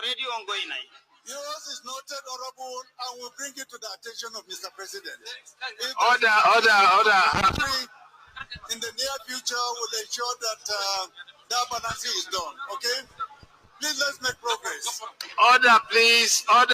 Yours is noted, Honorable, and will bring it to the attention of Mr. President. Order. In the near future, we'll ensure that that balancing is done. Okay? Please, let's make progress. Order, please. Order.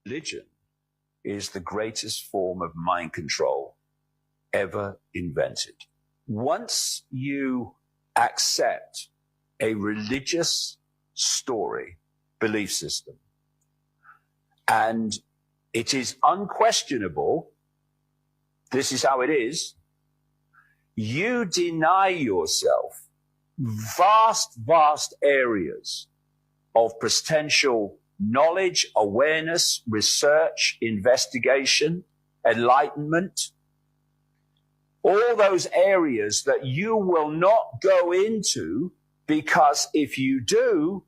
Religion is the greatest form of mind control ever invented. Once you accept a religious story, belief system, and it is unquestionable, this is how it is, you deny yourself vast areas of potential knowledge, awareness, research, investigation, enlightenment, all those areas that you will not go into, because if you do,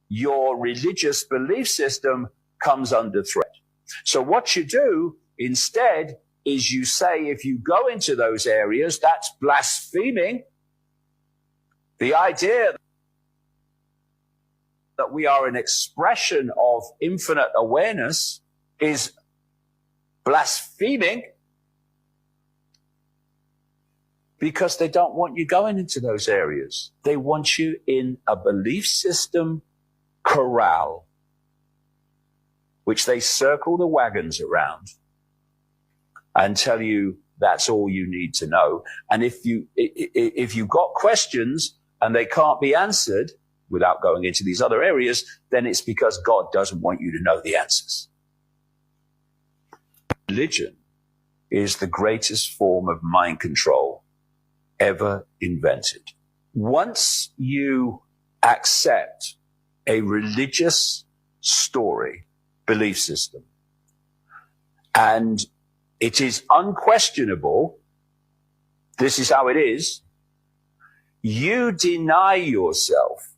your religious belief system comes under threat. So what you do instead is you say, if you go into those areas, that's blaspheming the idea that we are an expression of infinite awareness is blaspheming, because they don't want you going into those areas. They want you in a belief system corral, which they circle the wagons around and tell you that's all you need to know. And if you've got questions and they can't be answered without going into these other areas, then it's because God doesn't want you to know the answers. Religion is the greatest form of mind control ever invented. Once you accept a religious story, belief system, and it is unquestionable, this is how it is, you deny yourself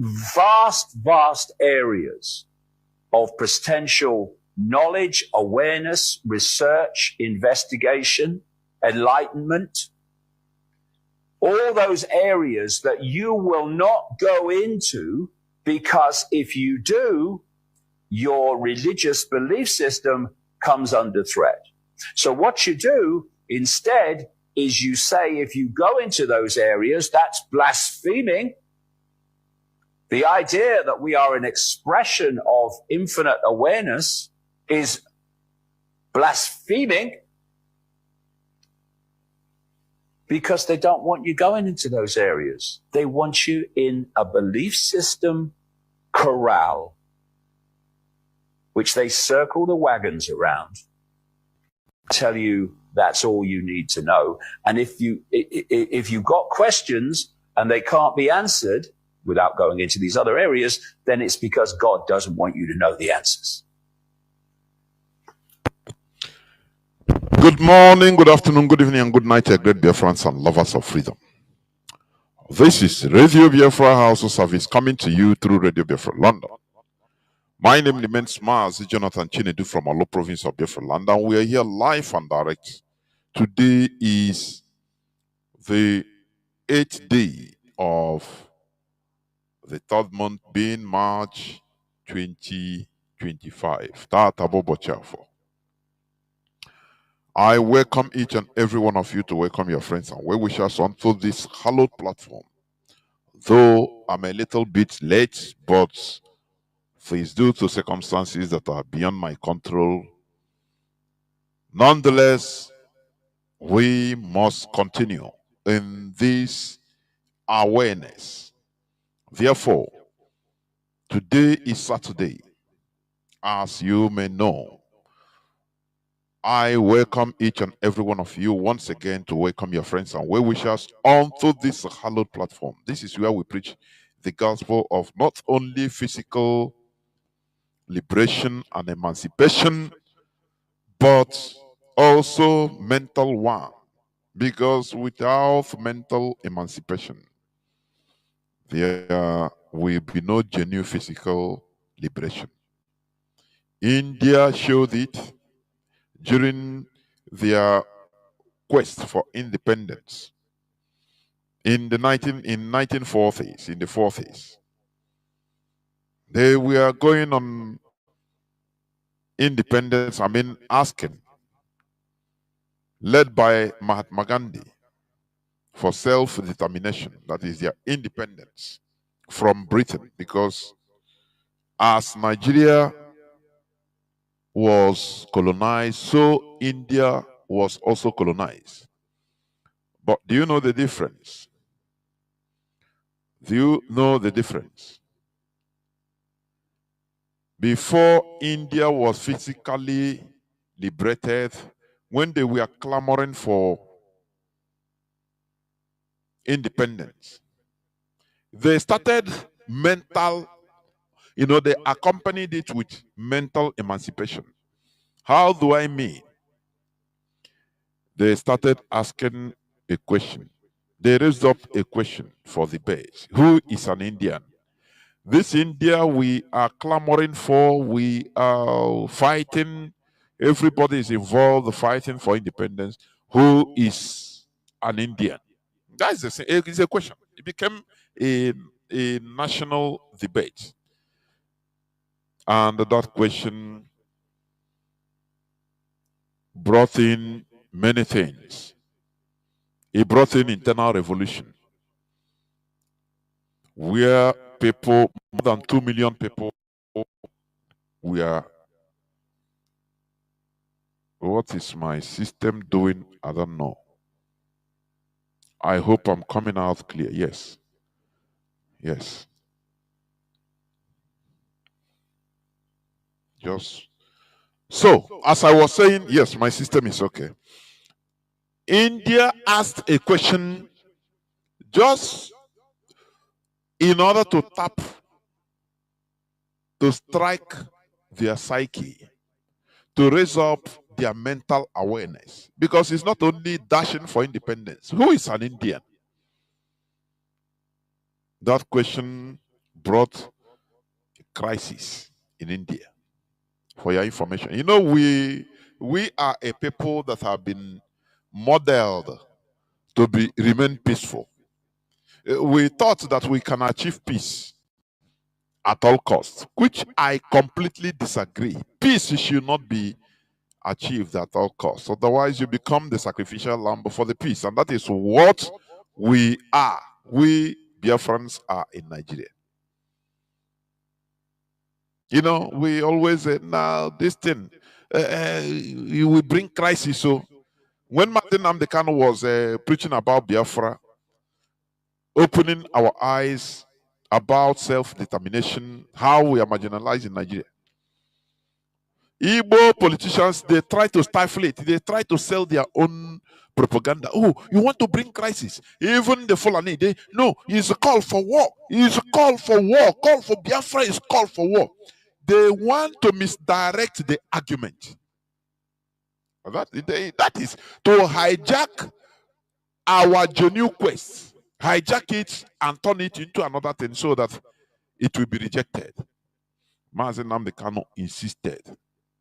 vast areas of potential knowledge, awareness, research, investigation, enlightenment, all those areas that you will not go into, because if you do, your religious belief system comes under threat. So what you do instead is you say if you go into those areas, that's blaspheming. The idea that we are an expression of infinite awareness is blaspheming because they don't want you going into those areas. They want you in a belief system corral, which they circle the wagons around, tell you that's all you need to know. And if you've got questions and they can't be answered without going into these other areas, then it's because God doesn't want you to know the answers. Good morning, good afternoon, good evening, and good night, great Biafrans and lovers of freedom. This is Radio Biafra House of Service coming to you through Radio Biafra London. My name remains Mazi Jonathan Chinedu from Olo province of Biafra Land, and we are here live and direct. Today is the 8th day of the 3rd month, being March 2025. I welcome each and every one of you to welcome your friends and well-wishers onto this hallowed platform. Though I'm a little bit late, but it's due to circumstances that are beyond my control. Nonetheless, we must continue in this awareness. Therefore, today is Saturday. As you may know, I welcome each and every one of you once again to welcome your friends and well-wishers onto this hallowed platform. This is where we preach the gospel of not only physical liberation and emancipation, but also mental one. Because without mental emancipation, there will be no genuine physical liberation. India showed it during their quest for independence in the 1940s, in the 40s. They were going on independence, asking, led by Mahatma Gandhi, for self-determination, that is their independence from Britain, because as Nigeria was colonized, so India was also colonized. But do you know the difference? Do you know the difference? Before India was physically liberated, when they were clamoring for independence, they started mental, they accompanied it with mental emancipation. How do I mean? They started asking a question. They raised up a question for the base. Who is an Indian? This India we are clamoring for, we are fighting, everybody is involved fighting for independence. Who is an Indian? That is it's a question. It became a national debate. And that question brought in many things. It brought in internal revolution, where people, more than 2 million people, were. What is my system doing? I don't know. I hope I'm coming out clear. Yes. Yes. Just so, as I was saying, yes, my system is okay. India asked a question just in order to strike their psyche, to raise up their mental awareness. Because it's not only dashing for independence. Who is an Indian? That question brought a crisis in India. For your information, we are a people that have been modeled to remain peaceful. We thought that we can achieve peace at all costs, which I completely disagree. Peace should not be achieved at all costs. Otherwise, you become the sacrificial lamb for the peace. And that is what we are. We Biafrans are in Nigeria. You know, we always say, now this thing, you will bring crisis. So when Nnamdi Kanu was preaching about Biafra, opening our eyes about self-determination, how we are marginalized in Nigeria, Igbo politicians, they try to stifle it. They try to sell their own propaganda. Oh, you want to bring crisis. Even the Fulani, no, it's a call for war. It's a call for war. Call for Biafra is call for war. They want to misdirect the argument. That is to hijack our genuine quest. Hijack it and turn it into another thing so that it will be rejected. Mazi Nnamdi Kanu insisted.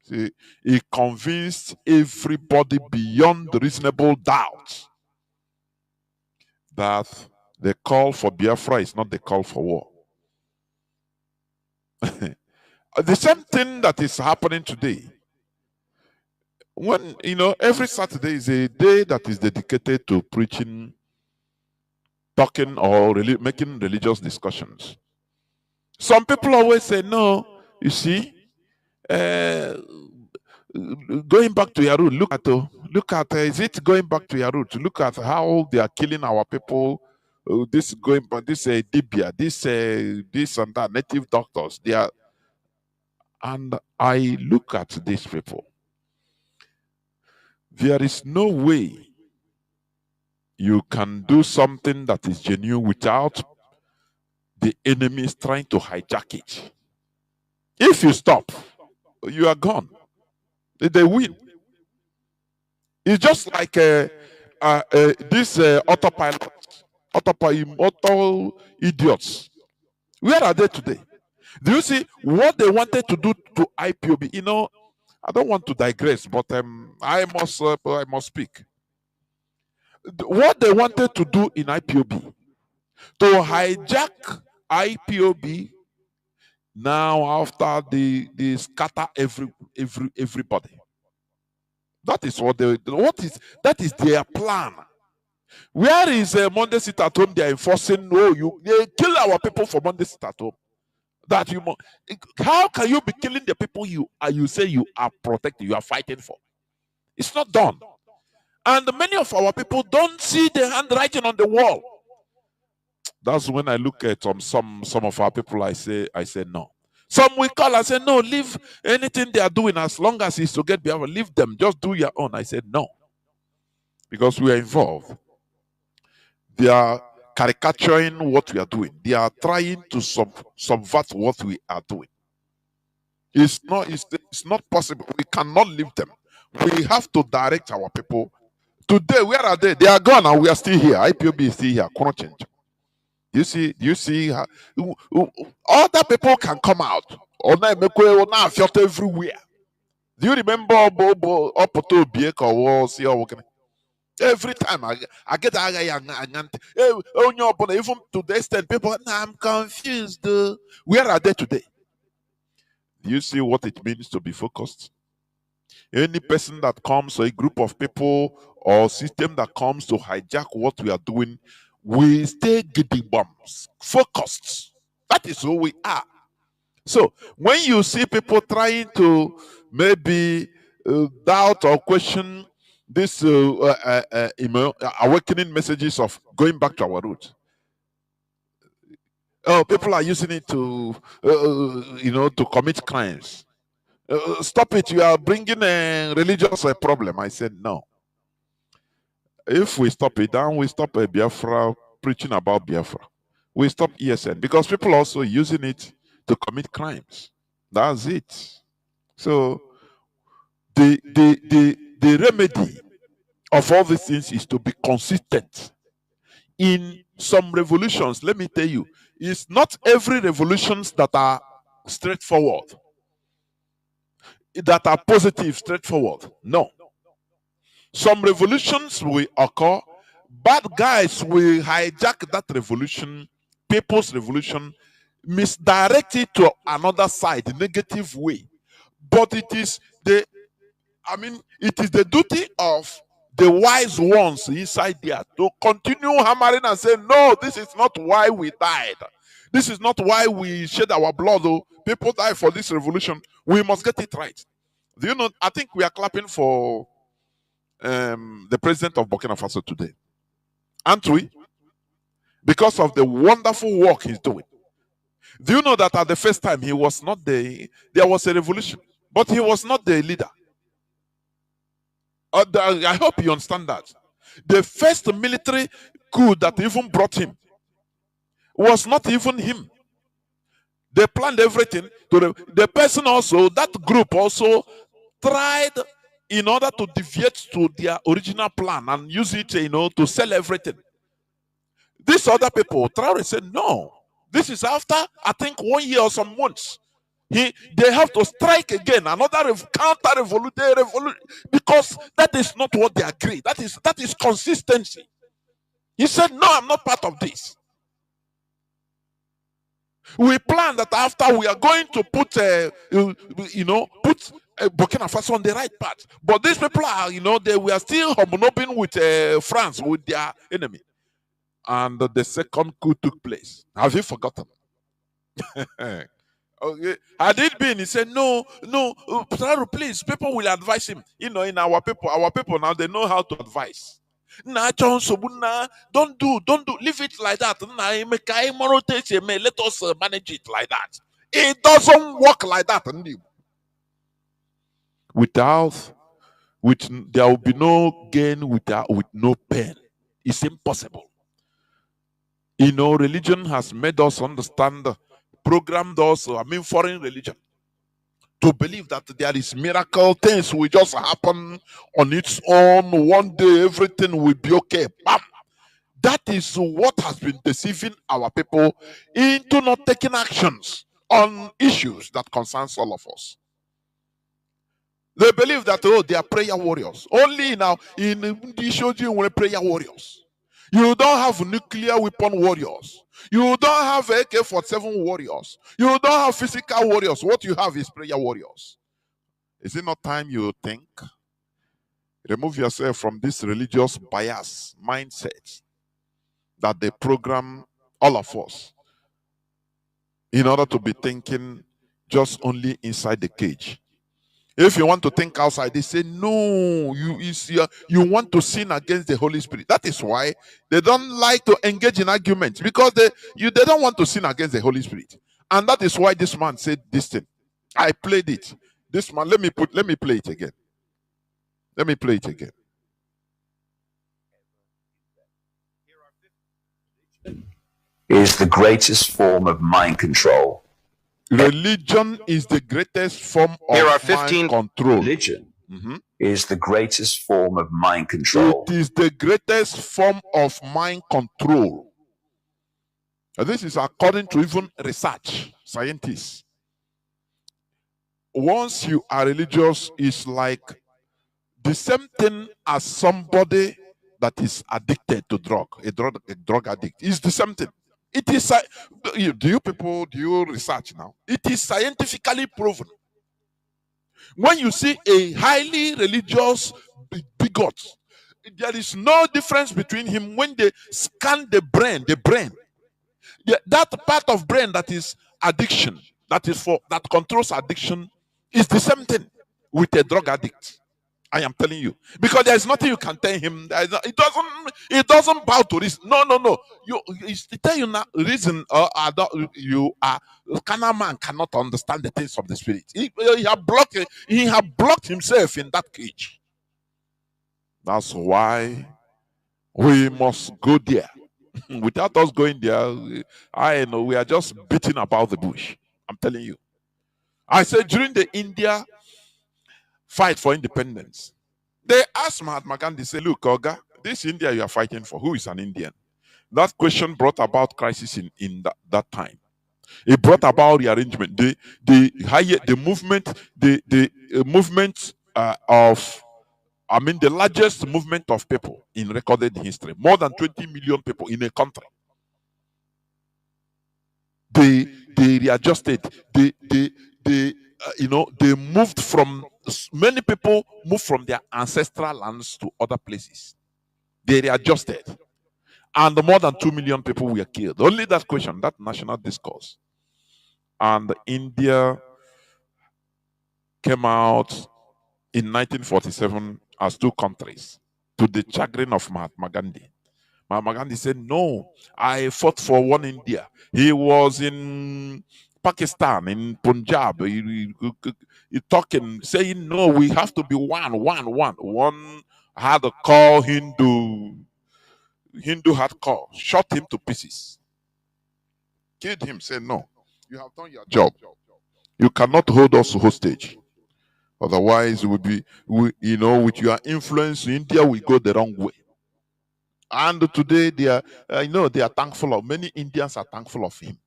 See, he convinced everybody beyond reasonable doubt that the call for Biafra is not the call for war. The same thing that is happening today. When, you know, every Saturday is a day that is dedicated to preaching, talking, or making religious discussions. Some people always say, no, you see, going back to your root, look at is it going back to your root? Look at how they are killing our people. This going back, this Dibia, this and that, native doctors. They are, and I look at these people. There is no way you can do something that is genuine without the enemies trying to hijack it. If you stop, you are gone. They win. It's just like this autopilot idiots. Where are they today? Do you see what they wanted to do to IPOB? You know, I don't want to digress, but I must speak. What they wanted to do in IPOB, to hijack IPOB. Now, after they scatter everybody. That is what that is their plan. Where is Monday sit at home? They are enforcing, no, they kill our people for Monday sit at home. That you, how can you be killing the people you say you are protecting, you are fighting for? It's not done. And many of our people don't see the handwriting on the wall. That's when I look at some of our people, I say no. Some we call and say, no, leave anything they are doing as long as it's to get Biafra, leave them, just do your own. I said no. Because we are involved. They are caricaturing what we are doing. They are trying to subvert what we are doing. It's not possible. We cannot leave them. We have to direct our people. Today, where are they? They are gone and we are still here. IPOB is still here. Cannot change. Do you see how other people can come out? Everywhere. Do you remember every time I get even to the extent people, I'm confused. Where are they today? Do you see what it means to be focused? Any person that comes, or a group of people or system that comes to hijack what we are doing, we stay getting bombs, focused. That is who we are. So when you see people trying to maybe doubt or question this awakening messages of going back to our roots, people are using it to to commit crimes. Stop it! You are bringing a religious problem. I said no. If we stop it, then we stop Biafra preaching about Biafra. We stop ESN because people are also using it to commit crimes. That's it. So the remedy of all these things is to be consistent. In some revolutions, let me tell you, it's not every revolutions that are straightforward, that are positive, straightforward. No. Some revolutions will occur. Bad guys will hijack that revolution, people's revolution, misdirect it to another side, negative way. But it is I mean, it is the duty of the wise ones inside there to continue hammering and say, no, this is not why we died. This is not why we shed our blood. Though people die for this revolution. We must get it right. Do you know? I think we are clapping for the president of Burkina Faso today, aren't we? Because of the wonderful work he's doing. Do you know that at the first time he was not there was a revolution, but he was not the leader. I hope you understand that. The first military coup that even brought him was not even him. They planned everything. The person also, that group also tried in order to deviate to their original plan and use it, to sell everything. These other people, Traore said, no. This is after, I think, 1 year or some months. They have to strike again, another counter-revolution, because that is not what they agree. That is consistency. He said, no, I'm not part of this. We plan that after we are going to put Burkina Faso on the right path. But these people are, they were still hobnobbing with France, with their enemy. And the second coup took place. Have you forgotten? Okay. Had it been, he said, no, please, people will advise him. In our people now, they know how to advise. Nah, don't do, leave it like that. Let us manage it like that. It doesn't work like that. There will be no gain with no pain. It's impossible. Religion has made us understand, programmed us, foreign religion, to believe that there is miracle things will just happen on its own. One day everything will be okay. Bam! That is what has been deceiving our people into not taking actions on issues that concerns all of us. They believe that, they are prayer warriors. Only now in the Shoji we're prayer warriors. You don't have nuclear weapon warriors. You don't have AK-47 warriors. You don't have physical warriors. What you have is prayer warriors. Is it not time you think? Remove yourself from this religious bias mindset that they program all of us in order to be thinking just only inside the cage. If you want to think outside, they say, no, you want to sin against the Holy Spirit. That is why they don't like to engage in arguments, because they don't want to sin against the Holy Spirit. And that is why this man said this thing. I played it. This man, let me play it again. Let me play it again. Is the greatest form of mind control. Religion is the greatest form of mind control. Religion is the greatest form of mind control. It is the greatest form of mind control. This is according to even research, scientists. Once you are religious, it's like the same thing as somebody that is addicted to drug, a drug addict. It's the same thing. It is, do you research now? It is scientifically proven. When you see a highly religious bigot, there is no difference between him when they scan the brain, that part of brain that is addiction, that controls addiction, is the same thing with a drug addict. I am telling you, because there is nothing you can tell him. It doesn't bow to this. No. Tell you now reason. Carnal man cannot understand the things of the spirit. He has blocked himself in that cage. That's why we must go there. Without us going there, I know we are just beating about the bush. I'm telling you. I said during the India fight for independence, they asked Mahatma Gandhi, say, look, Oga, this India you are fighting for, who is an Indian? That question brought about crisis in that time. It brought about rearrangement. The largest movement of people in recorded history, more than 20 million people in a country. They readjusted. they moved from, many people moved from their ancestral lands to other places. They readjusted. And more than 2 million people were killed. Only that question, that national discourse. And India came out in 1947 as two countries, to the chagrin of Mahatma Gandhi. Mahatma Gandhi said, no, I fought for one India. He was in Pakistan, in Punjab, he talking, saying, no, we have to be one. One had a call Hindu had call, shot him to pieces, killed him, said, no, you have done your job. You cannot hold us hostage. Otherwise, with your influence, India will go the wrong way. And today, they are, they are thankful of, many Indians are thankful of him.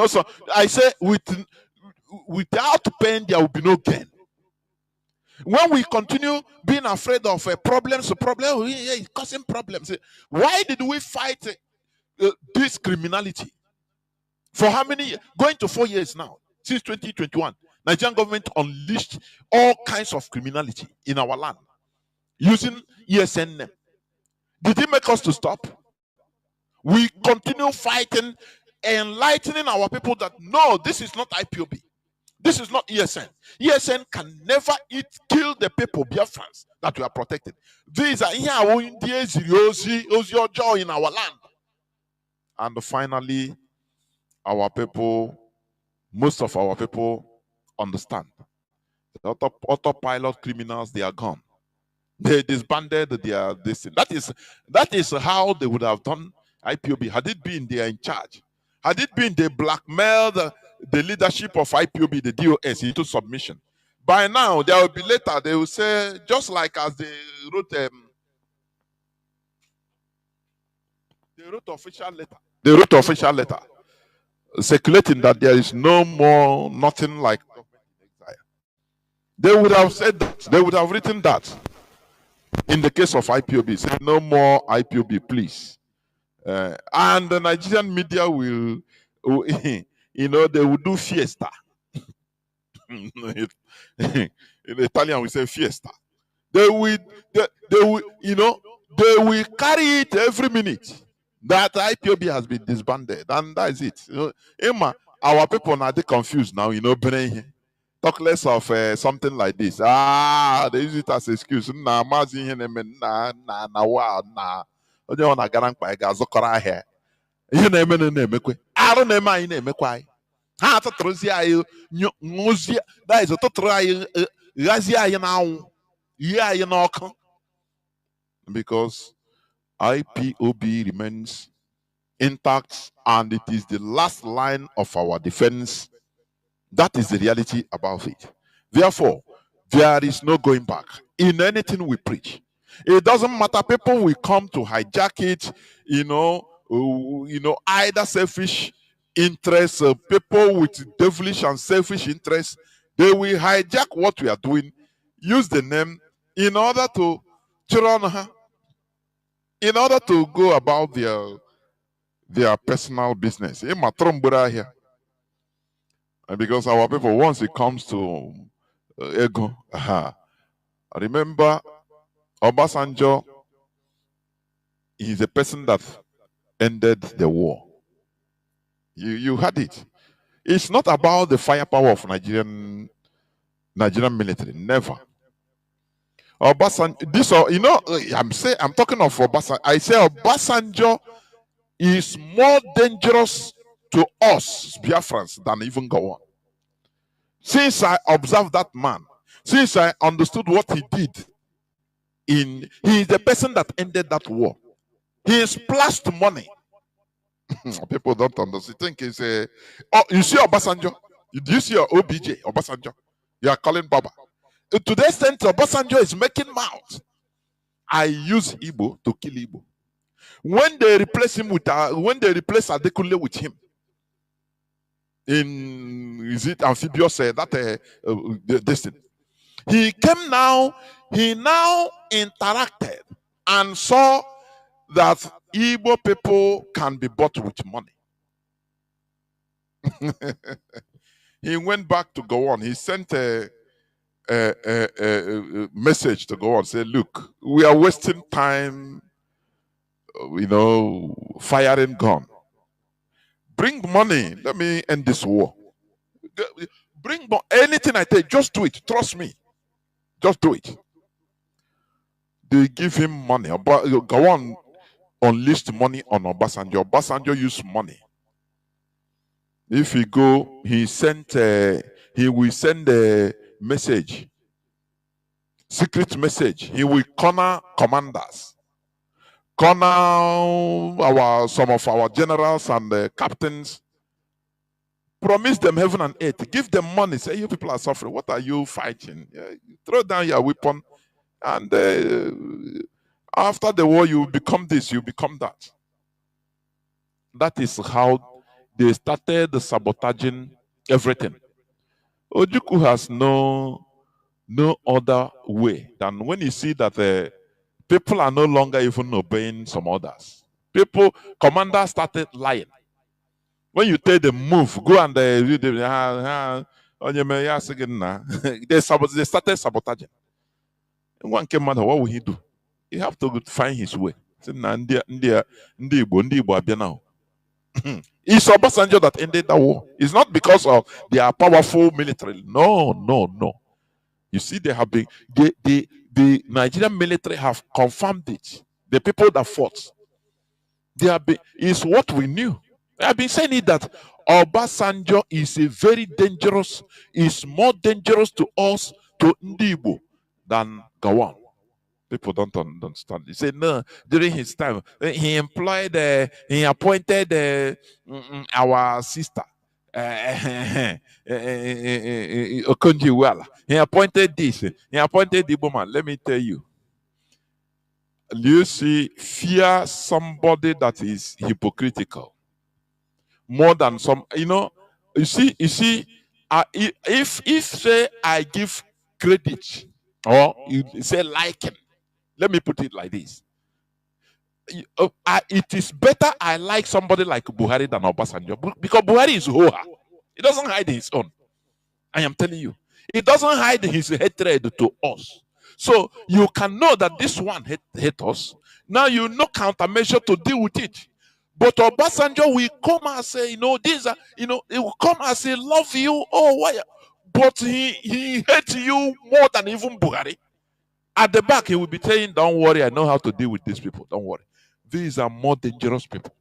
So I say, without pain, there will be no gain. When we continue being afraid of problems, causing problems. Why did we fight this criminality? For how many years? Going to 4 years now, since 2021. Nigerian government unleashed all kinds of criminality in our land using ESN name. Did it make us to stop? We continue fighting, enlightening our people that no, this is not IPOB. This is not ESN. ESN can never kill the people, Biafrans, that we are protecting. These are in our land. And finally, our people, most of our people understand. The autopilot criminals, they are gone. They disbanded their this. That is how they would have done IPOB had it been they are in charge. Had it been they blackmailed the leadership of IPOB, the DOS, into submission. By now, there will be later, they will say, just like as they wrote official letter. They wrote official letter circulating that there is no more, nothing like exile. They would have said that. They would have written that. In the case of IPOB, say no more IPOB, please. And the Nigerian media will they will do fiesta. In Italian, we say fiesta. They will carry it every minute that IPOB has been disbanded, and that is it. Emma, our people are confused now. Talk less of something like this. They use it as an excuse. Nah, Mazi wow, nah. Onye ọ na-agara mkpa anyị ga-azụkọrọ ahịa. Ihe na-eme na-emekwe. Arụ na-eme anyị na-emekwa anyị. Ha atụtụrụzi anyị ṅụzie. That is ụtụtụrụ anyị ghazie anyị n'anwụ. Ihe anyị n'ọkụ. Because IPOB remains intact and it is the last line of our defense. That is the reality about it. Therefore, there is no going back in anything we preach. It doesn't matter. People will come to hijack it, either selfish interests, people with devilish and selfish interests, they will hijack what we are doing, use the name in order to go about their personal business. Here. Because our people, once it comes to ego, remember Obasanjo is a person that ended the war. You had it. It's not about the firepower of Nigerian military. Never. Obasanjo, I'm talking of Obasanjo. I say Obasanjo is more dangerous to us Biafrans than even go on. Since I observed that man, since I understood what he did, he is the person that ended that war. He splashed money. People don't understand. You think it's you see Obasanjo? Do you see your OBJ, Obasanjo? You are calling Baba. To the extent Obasanjo is making mouth. I use Igbo to kill Igbo. When they replace him with Adekunle with him, is it amphibious this thing? He now interacted and saw that Igbo people can be bought with money. He went back to go on. He sent a message to go on. Say, look, we are wasting time, firing gun. Bring money. Let me end this war. Bring anything I take. Just do it. Trust me. Just do it. They give him money. Go on, unleashed money on Obasanjo. Obasanjo used money. If he go, he will send a message, secret message. He will corner commanders, corner some of our generals and captains. Promise them heaven and earth. Give them money. Say, you people are suffering. What are you fighting? Throw down your weapon, and after the war, you become this, you become that. That is how they started sabotaging everything. Ojukwu has no other way than when you see that people are no longer even obeying some orders. Commanders started lying. When you tell them move, go and they started sabotaging. One came out, what will he do? He have to find his way. It's Obasanjo that ended that war. It's not because of their powerful military. No. You see, they have been the Nigerian military have confirmed it. The people that fought, is what we knew. I have been saying it that Obasanjo is more dangerous to us, to Ndibo, than Gawan. People don't understand. He said no. During his time, he appointed our sister, Okonji-Iweala. He appointed this. He appointed the woman. Let me tell you. You see, fear somebody that is hypocritical more than some. You see. If say I give credit or you say liking. Let me put it like this. It is better I like somebody like Buhari than Obasanjo because Buhari is Hoa. He doesn't hide his own. I am telling you. He doesn't hide his hatred to us. So you can know that this one hate us. Now you know countermeasure to deal with it. But Obasanjo will come and say, he will come and say, love you. Oh, why? But he hates you more than even Buhari. At the back, he will be saying, don't worry, I know how to deal with these people. Don't worry. These are more dangerous people.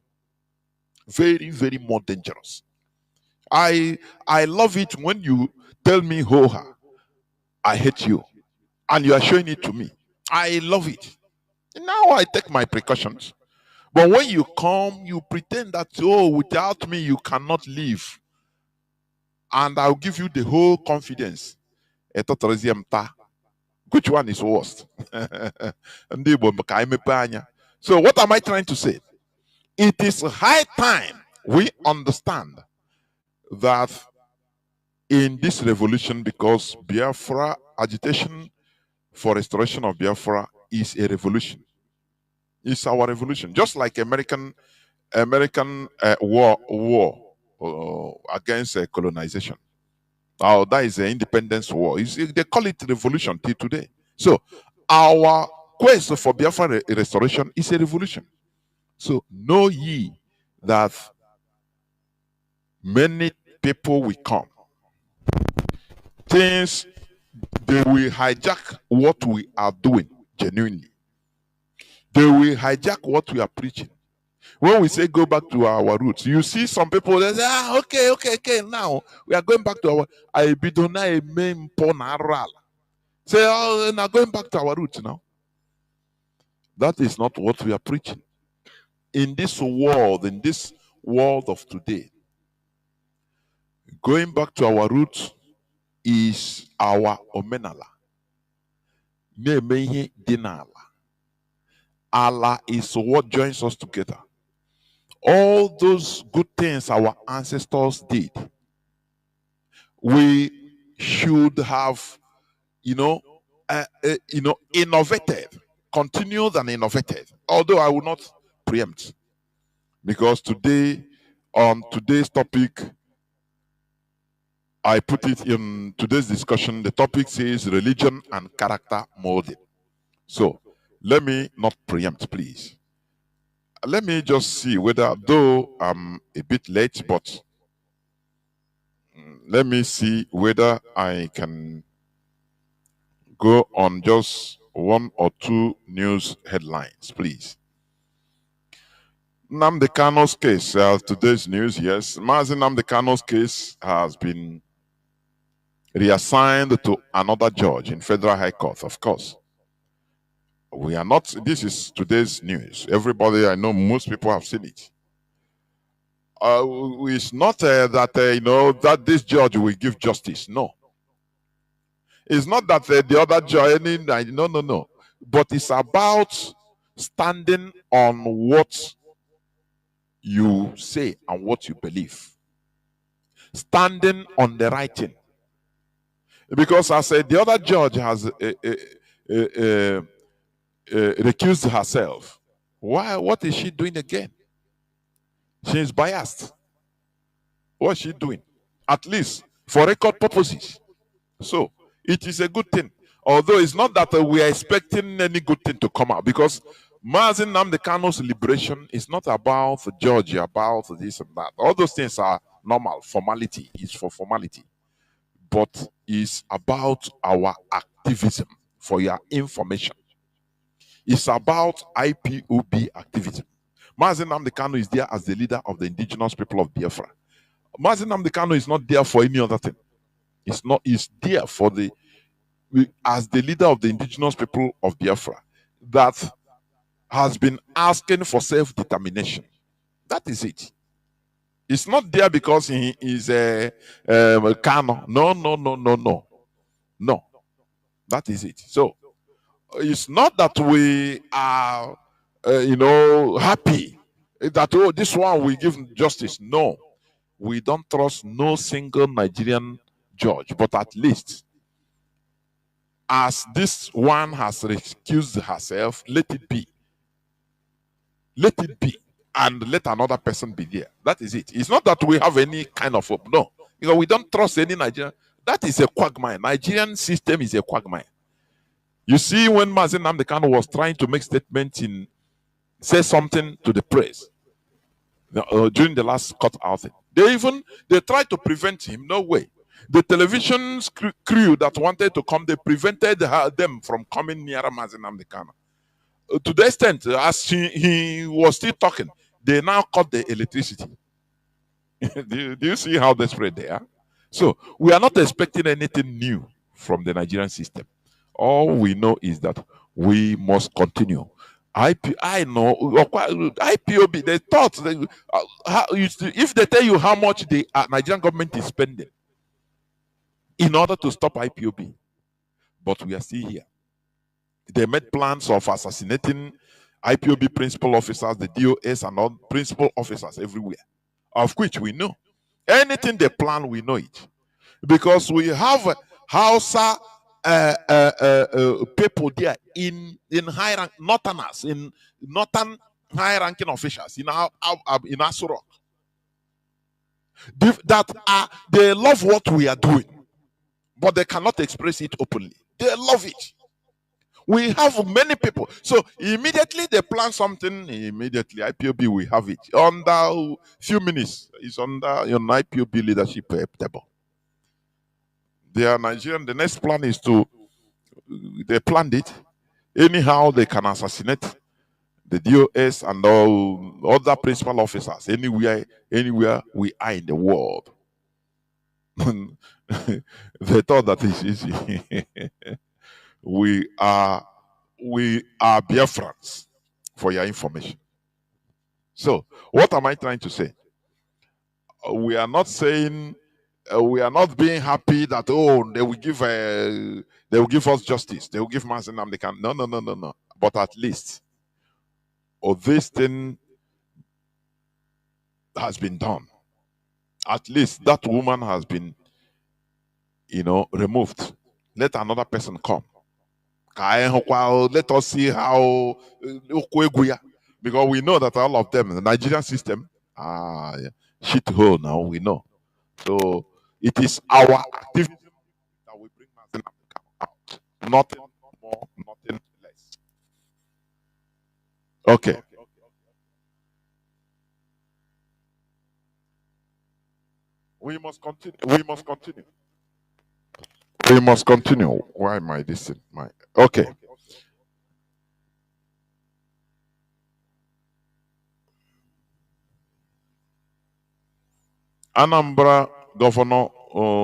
Very, very more dangerous. I love it when you tell me, Hoha, I hate you. And you are showing it to me. I love it. Now I take my precautions. But when you come, you pretend that, without me, you cannot live. And I'll give you the whole confidence. Which one is worst? So what am I trying to say? It is high time we understand that in this revolution, because Biafra agitation for restoration of Biafra is a revolution. It's our revolution. Just like American war against colonization. Oh, that is the independence war. They call it revolution till today. So our quest for Biafra restoration is a revolution. So know ye that many people will come. Things, they will hijack what we are doing genuinely. They will hijack what we are preaching. When we say go back to our roots, you see some people they say, okay, now we are going back to our say, now going back to our roots now. That is not what we are preaching. In this world of today, going back to our roots is our omenala. Allah is what joins us together. All those good things our ancestors did, we should have, innovated, continued and innovated. Although I will not preempt, because today, on today's topic, I put it in today's discussion. The topic says religion and character molding. So let me not preempt, please. Let me just see whether, though I'm a bit late, but let me see whether I can go on just one or two news headlines, please. Nnamdi Kanu's case, today's news, yes. Mazi Nnamdi Kanu's case has been reassigned to another judge in Federal High Court, of course. We are not, this is today's news. Everybody, I know most people have seen it. It's not that, that this judge will give justice. No. It's not that the other judge, no. But it's about standing on what you say and what you believe. Standing on the right thing. Because as the other judge has recused herself, why? What is she doing again? She is biased. What is she doing? At least for record purposes. So it is a good thing. Although it's not that we are expecting any good thing to come out, because Mazi Nnamdi Kanu's liberation is not about Georgia, about this and that. All those things are normal. Formality is for formality. But it's about our activism, for your information. It's about IPOB activism. Mazi Nnamdi Kanu is there as the leader of the indigenous people of Biafra. Mazi Nnamdi Kanu is not there for any other thing. It's there for as the leader of the indigenous people of Biafra that has been asking for self-determination. That is it. It's not there because he is a Kanu. No. No. That is it. So it's not that we are, happy that, oh, this one will give justice. No. We don't trust no single Nigerian judge, but at least as this one has recused herself, let it be. Let it be. And let another person be there. That is it. It's not that we have any kind of hope. No. We don't trust any Nigerian. That is a quagmire. Nigerian system is a quagmire. You see, when Mazi Nnamdi Kanu was trying to make statements say something to the press during the last court outing, they tried to prevent him. No way. The television crew that wanted to come, they prevented them from coming near Mazi Nnamdi Kanu. To the extent, as he was still talking, they now cut the electricity. do you see how desperate they are? So we are not expecting anything new from the Nigerian system. All we know is that we must continue. I know IPOB. They thought if they tell you how much the Nigerian government is spending in order to stop IPOB, but we are still here. They made plans of assassinating IPOB principal officers, the DOS, and all principal officers everywhere, of which we know. Anything they plan, we know it, because we have Hausa people there in high rank, northerners, in northern high ranking officials in Aso Rock. They love what we are doing, but they cannot express it openly. They love it. We have many people. So immediately they plan something, immediately IPOB will have it. Under a few minutes, it's under your IPOB leadership table. They are Nigerian. The next plan is they planned it. Anyhow, they can assassinate the DOS and all other principal officers anywhere we are in the world. They thought that is easy. We are Biafrans, for your information. So, what am I trying to say? We are not saying we are not being happy that they will give us justice. They will give Mazi Nnamdi Kanu. No. But at least, this thing has been done. At least that woman has been, removed. Let another person come. Let us see how because we know that all of them, the Nigerian system, shit hole now, we know. So It is our activity that will bring Mazi out. Nothing more, nothing less. Okay. We must continue. We must continue. We must continue. Why am I this? Okay. Anambra Governor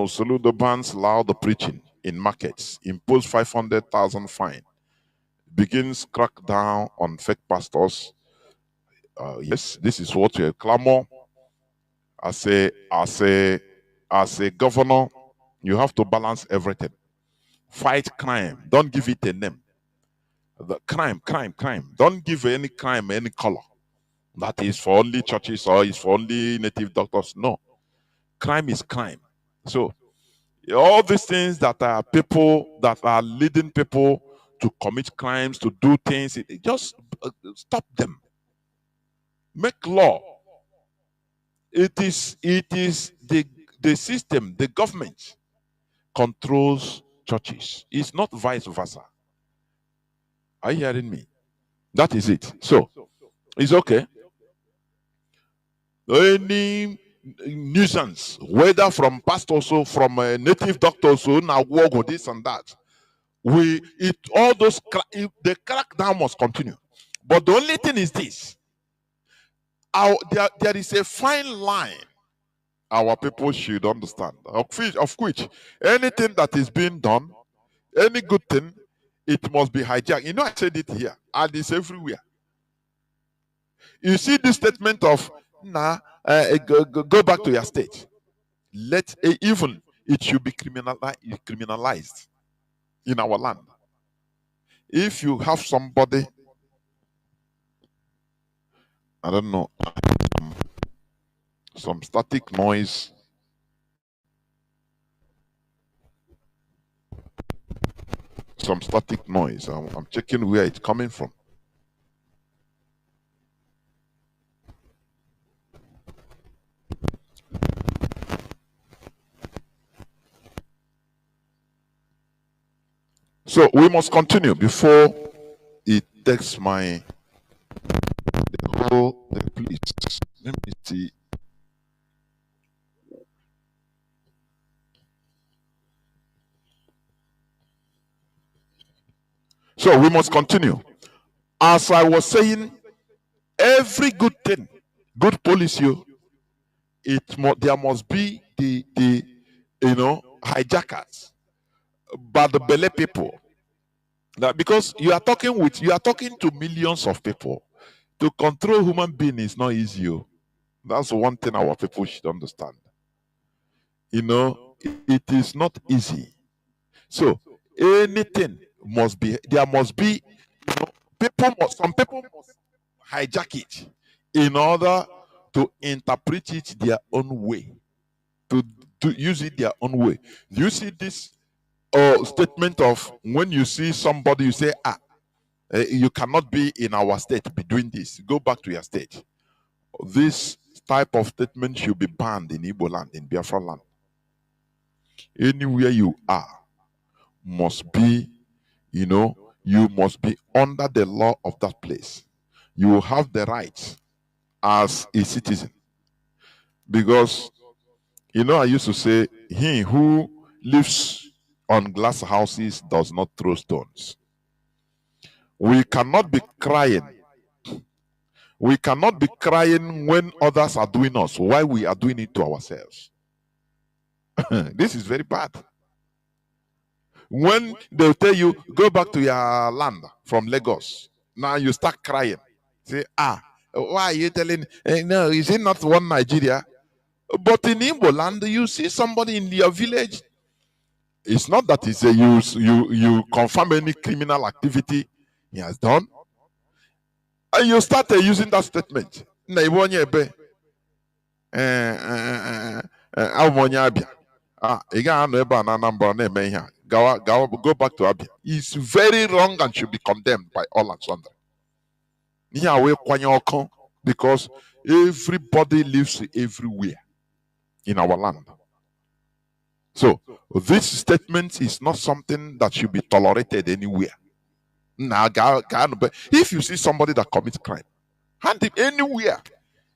Soludo bans loud preaching in markets, impose 500,000 fine, begins crackdown on fake pastors. Yes, this is what we clamor. As a governor, you have to balance everything. Fight crime. Don't give it a name. The crime. Don't give any crime any color. That is for only churches or is for only native doctors. No. Crime is crime. So all these things that are people that are leading people to commit crimes, to do things, just stop them. Make law. It is the system, the government controls churches. It's not vice versa. Are you hearing me? That is it. So it's okay. Any nuisance, whether from pastors or from native doctors who now work with this and that, all those the crackdown must continue. But the only thing is this: there is a fine line our people should understand, of which anything that is being done, any good thing, it must be hijacked. You know, I said it here, and it's everywhere. You see this statement of go back to your state. Even it should be criminalized in our land. If you have somebody, I don't know, some static noise. Some static noise. I'm checking where it's coming from. So we must continue before it takes the please. Let me see. So we must continue. As I was saying, every good thing, good policy, there must be the hijackers, but the belly people. That because you are talking to millions of people. To control human being is not easy. That's one thing our people should understand. It is not easy. So anything there must be, some people must hijack it in order to interpret it their own way, to use it their own way. You see this statement of when you see somebody, you say, you cannot be in our state, be doing this. Go back to your state. This type of statement should be banned in Igbo land, in Biafra land. Anywhere you are, must be, you must be under the law of that place. You will have the rights as a citizen. Because, I used to say, he who lives on glass houses does not throw stones. We cannot be crying. We cannot be crying when others are doing us, while we are doing it to ourselves. This is very bad. When they'll tell you, go back to your land from Lagos, now you start crying. Say, why are you telling? No, is it not one Nigeria? But in Igbo land, you see somebody in your village. It's not that it's you confirm any criminal activity he has done, and you start using that statement. Go back to Abia. It's very wrong and should be condemned by all and sundry. Because everybody lives everywhere in our land. So this statement is not something that should be tolerated anywhere. Now, if you see somebody that commits crime, hand him anywhere.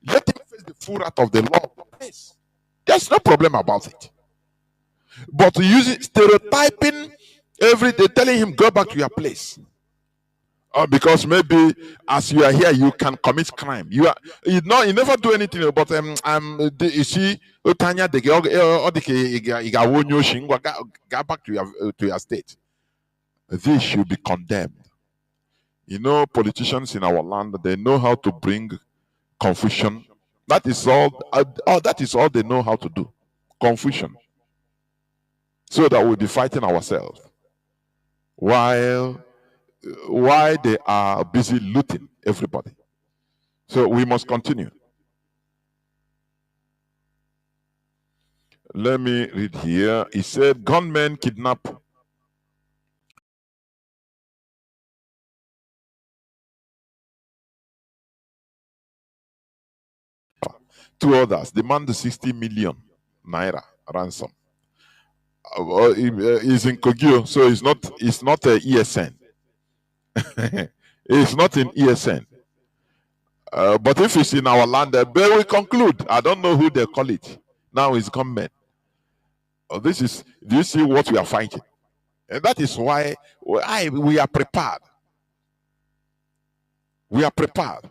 Let him face the full wrath of the law. Yes. There's no problem about it. But using stereotyping every day, telling him go back to your place. Because maybe as you are here, you can commit crime. You never do anything. But you see, Tanya, go back to your state. This should be condemned. You know, politicians in our land, they know how to bring confusion. That is all. That is all they know how to do. Confusion. So that we'll be fighting ourselves while they are busy looting everybody. So we must continue. Let me read here. He said, gunmen kidnap two others, demand 60 million naira ransom. He's in Kogyo, so it's not a ESN. It's not in ESN. But if it's in our land, they will conclude. I don't know who they call it. Now it's gunmen. Do you see what we are fighting? And that is why we are prepared. We are prepared.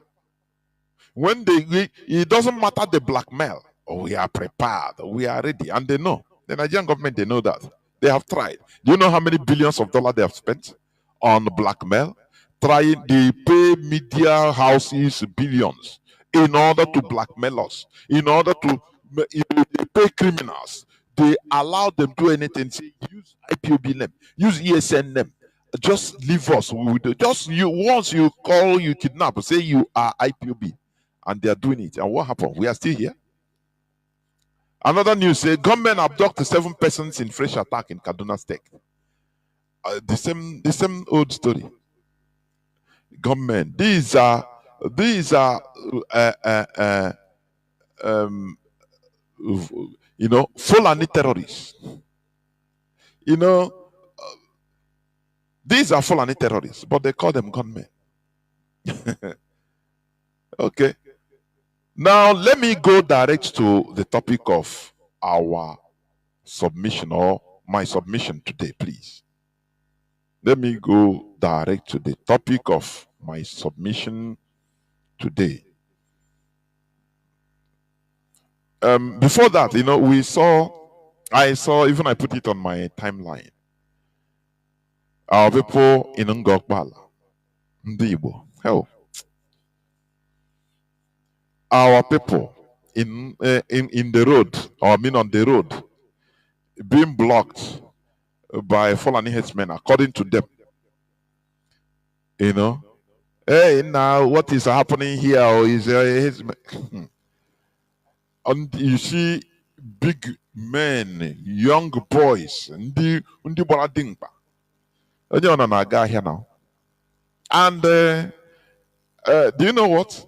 When it doesn't matter the blackmail. We are prepared. We are ready. And they know. The Nigerian government, they know that. They have tried. Do you know how many billions of dollars they have spent on blackmail? They pay media houses billions in order to blackmail us, in order to they pay criminals. They allow them to do anything. Say, use IPOB name, use ESN name. Just leave us. We will do. Just once you call, you kidnap, say you are IPOB, and they are doing it. And what happened? We are still here. Another news say gunmen abduct 7 persons in fresh attack in Kaduna State. The same old story. Gunmen. These are Fulani terrorists. These are Fulani terrorists, but they call them gunmen. Okay. Now, let me go direct to the topic of our submission, or my submission today, please. Let me go direct to the topic of my submission today. Before that, I saw, even I put it on my timeline. Our people in Ngokbala, Ndibo, hell. Our people in the road, or I mean on the road, being blocked by Fulani headsmen, according to them. Hey, now what is happening here? Or is and you see big men, young boys, and do you know what?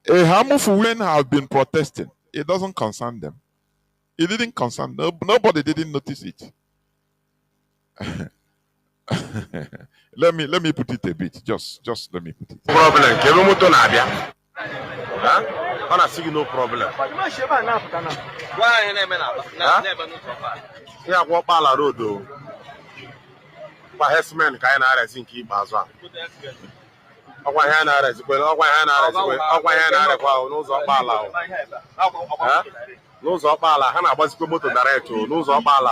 A harmful women have been protesting. It doesn't concern them. It didn't concern them. Nobody didn't notice it. Let me put it a bit. Just let me put it. Problem. I see no problem. Why yeah, walk by road though. But herdsmen kind of think Bazwa. Ọgwa ihe na-arezikwe n'ụzọ ọkpala n'ụzọ ọkpala ha na-agbazikwe moto direct n'ụzọ ọkpala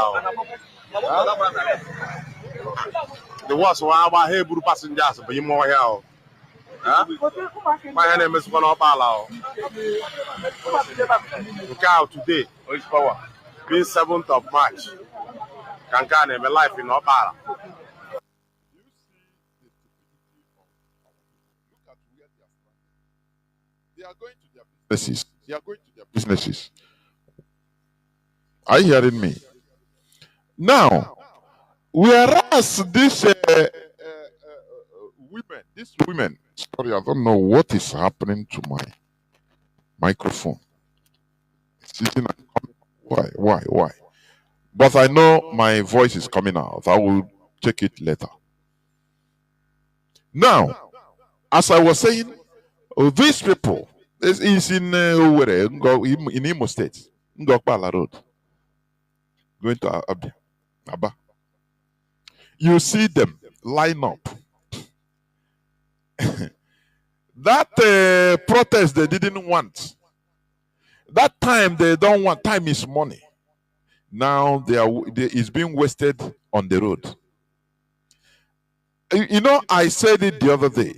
the worst wa agba ha eburu passengers bụ ime ọhịa ihe na-emezikwa n'ọkpala nke ahụ today being 7th of March ka nke a na-eme life in ọkpala. They are going to their businesses. They are going to their businesses. Are you hearing me? Now, whereas these women, sorry, I don't know what is happening to my microphone. Why? But I know my voice is coming out. I will check it later. Now, as I was saying, these people is in in Imo State, Ngokpala Road, going to Aba. You see them line up. That protest they didn't want. That time they don't want. Time is money. Now it's being wasted on the road. You know, I said it the other day.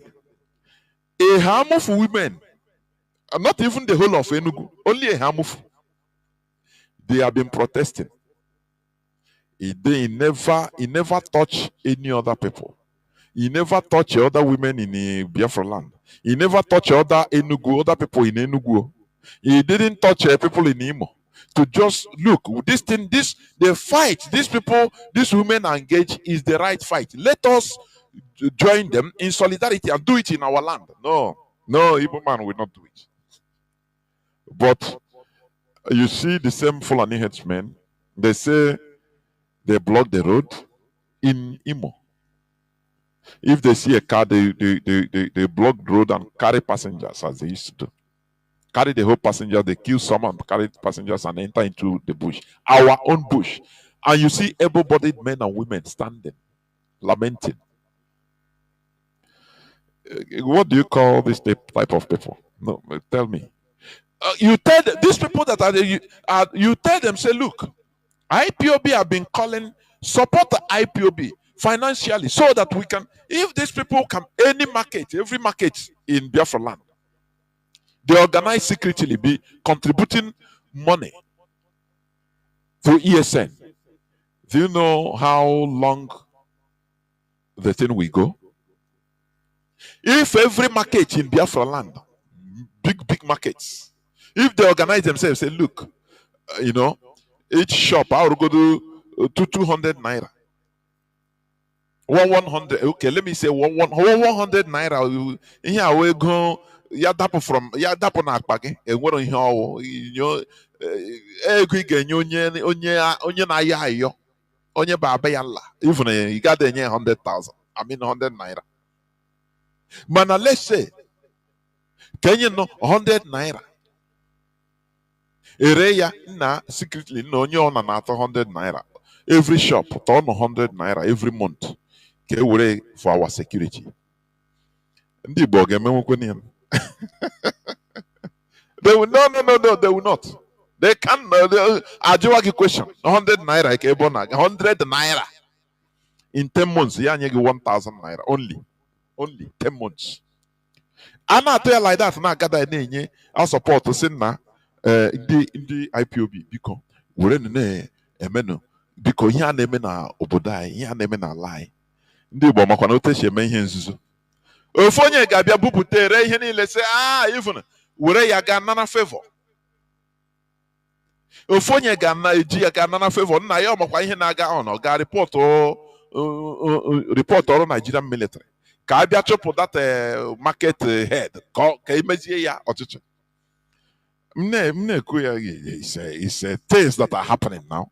A harm of women, not even the whole of Enugu, only a harm of, they have been protesting. He never touch any other people. He never touch other women in Biafra land. He never touch other people in Enugu. He didn't touch people in Imo. To just look, this thing, the fight, these people, these women are engaged is the right fight. Let us join them in solidarity and do it in our land. No, Igbo man will not do it. But you see the same Fulani headsmen, they say they block the road in Imo. If they see a car, they block the road and carry passengers as they used to do. Carry the whole passenger, they kill someone, carry passengers and enter into the bush. Our own bush. And you see able-bodied men and women standing, lamenting. What do you call this type of people? No, tell me. You tell these people that you tell them, say, look, IPOB have been calling, support the IPOB financially so that we can, if these people come, every market in Biafra land, they organize secretly, be contributing money to ESN. Do you know how long the thing will go? If every market in Biafra land, big markets, if they organize themselves, say, look, you know, each shop, I will go to 200 naira. 100. Okay, let me say 100 naira. Here we go. Yadapo na akpage. Enwero ihe owo. You ego igenye onye na ya ayo. Onye ba aba ya la. Even you got the 100,000. I mean 100 naira. But now let's say Kenya no 100 naira. Ereya na secretly no onye ona na 100 naira. Every shop turn 100 naira every month. For our security. They will no, they will not. They can Ajawagi question 100 naira 100 naira in 10 months. Yeah, 1,000 naira only 10 months. I'm not tell like that now. Gather any I support to send na in the IPOB because we're in the emeno because here name na obodai here name na lie. Ndị Igbo makwa na ote si eme ihe nzuzo. Ofu onye ga-abịa buputere ihe niile sị even were ya ga nana favor. Ofu onye ga-eji ya ga nana favor nna ya ọmakwa ihe na-aga ọ ga report ọrụ Nigerian military ka abịa chụpụ that market head ka emezie ya ọchịchị. M na-ekwu ya it's things that are happening now.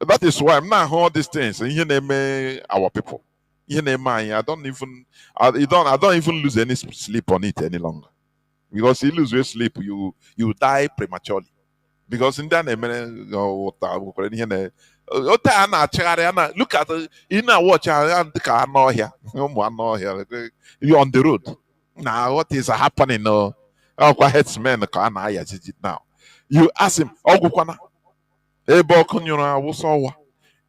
That is why I'm not all these things. Our people. I don't even lose any sleep on it any longer. Because you lose your sleep, you die prematurely. Because in that look at watch you're on the road. Now what is happening now? You ask him,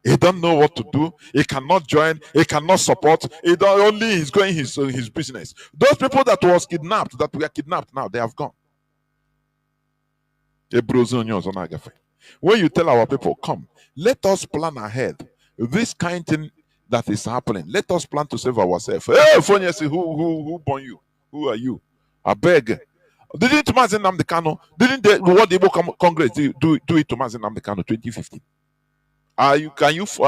he don't know what to do. He cannot join. He cannot support. He's going his business. Those people that were kidnapped now, they have gone. When you tell our people, come, let us plan ahead. This kind of thing that is happening, let us plan to save ourselves. Hey, Fonya, say, who born you? Who are you? I beg. Didn't Mazi Nnamdi Kanu? Didn't the World Igbo Congress do it to Mazi Nnamdi Kanu 2015? Are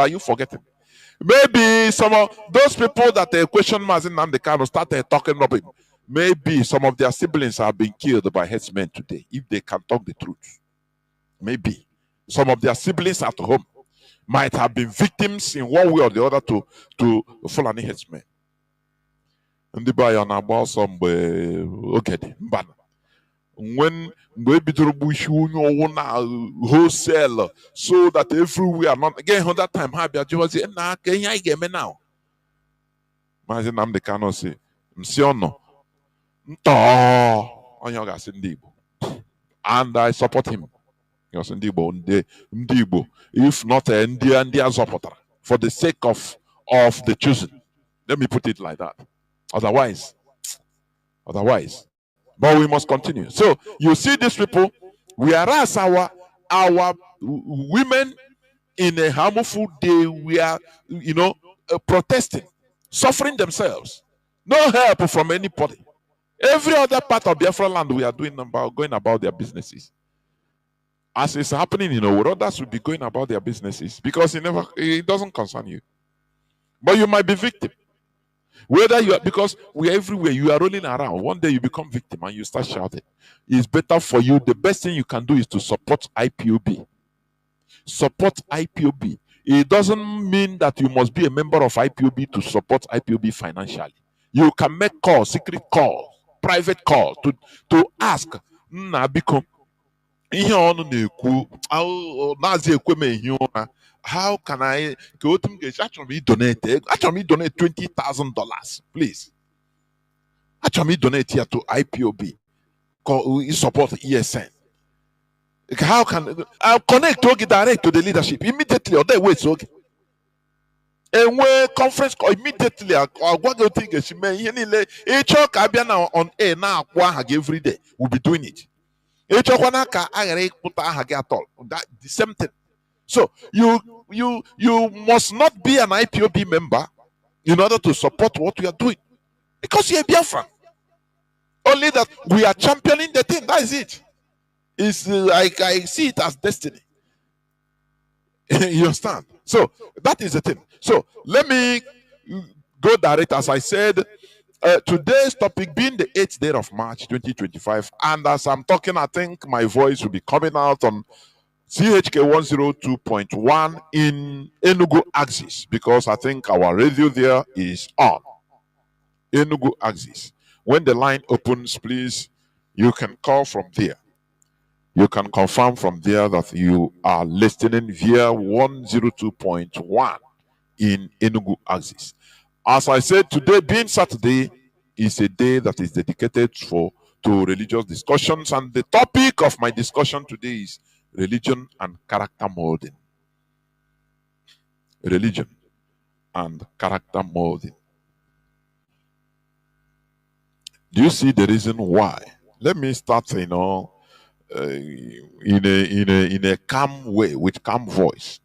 you forgetting? Maybe some of those people that question Mazi Nnamdi Kanu started talking about him. Maybe some of their siblings have been killed by headsmen today, if they can talk the truth. Maybe some of their siblings at home. might have been victims in one way or the other to Fulani headsmen. Ndị be anyị na-agba ọsọ mgbe oge dị mba mgbe ebidoro gbuchi onye ọwụ na wholesale so that everywhere not again that time ha bịa jụwazi nna aka ihe anyị ga-eme now. Mazi Nnamdi Kanu si msi ọnọ ntọọ onye ọ ga-asị ndị Igbo, and I support him. Because ndị Igbo, if not ndị azọpụtara for the sake of the chosen. Let me put it like that. Otherwise. But we must continue. So you see these people, whereas our women in a harmful day, we are, protesting, suffering themselves. No help from anybody. Every other part of Biafra land, we are going about their businesses. As it's happening, others will be going about their businesses because it doesn't concern you. But you might be victim. Whether you are, because we are everywhere, you are rolling around. One day you become victim and you start shouting. It's better for you. The best thing you can do is to support IPOB. Support IPOB. It doesn't mean that you must be a member of IPOB to support IPOB financially. You can make calls, secret calls, private calls to ask. How can I go to actually donate? Actually donate $20,000, please. Actually donate here to IPOB. Support ESN. How can I'll connect to direct to the leadership immediately or they wait okay? And when conference call immediately I'll go to think on air now every day. We'll be doing it. That the same thing. So you must not be an IPOB member in order to support what we are doing, because you're a Biafran. Only that we are championing the thing. That is it. It's like I see it as destiny. You understand? So that is the thing. So let me go direct. As I said, today's topic being the 8th day of March 2025, and as I'm talking, I think my voice will be coming out on CHK 102.1 in Enugu axis, because I think our radio there is on Enugu axis. When the line opens, please, you can call from there. You can confirm from there that you are listening via 102.1 in Enugu axis. As I said, today being Saturday is a day that is dedicated to religious discussions, and the topic of my discussion today is religion and character molding. Religion and character molding. Do you see the reason why? Let me start, in a calm way, with calm voice.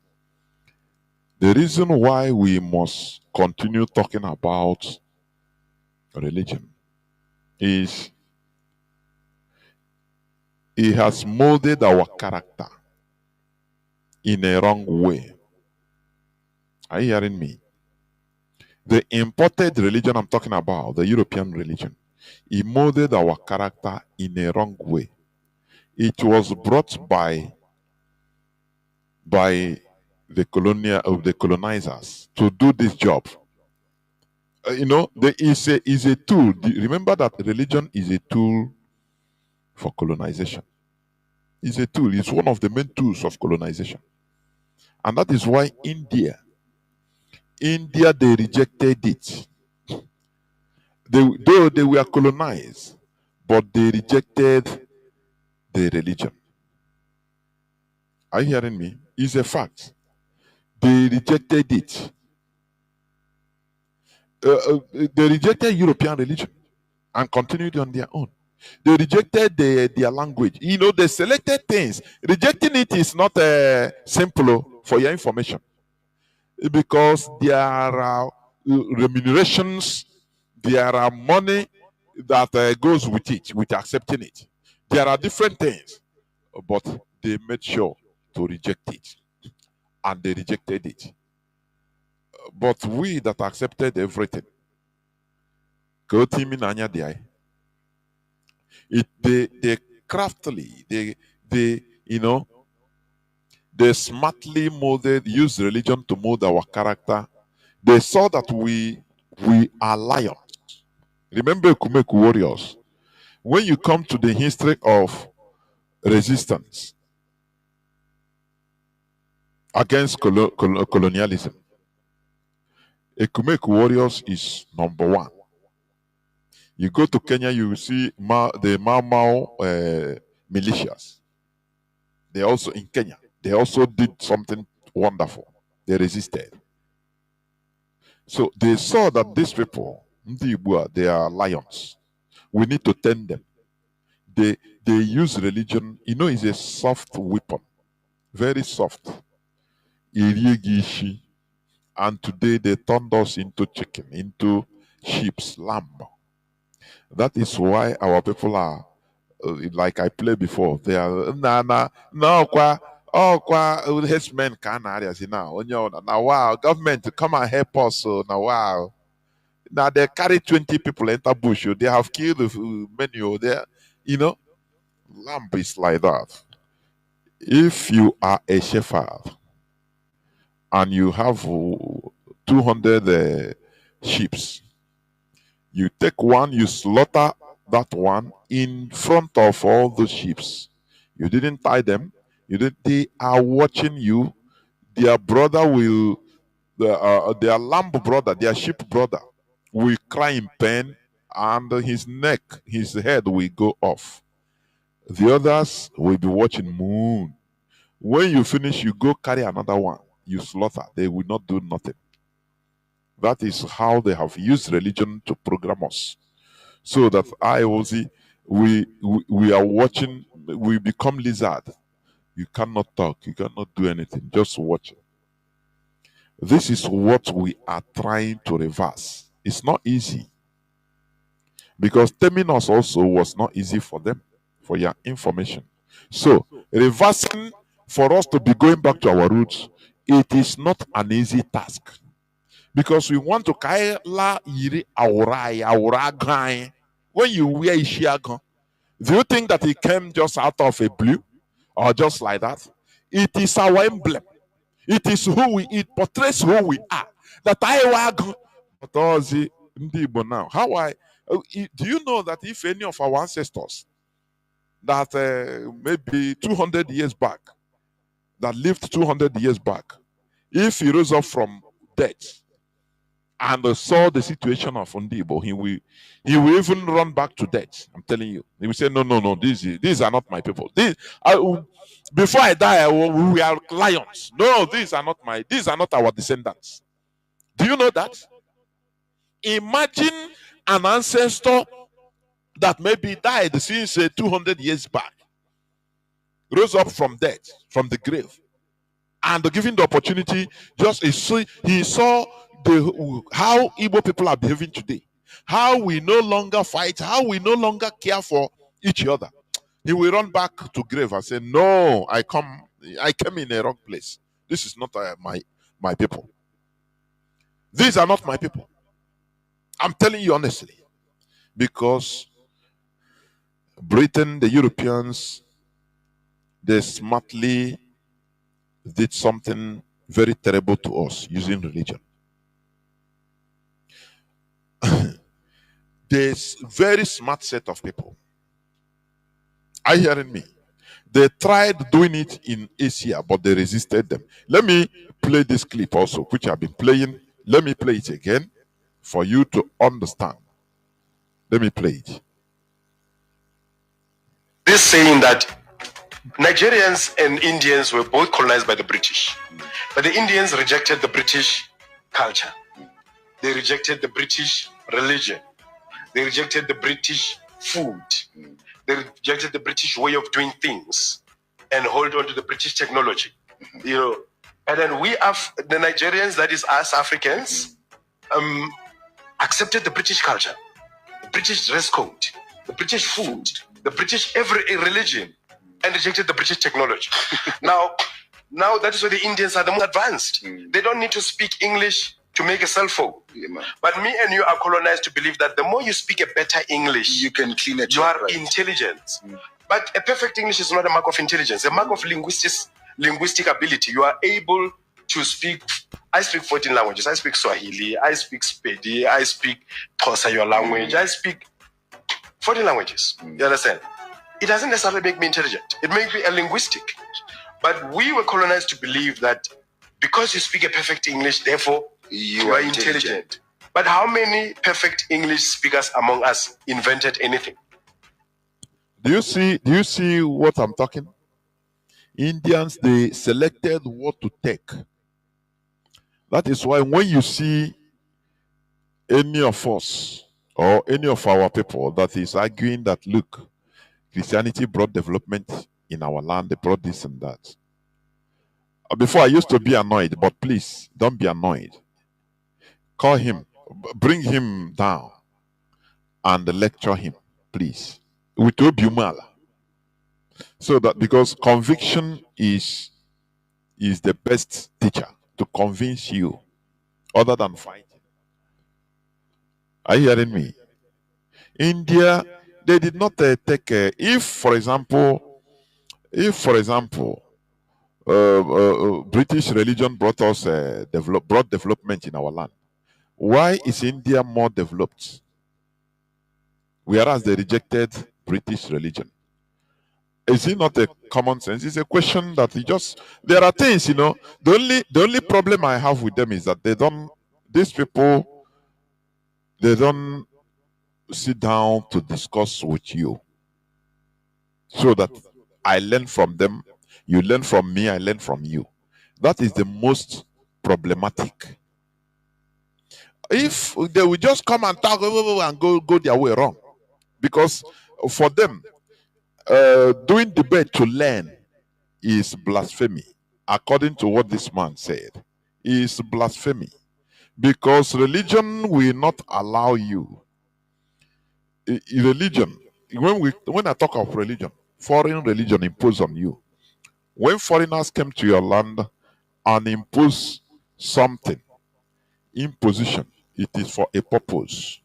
The reason why we must continue talking about religion is it has molded our character in a wrong way. Are you hearing me? The imported religion I'm talking about, the European religion, it molded our character in a wrong way. It was brought by the colonizers to do this job. There is a tool. Remember that religion is a tool for colonization. It's a tool. It's one of the main tools of colonization. And that is why India, they rejected it. Though they were colonized, but they rejected the religion. Are you hearing me? It's a fact. They rejected it. They rejected European religion and continued on their own. They rejected their language. They selected things. Rejecting it is not simple for your information, because there are remunerations, there are money that goes with it, with accepting it. There are different things, but they made sure to reject it, and they rejected it. But we that accepted everything, they craftily, they They smartly used religion to mold our character. They saw that we are lions. Remember Kumeku warriors. When you come to the history of resistance against colonialism, Ekumeku warriors is number one. You go to Kenya, you will see the Mau Mau militias. They also in Kenya. They also did something wonderful. They resisted. So they saw that these people, they are lions. We need to tend them. They use religion. You know, it's a soft weapon, very soft. Irigishi. And today they turned us into chicken, into sheep's lamb. That is why our people are like I played before. They are herdsmen can areas now. Now wow, government come and help us. So now wow. Now they carry 20 people enter bush. They have killed many there. You know, lamb is like that. If you are a shepherd and you have 200 sheep, you take one, you slaughter that one in front of all the sheep. You didn't tie them. They are watching you. Their brother will, their lamb brother, their sheep brother, will cry in pain, and his neck, his head will go off. The others will be watching moon. When you finish, you go carry another one. You slaughter. They will not do nothing. That is how they have used religion to program us. So that we are watching, we become lizard. You cannot talk, you cannot do anything, just watch it. This is what we are trying to reverse. It's not easy. Because taming us also was not easy for them, for your information. So, reversing, for us to be going back to our roots, it is not an easy task. Because we want to kaila yiri aura guy. When you wear ishiagon, do you think that it came just out of a blue or just like that? It is our emblem. It is who we, it portrays who we are. That I wagon. But now, do you know that if any of our ancestors that maybe 200 years back, that lived 200 years back, if he rose up from death and saw the situation of Ndibo, he will even run back to death. I'm telling you. He will say, no, these are not my people. Before I die, we are lions. No, these are not our descendants. Do you know that? Imagine an ancestor that maybe died since 200 years back, rose up from death, from the grave, and given the opportunity, he saw how Igbo people are behaving today, how we no longer fight, how we no longer care for each other. He will run back to grave and say, no, I came in a wrong place. This is not my people. These are not my people. I'm telling you honestly. Because Britain, the Europeans, they smartly did something very terrible to us using religion. There's very smart set of people. Are you hearing me? They tried doing it in Asia, but they resisted them. Let me play this clip also, which I've been playing. Let me play it again for you to understand. Let me play it. This saying that Nigerians and Indians were both colonized by the British, but the Indians rejected the British culture. They rejected the British religion. They rejected the British food. They rejected the British way of doing things and hold on to the British technology. You know, and then we have the Nigerians, that is us Africans, accepted the British culture, the British dress code, the British food, the British every religion, and rejected the British technology. Now that is why the Indians are the most advanced. They don't need to speak English to make a cell phone. But me and you are colonized to believe that the more you speak a better English, you can clean it. You are intelligent. But a perfect English is not a mark of intelligence. A mark of linguistics linguistic ability. You are able to speak. I speak 14 languages. I speak Swahili. I speak Spedi. I speak Xhosa, your language. I speak 14 languages. You understand? It doesn't necessarily make me intelligent. It makes me a linguistic. But we were colonized to believe that because you speak a perfect English, therefore you are intelligent. But how many perfect English speakers among us invented anything? Do you see what I'm talking? Indians, they selected what to take. That is why when you see any of us or any of our people that is arguing that, look, Christianity brought development in our land, they brought this and that. Before I used to be annoyed, but please don't be annoyed. Call him, bring him down and lecture him, please. With Obiumala. So that, because conviction is the best teacher to convince you other than fighting. Are you hearing me? India, they did not take if for example British religion brought us brought development in our land, why is India more developed whereas they rejected British religion? Is it not a common sense? It's a question that there are things, the only problem I have with them is that these people, they don't sit down to discuss with you so that I learn from them, you learn from me, I learn from you. That is the most problematic. If they will just come and talk and go their way wrong, because for them, doing debate to learn is blasphemy, according to what this man said. Is blasphemy, because religion will not allow you. Religion, when I talk of religion, foreign religion imposed on you. When foreigners came to your land and impose something, imposition, it is for a purpose.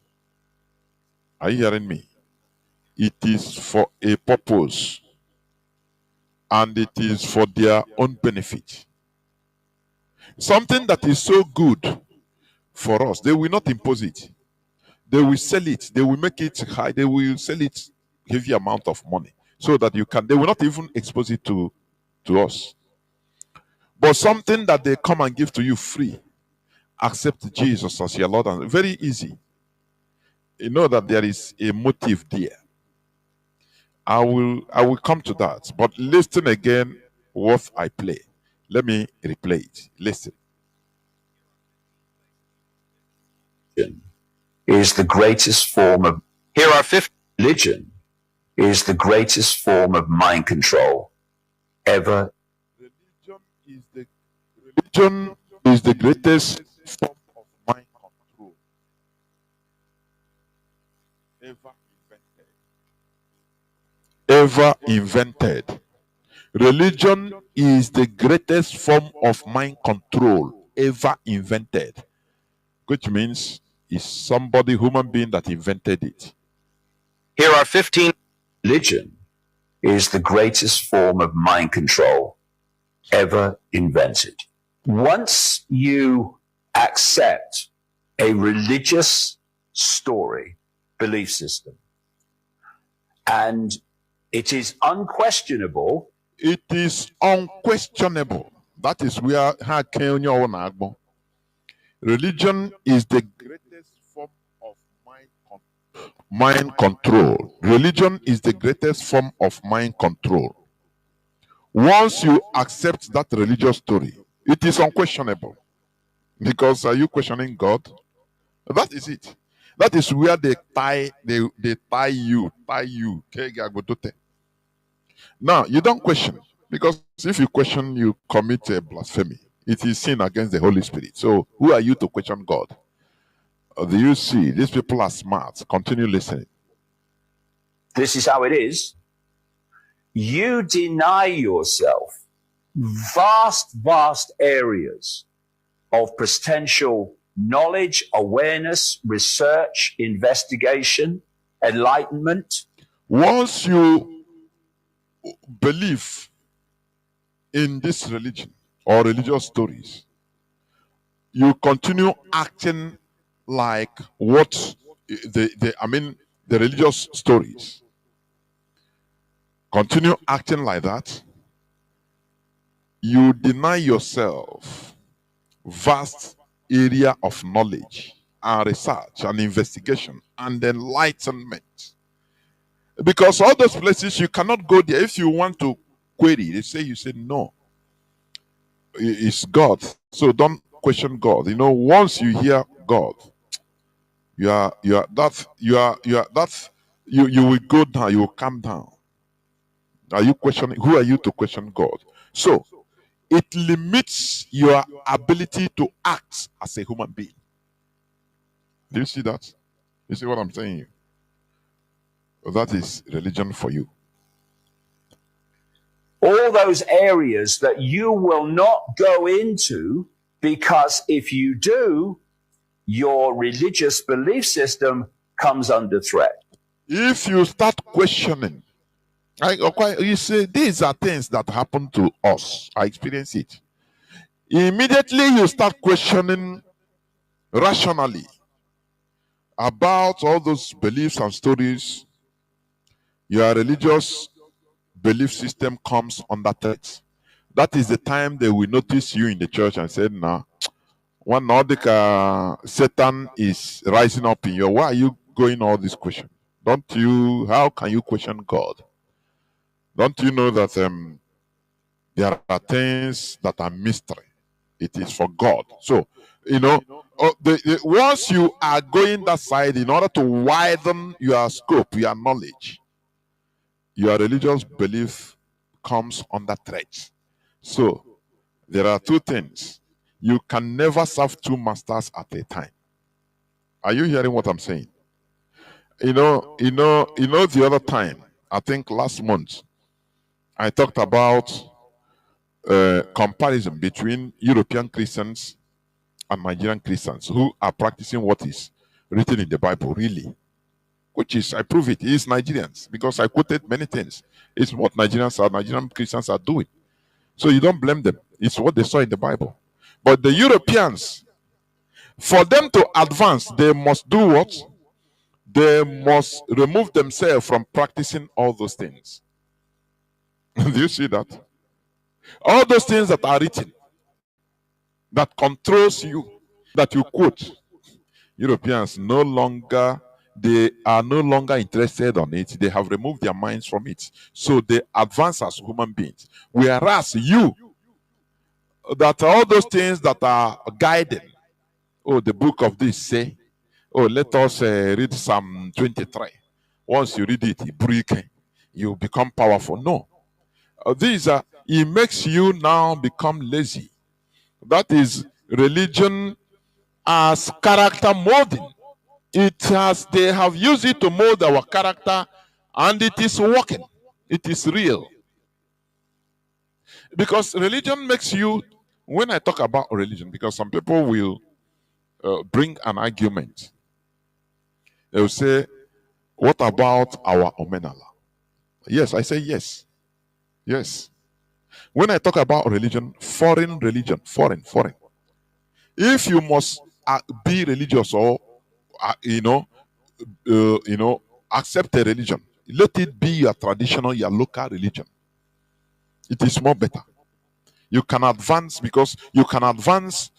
Are you hearing me? It is for a purpose, and it is for their own benefit. Something that is so good for us, they will not impose it. They will sell it. They will make it high. They will sell it heavy amount of money so that they will not even expose it to us. But something that they come and give to you free, accept Jesus as your Lord, and very easy. You know that there is a motive there. I will come to that, but listen again what I play. Let me replay it. Listen. Is the greatest form of religion is the greatest form of mind control ever. Religion is the greatest form of mind control ever invented. Religion is the greatest form of mind control ever invented, which means it's somebody, human being, that invented it. Here are 15. Religion is the greatest form of mind control ever invented. Once you accept a religious story, belief system, and it is unquestionable. It is unquestionable. That is where religion is the greatest form of mind control. Religion is the greatest form of mind control. Once you accept that religious story, it is unquestionable. Because are you questioning God? That is it. That is where they tie you. Now, you don't question, because if you question, you commit a blasphemy. It is sin against the Holy Spirit. So who are you to question God? Do you see? These people are smart. Continue listening. This is how it is. You deny yourself vast areas of potential knowledge, awareness, research, investigation, enlightenment. Once you believe in this religion or religious stories, you continue acting like what the religious stories. Continue acting like that. You deny yourself vast area of knowledge and research and investigation and enlightenment. Because all those places you cannot go there. If you want to query, you say no, it's God. So don't question God. You know, once you hear God, you will go down, you will calm down. Are you questioning? Who are you to question God? So it limits your ability to act as a human being. Do you see that? You see what I'm saying? Well, that is religion for you. All those areas that you will not go into, because if you do, your religious belief system comes under threat. If you start questioning, you say these are things that happen to us. I experience it. Immediately you start questioning rationally about all those beliefs and stories. Your religious belief system comes under threat. That is the time they will notice you in the church and say, nah, one Nordic Satan is rising up in you. Why are you going all this question? How can you question God? Don't you know that there are things that are mystery? It is for God. So, you know, once you are going that side, in order to widen your scope, your knowledge, your religious belief comes under threat. So, there are two things. You can never serve two masters at a time. Are you hearing what I'm saying? You know, the other time, I think last month, I talked about comparison between European Christians and Nigerian Christians who are practicing what is written in the Bible, really. Which is, I prove it, is Nigerians, because I quoted many things. It's what Nigerian Christians are doing. So you don't blame them. It's what they saw in the Bible. But the Europeans, for them to advance, they must do what? They must remove themselves from practicing all those things. Do you see that? All those things that are written, that controls you, that you quote, Europeans they are no longer interested on it. They have removed their minds from it. So they advance as human beings. Whereas you, that all those things that are guiding, oh, the book of this say, oh, let us read Psalm 23. Once you read it, you become powerful. No. It makes you now become lazy. That is religion as character molding. They have used it to mold our character, and it is working. It is real. Because religion makes you, when I talk about religion, because some people will bring an argument. They will say, what about our Omenala? Yes, I say yes. Yes. When I talk about religion, foreign, if you must be religious or accept a religion, let it be your traditional, your local religion. It is more better. You can advance, because you can advance.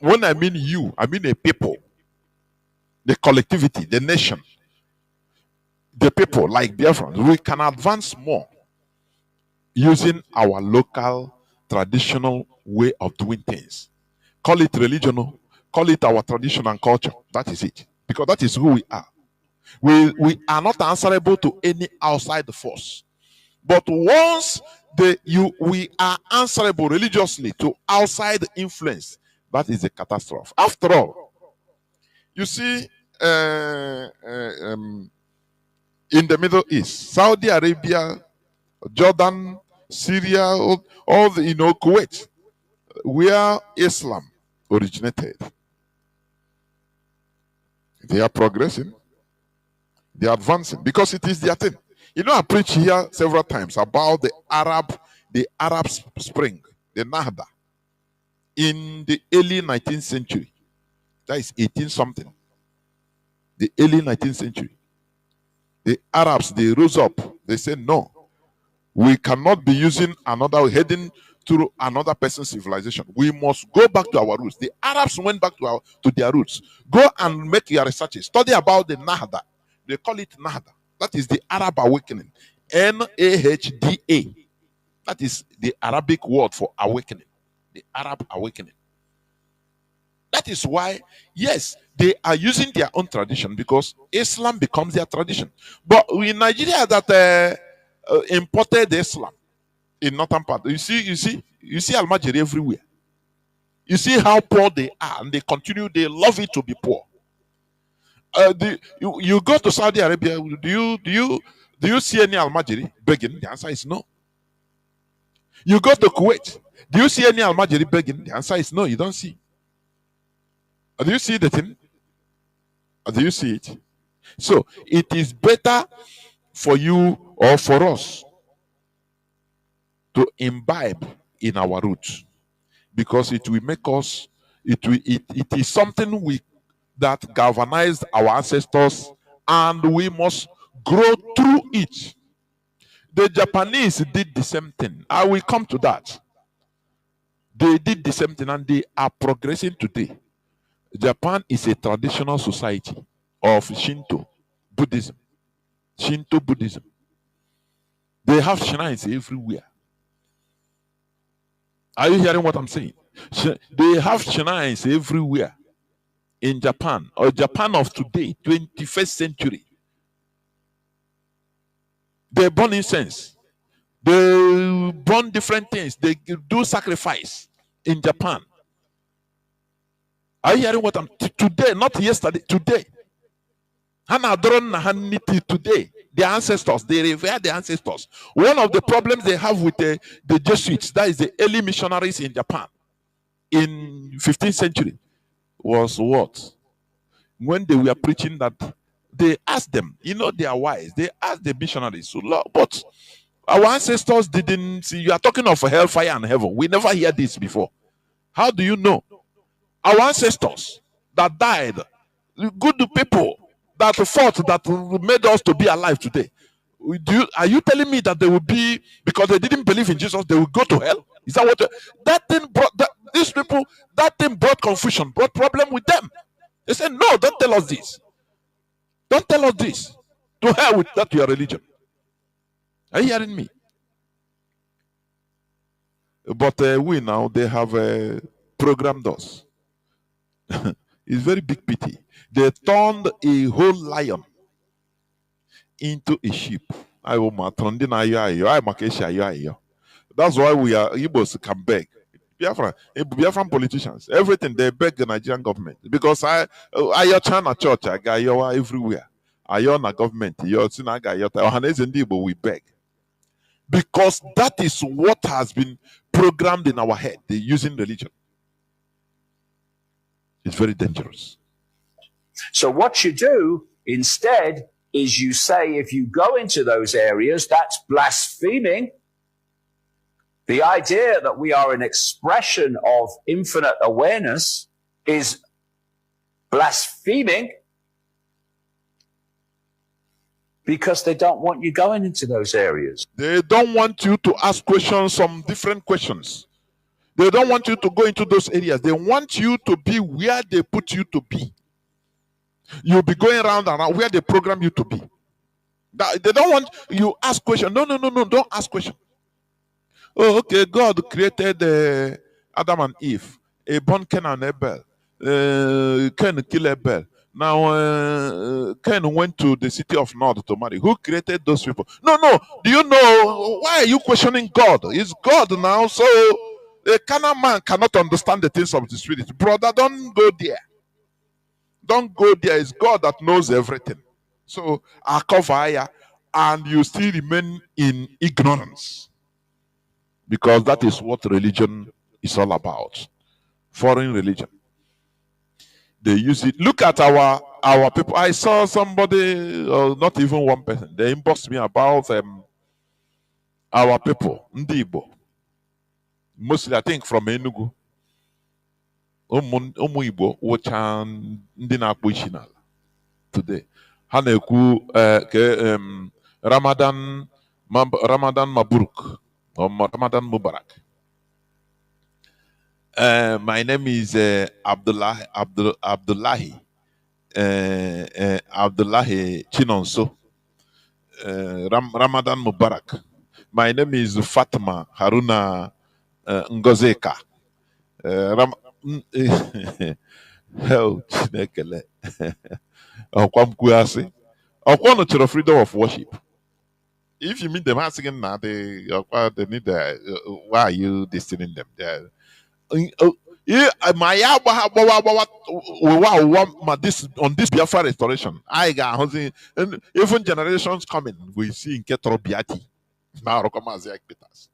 When I mean you, I mean a people, the collectivity, the nation, the people like Biafrans. We can advance more using our local traditional way of doing things. Call it religion, call it our tradition and culture. That is it. Because that is who we are. We are not answerable to any outside force. But once we are answerable religiously to outside influence, that is a catastrophe. After all, you see, in the Middle East, Saudi Arabia, Jordan, Syria, all the, Kuwait, where Islam originated, they are progressing, they are advancing, because it is their thing. I preach here several times about the Arab the Arab Spring, the Nahda, in the early 19th century. That is 18 something. The early 19th century. The Arabs, they rose up. They said, no, we cannot be using heading through another person's civilization. We must go back to our roots. The Arabs went back to their roots. Go and make your researches. Study about the Nahda. They call it Nahda. That is the Arab awakening. Nahda. That is the Arabic word for awakening. The Arab awakening. That is why, yes, they are using their own tradition because Islam becomes their tradition. But in Nigeria that imported Islam in northern part, you see Almajiri everywhere. You see how poor they are, and they love it to be poor. You go to Saudi Arabia, do you see any Almajiri begging? The answer is no. You go to Kuwait, do you see any Almajiri begging? The answer is no, you don't see. Do you see the thing? Do you see it? So it is better for you or for us to imbibe in our roots, because it will make us, it is something that galvanized our ancestors, and we must grow through it. The Japanese did the same thing. I will come to that. They did the same thing and they are progressing today. Japan is a traditional society of Shinto Buddhism. Shinto Buddhism. They have shrines everywhere. Are you hearing what I'm saying? They have shrines everywhere in Japan, or Japan of today, 21st century. They burn incense. They burn different things. They do sacrifice in Japan. Are you hearing what I'm today? Not yesterday, today. Today, their ancestors, they revere their ancestors. One of the problems they have with the Jesuits, that is the early missionaries in Japan in 15th century, was what? When they were preaching that, they asked them, they are wise. They asked the missionaries, but our ancestors didn't see. You are talking of hellfire and heaven. We never hear this before. How do you know? Our ancestors that died, good people that fought, that made us to be alive today. Are you telling me that they will be, because they didn't believe in Jesus, they will go to hell? Is that what that thing brought? These people, that thing brought confusion, brought problem with them. They said, no, don't tell us this. Don't tell us this. To hell with that your religion. Are you hearing me? But we now, they have programmed us. It's very big pity. They turned a whole lion into a sheep. That's why we are Igbos can beg. Biafran politicians, everything they beg the Nigerian government, because I China church, I got your everywhere. I own a government, we beg. Because that is what has been programmed in our head. They're using religion. It's very dangerous. So what you do instead is you say, if you go into those areas, that's blaspheming the idea that we are an expression of infinite awareness is blaspheming, because they don't want you going into those areas. They don't want you to ask questions, some different questions. They don't want you to go into those areas. They want you to be where they put you to be. You'll be going around and around where they program you to be. They don't want you ask questions. No, don't ask questions. Oh, okay, God created Adam and Eve. Born Cain and Abel. Cain killed Abel. Now, Cain went to the city of Nod to marry. Who created those people? No. Do you know, why are you questioning God? It's God now, so a carnal man cannot understand the things of the spirit. Brother, don't go there. Don't go there. It's God that knows everything. So, Akovaya, and you still remain in ignorance. Because that is what religion is all about. Foreign religion. They use it. Look at our people. I saw somebody, not even one person, they inboxed me about our people, Ndibo. mostly I think from Enugu. Ụmụ Igbo wụcha ndị na-akpụ isi n'ala today. Ha na-ekwu Ramadan Mabruk or Ramadan Mubarak. My name is Abdullahi Chinonso. Ramadan Mubarak. My name is Fatima Haruna Ngozeka. Hell, Chinekele. Freedom of worship. If you meet them asking now, they need why are you distilling them? This on this Biafra restoration, I got and even generations coming, we see in Ketro Biati. Now Rokomazi Peters.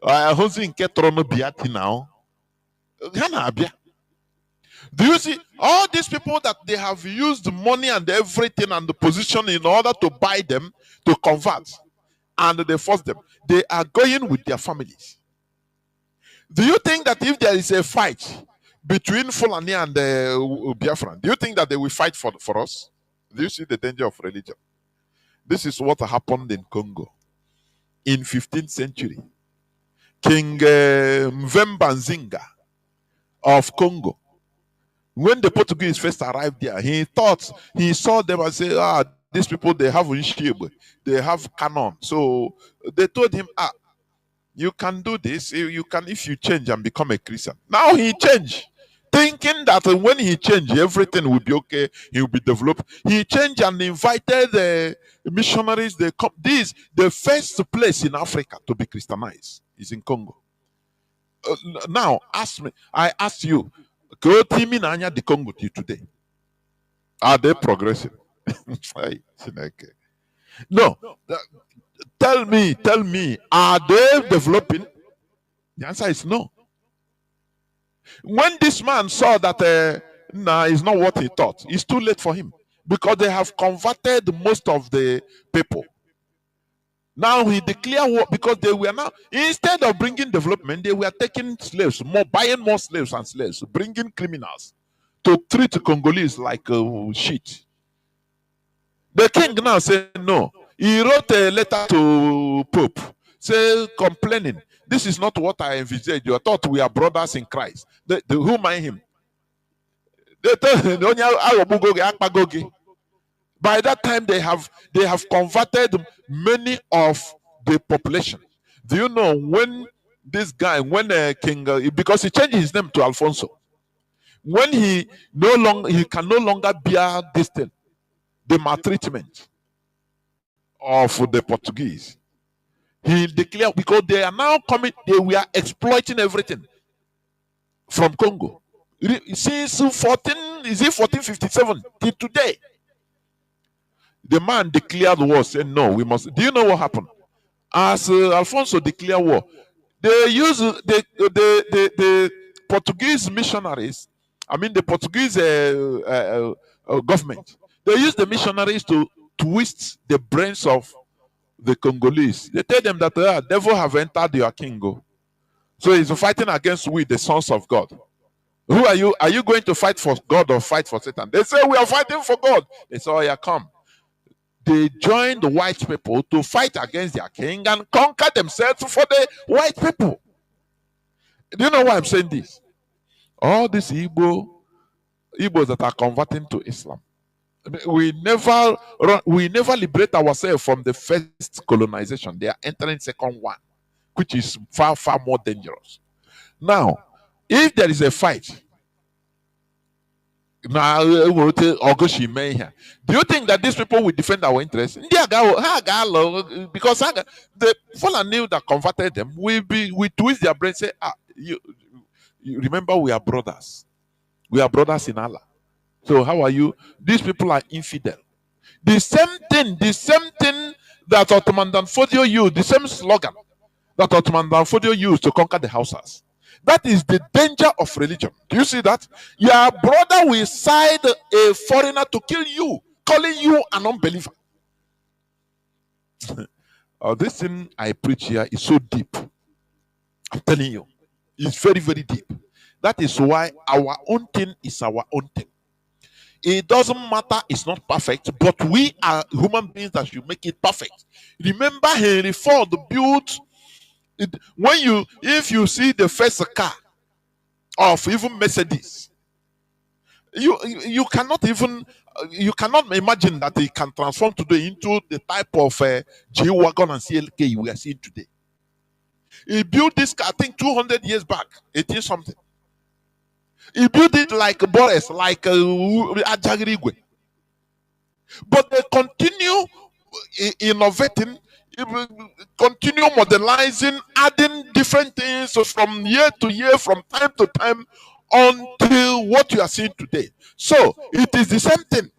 I was in Ketro no Biati now. Do you see all these people that they have used money and everything and the position in order to buy them to convert, and they force them? They are going with their families. Do you think that if there is a fight between Fulani and Biafran, do you think that they will fight for us? Do you see the danger of religion? This is what happened in Congo in 15th century. King Mvemba Nzinga of Congo, when the Portuguese first arrived there, he saw them and said, these people, they have Nshib, they have cannon. So they told him, you can do this, you can if you change and become a Christian. Now he changed, thinking that when he changed, everything will be okay, he will be developed. He changed and invited the missionaries. They come. This the first place in Africa to be Christianized is in Congo. Now I ask you, the Congo today, are they progressing? No. Tell me, are they developing? The answer is no. When this man saw that it's not what he thought, it's too late for him because they have converted most of the people. Now he declared war because they were now, instead of bringing development, they were taking slaves, buying more slaves and slaves, bringing criminals to treat Congolese like shit. The king now said no. He wrote a letter to Pope, complaining, this is not what I envisaged. I thought we are brothers in Christ. Who mind him? By that time, they have converted many of the population. Do you know when this guy, King, because he changed his name to Alfonso, when he can no longer bear this thing, the maltreatment of the Portuguese, he declared, because they are now coming, they were exploiting everything from Congo since 1457 till today. The man declared war, said no, we must. Do you know what happened? As Alfonso declared war, they used the Portuguese missionaries, the Portuguese government, they used the missionaries to twist the brains of the Congolese. They tell them that the devil have entered your kingdom. So he's fighting against we, the sons of God. Who are you? Are you going to fight for God or fight for Satan? They say we are fighting for God. They say, oh yeah, come. They joined the white people to fight against their king and conquer themselves for the white people. Do you know why I'm saying this? All these Igbos that are converting to Islam, we never liberate ourselves from the first colonization. They are entering second one, which is far, far more dangerous. Now, if there is a fight, now do you think that these people will defend our interests? Because the Fulani that converted them we twist their brain, say, you remember we are brothers. We are brothers in Allah. So how are you? These people are infidel. The same thing that Ottoman Danfodio used, the same slogan that Ottoman Danfodio used to conquer the Hausas. That is the danger of religion. Do you see that? Your brother will side a foreigner to kill you, calling you an unbeliever. This thing I preach here is so deep. I'm telling you. It's very, very deep. That is why our own thing is our own thing. It doesn't matter, it's not perfect, but we are human beings that should make it perfect. Remember, Henry Ford built it. If you see the first car of even Mercedes, you cannot even you cannot imagine that it can transform today into the type of G-Wagon and CLK we are seeing today. He built this car, I think 200 years back, 18 something. He built it like Boris, like Ajagirigwe. But they continue innovating, continue modernizing, adding different things from year to year, from time to time, until what you are seeing today. So it is the same thing.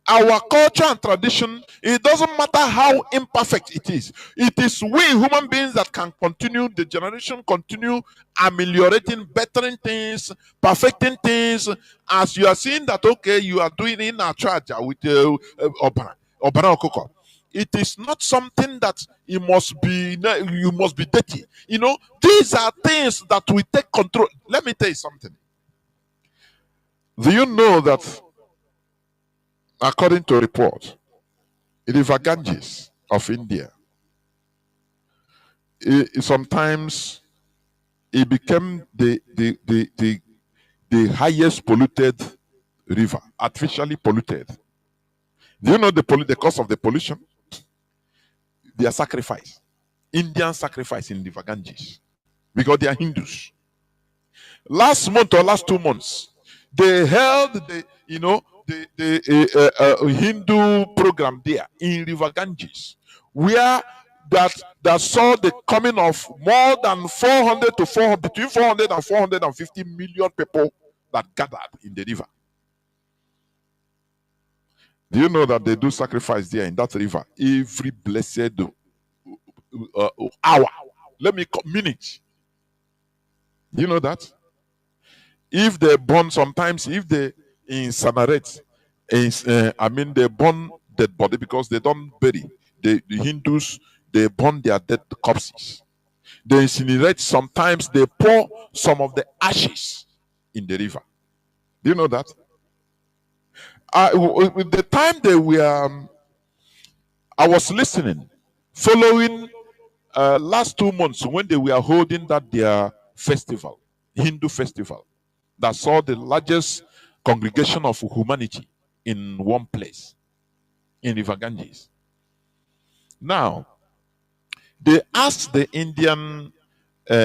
Our culture and tradition, it doesn't matter how imperfect it is. It is we human beings that can continue, the generation continue ameliorating, bettering things, perfecting things. As you are seeing that, okay, you are doing in our church with Obana Okoko. It is not something that you must be dirty. You know, these are things that we take control. Let me tell you something. Do you know that according to a report, River Ganges of India, sometimes it became the highest polluted river, artificially polluted. Do you know the cause of the pollution? Their sacrifice, Indian sacrifice in River Ganges, because they are Hindus. Last month or last 2 months, they held the Hindu program there in River Ganges, where that saw the coming of more than 400 to 400, between 400 and 450 million people that gathered in the river. Do you know that they do sacrifice there in that river every blessed hour? Let me call minute. Do you know that? If they burn, sometimes if they incinerate, they burn dead body, because they don't bury. The Hindus, they burn their dead corpses. They incinerate, sometimes they pour some of the ashes in the river. Do you know that? With the time they were, I was listening, following last 2 months when they were holding that their festival, Hindu festival, that saw the largest congregation of humanity in one place, in River Ganges. Now, they asked the Indian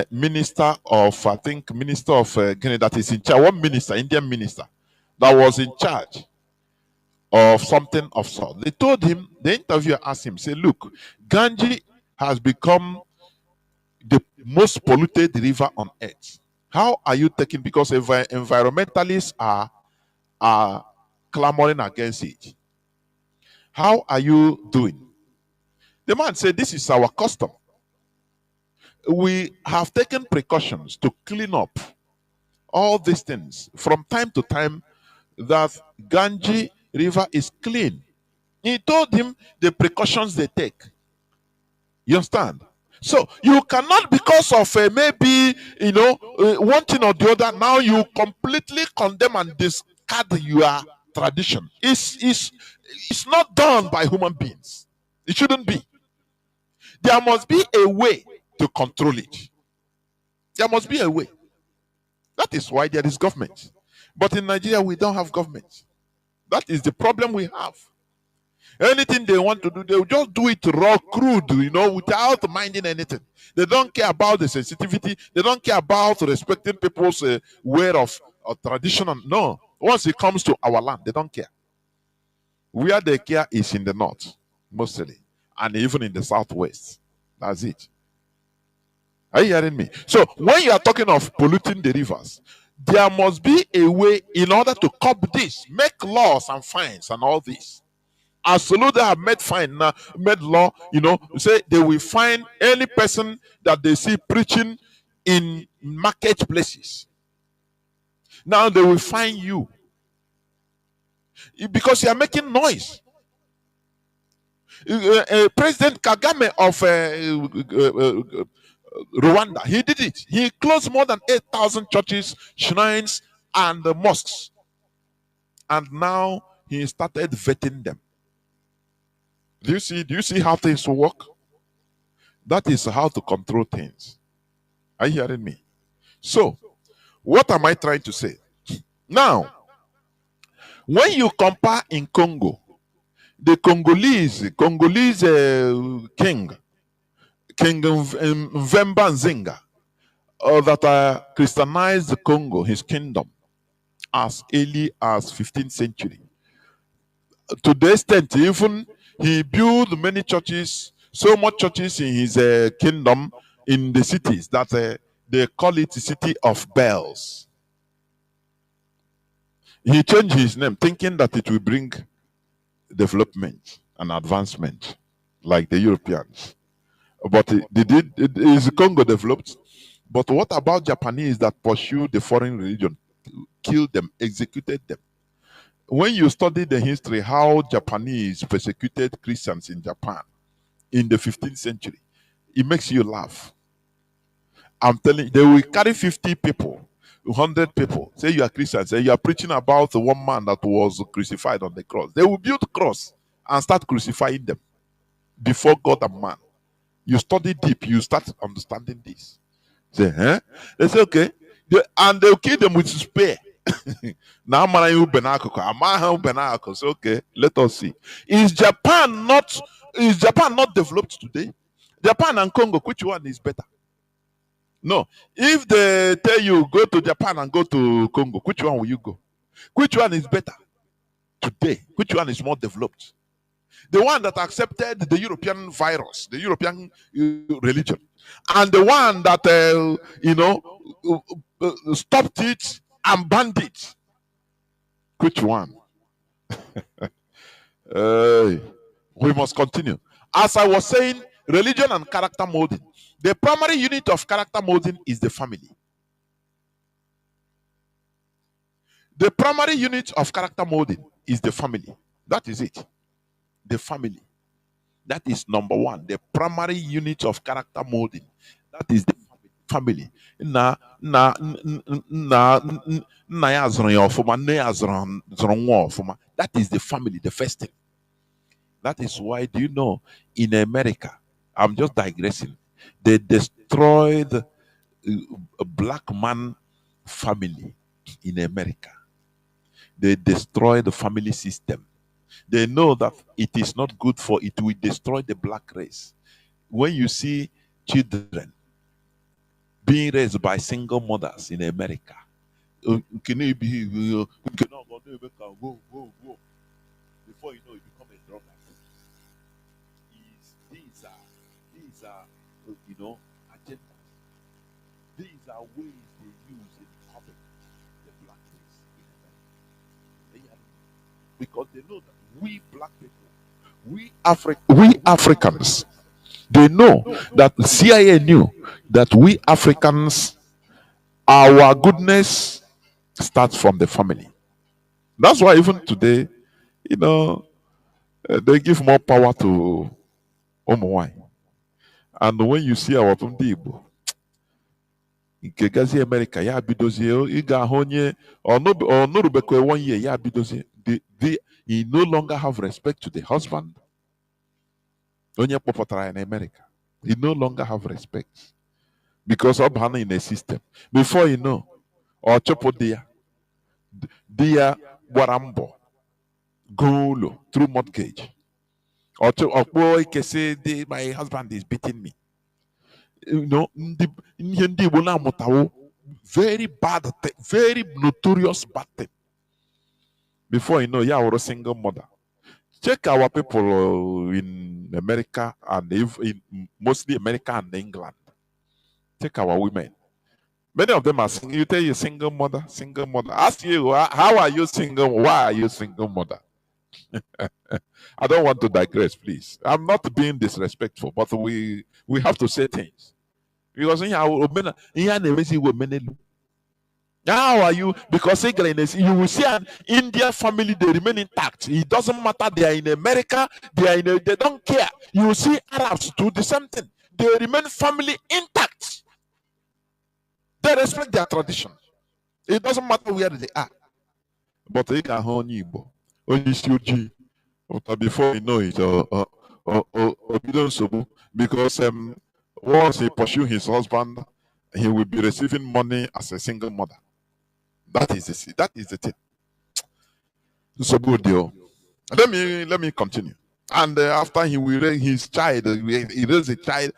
minister of, I think, minister of Guinea, that is in charge, one minister, Indian minister, that was in charge of something of sort. They told him, the interviewer asked him, say, look, Ganges has become the most polluted river on earth. How are you taking, because environmentalists are clamoring against it. How are you doing? The man said, this is our custom. We have taken precautions to clean up all these things from time to time, that Ganges river is clean. He told him the precautions they take. You understand? So you cannot, because of maybe one thing or the other, now you completely condemn and discard your tradition. It's not done by human beings. It shouldn't be. There must be a way to control it. There must be a way. That is why there is government. But in Nigeria, we don't have government. That is the problem we have. Anything they want to do, they will just do it raw, crude, without minding anything. They don't care about the sensitivity. They don't care about respecting people's way of tradition. No. Once it comes to our land, they don't care. Where they care is in the north, mostly. And even in the southwest. That's it. Are you hearing me? So when you are talking of polluting the rivers, there must be a way in order to curb this. Make laws and fines and all this. Absolutely, they have made law, say they will fine any person that they see preaching in marketplaces. Now they will fine you because you are making noise. President Kagame of Rwanda. He did it. He closed more than 8,000 churches, shrines, and mosques. And now he started vetting them. Do you see how things work? That is how to control things. Are you hearing me? So, what am I trying to say? Now, when you compare in Congo, the Congolese king, King Mvemba Nzinga, that Christianized the Congo, his kingdom, as early as 15th century. To the extent, even he built many churches, so much churches in his kingdom, in the cities, that they call it the city of bells. He changed his name, thinking that it will bring development and advancement, like the Europeans. But is Congo developed? But what about Japanese that pursued the foreign religion, killed them, executed them? When you study the history, how Japanese persecuted Christians in Japan in the 15th century, it makes you laugh. I'm telling you, they will carry 50 people, 100 people. Say you are Christian, say you are preaching about the one man that was crucified on the cross. They will build a cross and start crucifying them before God and man. You study deep, you start understanding this. Say, huh? They say, okay. And they'll kill them with spear. Now, so okay, let us see. Is Japan not developed today? Japan and Congo, which one is better? No. If they tell you go to Japan and go to Congo, which one will you go? Which one is better today? Which one is more developed? The one that accepted the European virus, the European religion, and the one that stopped it and banned it. Which one? We must continue. As I was saying, religion and character molding. The primary unit of character molding is the family. The primary unit of character molding is the family. That is it. The family. That is number one. The primary unit of character molding. That is the family. That is the family, the first thing. That is why, do you know, in America, I'm just digressing, they destroyed a black man family in America. They destroyed the family system. They know that it is not good, for it will destroy the black race. When you see children being raised by single mothers in America, before you know, you become a drug addict. These are agendas. These are ways they use in copying the black race in America. Because they know that we black people, we Africans, they know that the CIA knew that we Africans, our goodness starts from the family. That's why even today, they give more power to Omowai. And when you see our Igbo, Gazi America, ya bidozie, iga honye, or no rubekwe 1 year, ya bidozie. He no longer have respect to the husband. Onye popotara in America, he no longer have respect because of Hana in a system. Before you know, or chopo dia warambo, golo through mortgage. Or boy can say my husband is beating me. Very bad, very notorious bad thing. Before you know, you are a single mother. Check our people in America and in mostly America and England. Check our women. Many of them are single. You tell you single mother. Ask you, how are you single? Why are you single mother? I don't want to digress, please. I'm not being disrespectful, but we have to say things. Because how are you? Because you will see an Indian family, they remain intact. It doesn't matter, they are in America, they don't care. You will see Arabs do the same thing. they remain family intact. They respect their tradition. It doesn't matter where they are. But they can only before you know it, because once he pursue his husband, he will be receiving money as a single mother. That is the thing. So good deal. Let me continue. And after he will raise his child, he raised a child.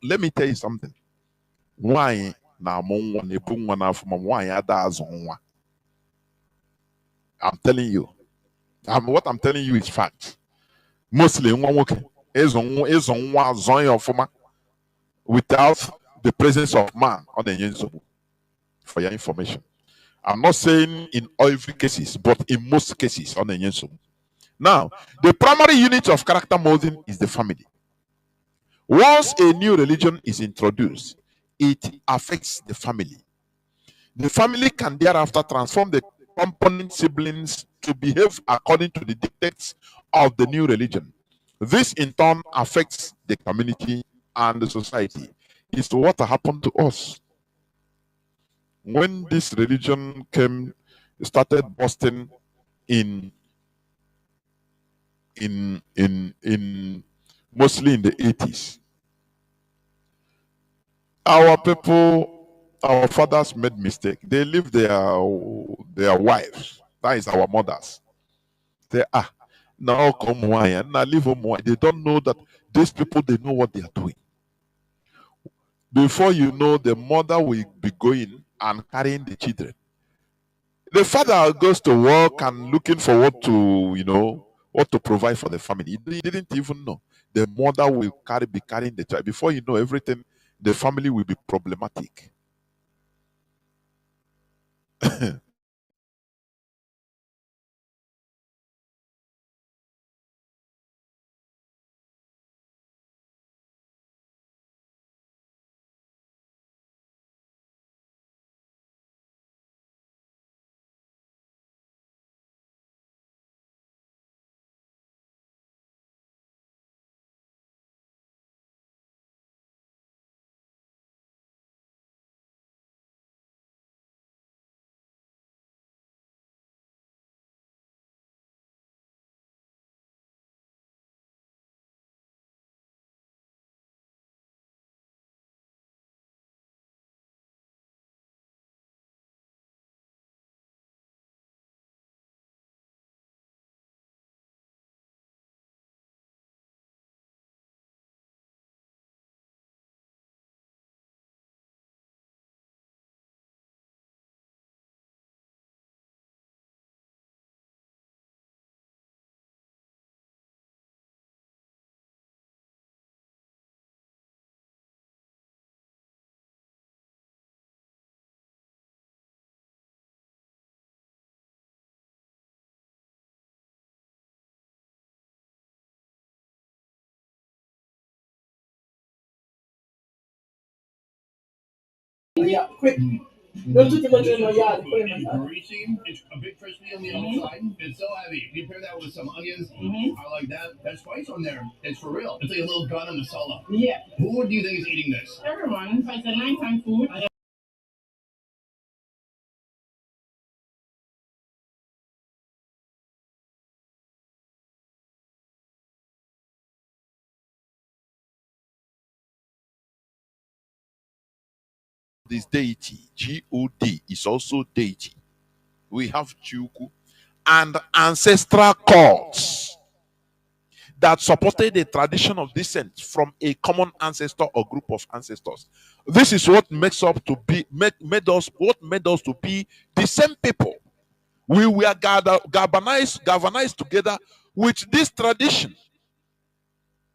Let me tell you something. Why now? I'm telling you. What I'm telling you is fact. Mostly without the presence of man on the Yenzo. For your information. I'm not saying in every cases, but in most cases on the Yenzo. Now, the primary unit of character molding is the family. Once a new religion is introduced, it affects the family. The family can thereafter transform the component siblings to behave according to the dictates of the new religion. This in turn affects the community and the society. It's what happened to us. When this religion started busting in mostly in the 80s. Our people, our fathers made mistake. They leave their wives. That is our mothers. They now come and now leave them. They don't know that these people, they know what they are doing. Before you know, the mother will be going and carrying the children. The father goes to work and looking for what to provide for the family. He didn't even know. The mother will be carrying the child. Before you know everything, the family will be problematic. Yeah, quick. Don't too much in my yard. It's greasy. It's a bit crispy on the outside. It's so heavy. You pair that with some onions. I like that. That spice on there. It's for real. It's like a little gun of masala. Yeah. Who do you think is eating this? Everyone. It's a nighttime food. This deity, God, is also deity. We have Chuku and ancestral cults that supported the tradition of descent from a common ancestor or group of ancestors. This is what made us to be the same people. We were galvanized together with this tradition.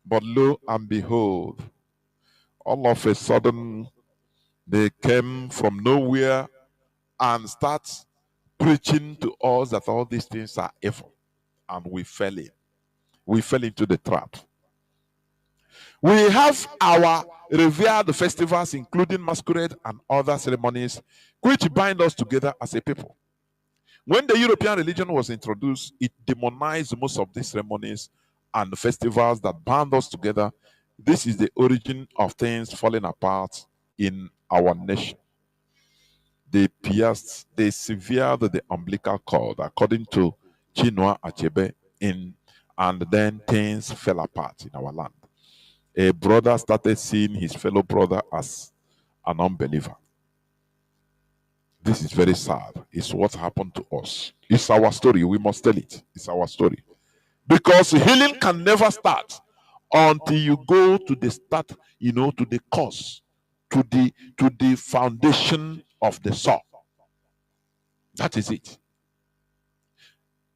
But lo and behold, all of a sudden they came from nowhere and start preaching to us that all these things are evil, and we fell into the trap. We have our revered festivals, including masquerade and other ceremonies, which bind us together as a people. When the European religion was introduced, it demonized most of these ceremonies and festivals that bound us together This is the origin of things falling apart in our nation. They pierced, they severed the umbilical cord, according to Chinua Achebe, and then things fell apart in our land. A brother started seeing his fellow brother as an unbeliever. This is very sad. It's what happened to us. It's our story. We must tell it. It's our story. Because healing can never start until you go to the start, to the cause, to the foundation of the soul. That is it.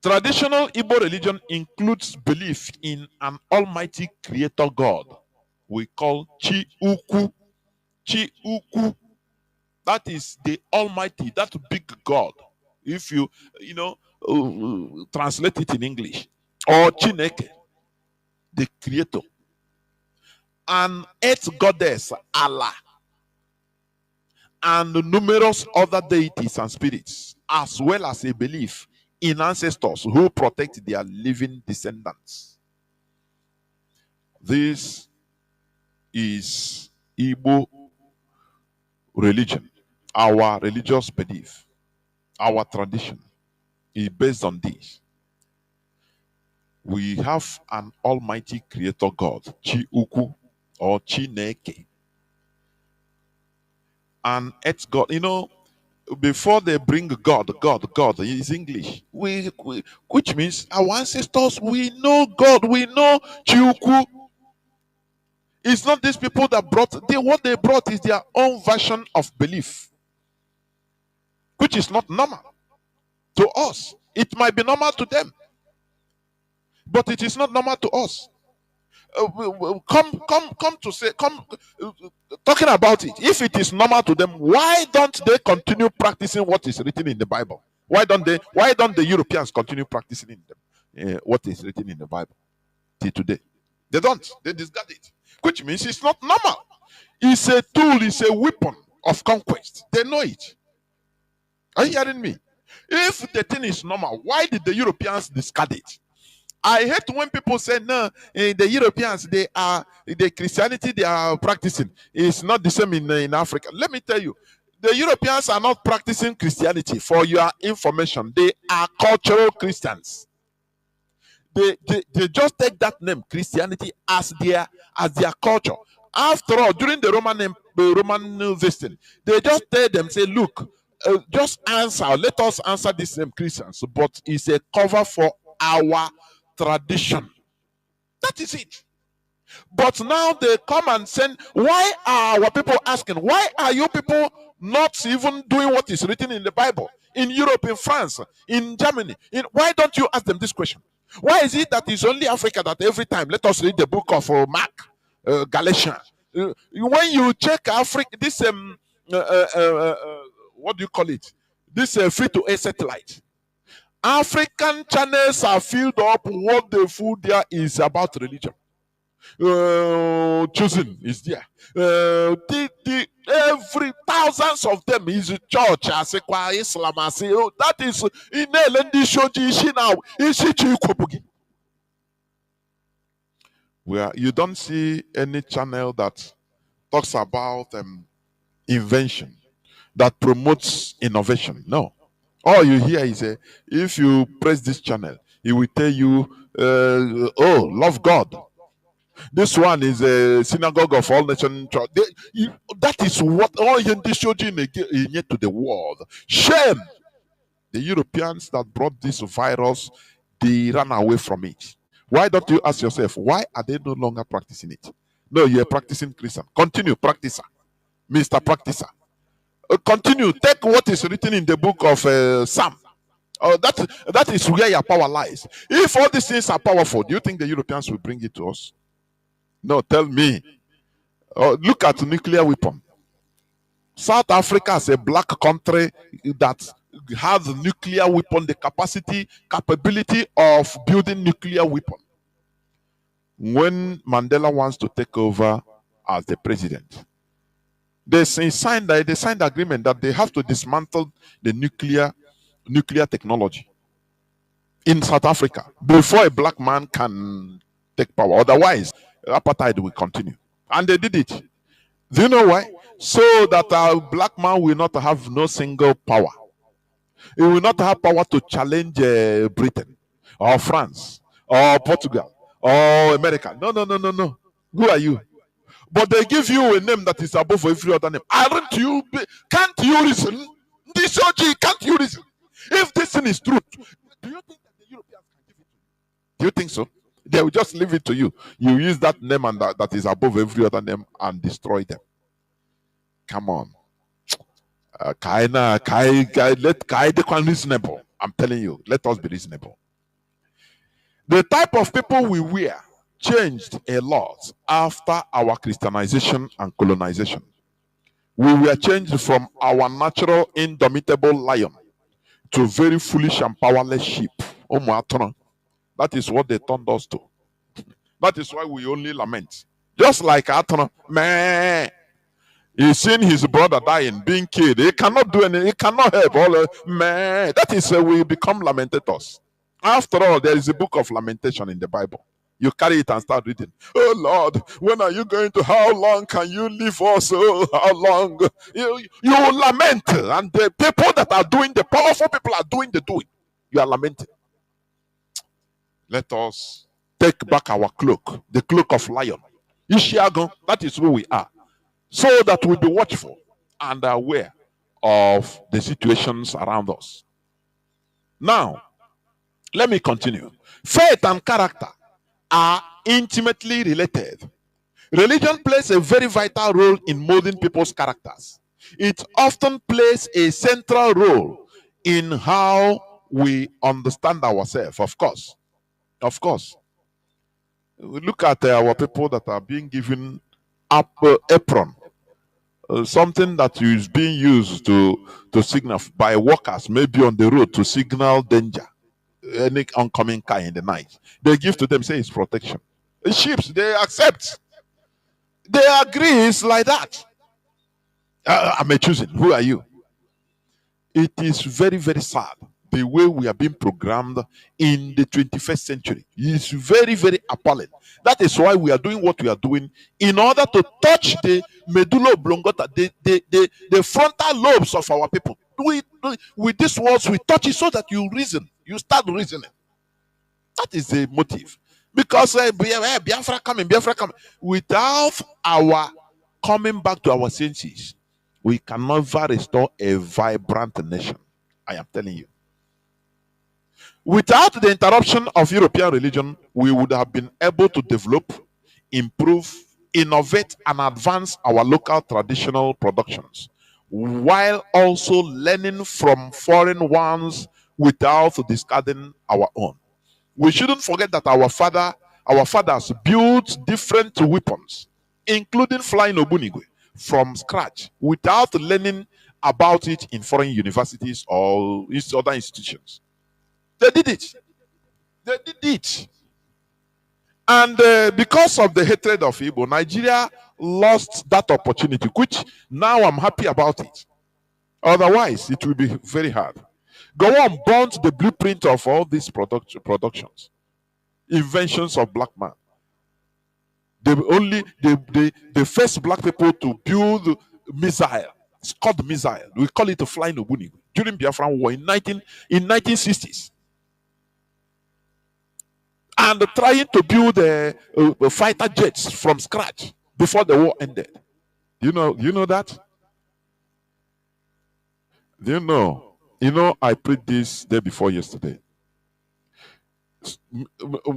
Traditional Igbo religion includes belief in an almighty creator God we call Chi Uku. Chi Uku. That is the almighty, that big God. If you, translate it in English. Or Chineke, the creator. An earth goddess, Allah. And numerous other deities and spirits, as well as a belief in ancestors who protect their living descendants. This is Igbo religion. Our religious belief, our tradition is based on this. We have an almighty creator God, Chi Uku or Chineke. And it's God, before they bring God is English. Which means our ancestors, we know God, we know Chi Uku. It's not these people that what they brought is their own version of belief, which is not normal to us. It might be normal to them, but it is not normal to us. Talking about it. If it is normal to them, why don't they continue practicing what is written in the Bible? Why don't the Europeans continue practicing in them what is written in the Bible till today? They don't. They discard it, which means it's not normal. It's a tool. It's a weapon of conquest. They know it. Are you hearing me? If the thing is normal, why did the Europeans discard it? I hate when people say, no, the Europeans, the Christianity they are practicing is not the same in Africa. Let me tell you, the Europeans are not practicing Christianity. For your information, they are cultural Christians. They just take that name, Christianity, as their culture. After all, during the Roman visiting, they just tell them, say, look, just let us answer this name, Christians, but it's a cover for our tradition. That is it. But now they come and say, why are our people asking, why are you people not even doing what is written in the Bible? In Europe, in France, in Germany, why don't you ask them this question? Why is it that it's only Africa that every time, let us read the book of Mark, Galatians. When you check Africa, this what do you call it? This free-to-air satellite. African channels are filled up. What the food there is about religion. Choosing is there. Every thousands of them is a church. Islam. That is in where you don't see any channel that talks about invention, that promotes innovation. No. All you hear is if you press this channel, it will tell you, oh, love God. This one is a synagogue of all nations. That is what all this showed to the world. Shame. The Europeans that brought this virus, they ran away from it. Why don't you ask yourself, why are they no longer practicing it? No, you're practicing Christian. Continue, practicer. Mr. Practicer. Continue. Take what is written in the book of Psalm. That is where your power lies. If all these things are powerful, do you think the Europeans will bring it to us? No, tell me. Look at nuclear weapon. South Africa is a black country that has nuclear weapon, the capability of building nuclear weapon. When Mandela wants to take over as the president, they signed agreement that they have to dismantle the nuclear technology in South Africa before a black man can take power. Otherwise, Apartheid will continue. And they did it. Do you know why? So that a black man will not have no single power. He will not have power to challenge Britain or France or Portugal or America. No, no, no, no, no. Who are you? But they give you a name that is above every other name. Aren't you? Can't you reason? This OG, can't you reason? If this thing is true, do you think that the Europeans can give it to you? Do you think so? They will just leave it to you. You use that name and that is above every other name and destroy them. Come on. Let reasonable. I'm telling you, let us be reasonable. The type of people we wear changed a lot after our Christianization and colonization. We were changed from our natural indomitable lion to very foolish and powerless sheep. That is what they turned us to. That is why we only lament. Just like Atana, man, he's seen his brother dying, being killed. He cannot do anything. He cannot help. Man, that is we become lamentators. After all, there is a book of lamentation in the Bible. You carry it and start reading. Oh Lord, when are you going to? How long can you leave us? Oh, how long? You lament, and the people that are doing, the powerful people are doing the doing. You are lamenting. Let us take back our cloak, the cloak of lion. Ishiago, that is who we are. So that we'll be watchful and aware of the situations around us. Now, let me continue. Faith and character are intimately related. Religion plays a very vital role in molding people's characters. It often plays a central role in how we understand ourselves, of course. Of course. We look at our people that are being given apron, something that is being used to signal by workers, maybe on the road, to signal danger, any oncoming car in the night. They give to them, say it's protection. The sheep, they accept. They agree, it's like that. I'm a choosing. Who are you? It is very, very sad the way we are being programmed in the 21st century. It's very, very appalling. That is why we are doing what we are doing, in order to touch the medulla oblongata, the frontal lobes of our people. With these words, we touch it so that you reason. You start reasoning. That is the motive. Because Biafra coming, Biafra coming. Without our coming back to our senses, we can never restore a vibrant nation. I am telling you. Without the interruption of European religion, we would have been able to develop, improve, innovate, and advance our local traditional productions, while also learning from foreign ones without discarding our own. We shouldn't forget that our fathers built different weapons, including flying Obunigwe, from scratch, without learning about it in foreign universities or other institutions. They did it. They did it. And because of the hatred of Igbo, Nigeria lost that opportunity, which now I'm happy about it. Otherwise, it will be very hard. Go on, burnt the blueprint of all these productions, inventions of black man. The first black people to build missile. It's called missile. We call it a flying Obuni during Biafran War in 1960s. And trying to build fighter jets from scratch before the war ended. You know that? Do you know? I prayed this day before yesterday.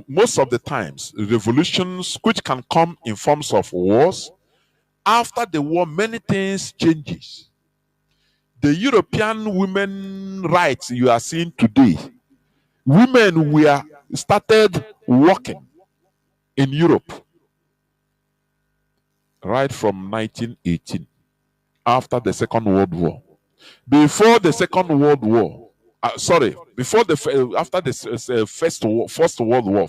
Most of the times, revolutions which can come in forms of wars, after the war, many things changes. The European women rights you are seeing today, women started working in Europe right from 1918, after the Second World War. Before the Second World War, after the First World War,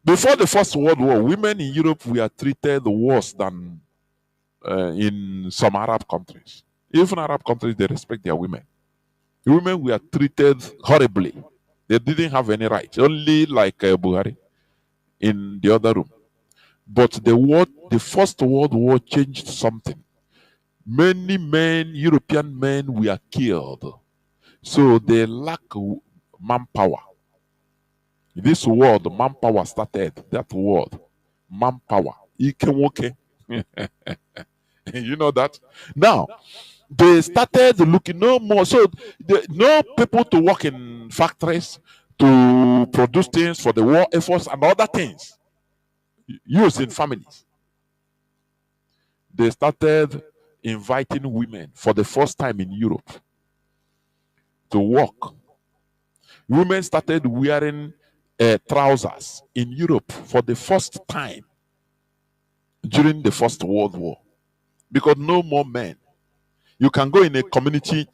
before the First World War, women in Europe were treated worse than in some Arab countries. Even Arab countries, they respect their women. Women were treated horribly. They didn't have any rights, only like Buhari. in the other room. But the First World War changed something. Many men, European men, were killed. So they lack manpower. This word, manpower, started. That word, manpower. Ikewoke. You know that? Now, they started looking no more. So, no people to work in factories to produce things for the war efforts and other things used in families. They started inviting women for the first time in Europe to work. Women started wearing trousers in Europe for the first time during the First World War, because no more men. You can go in a community,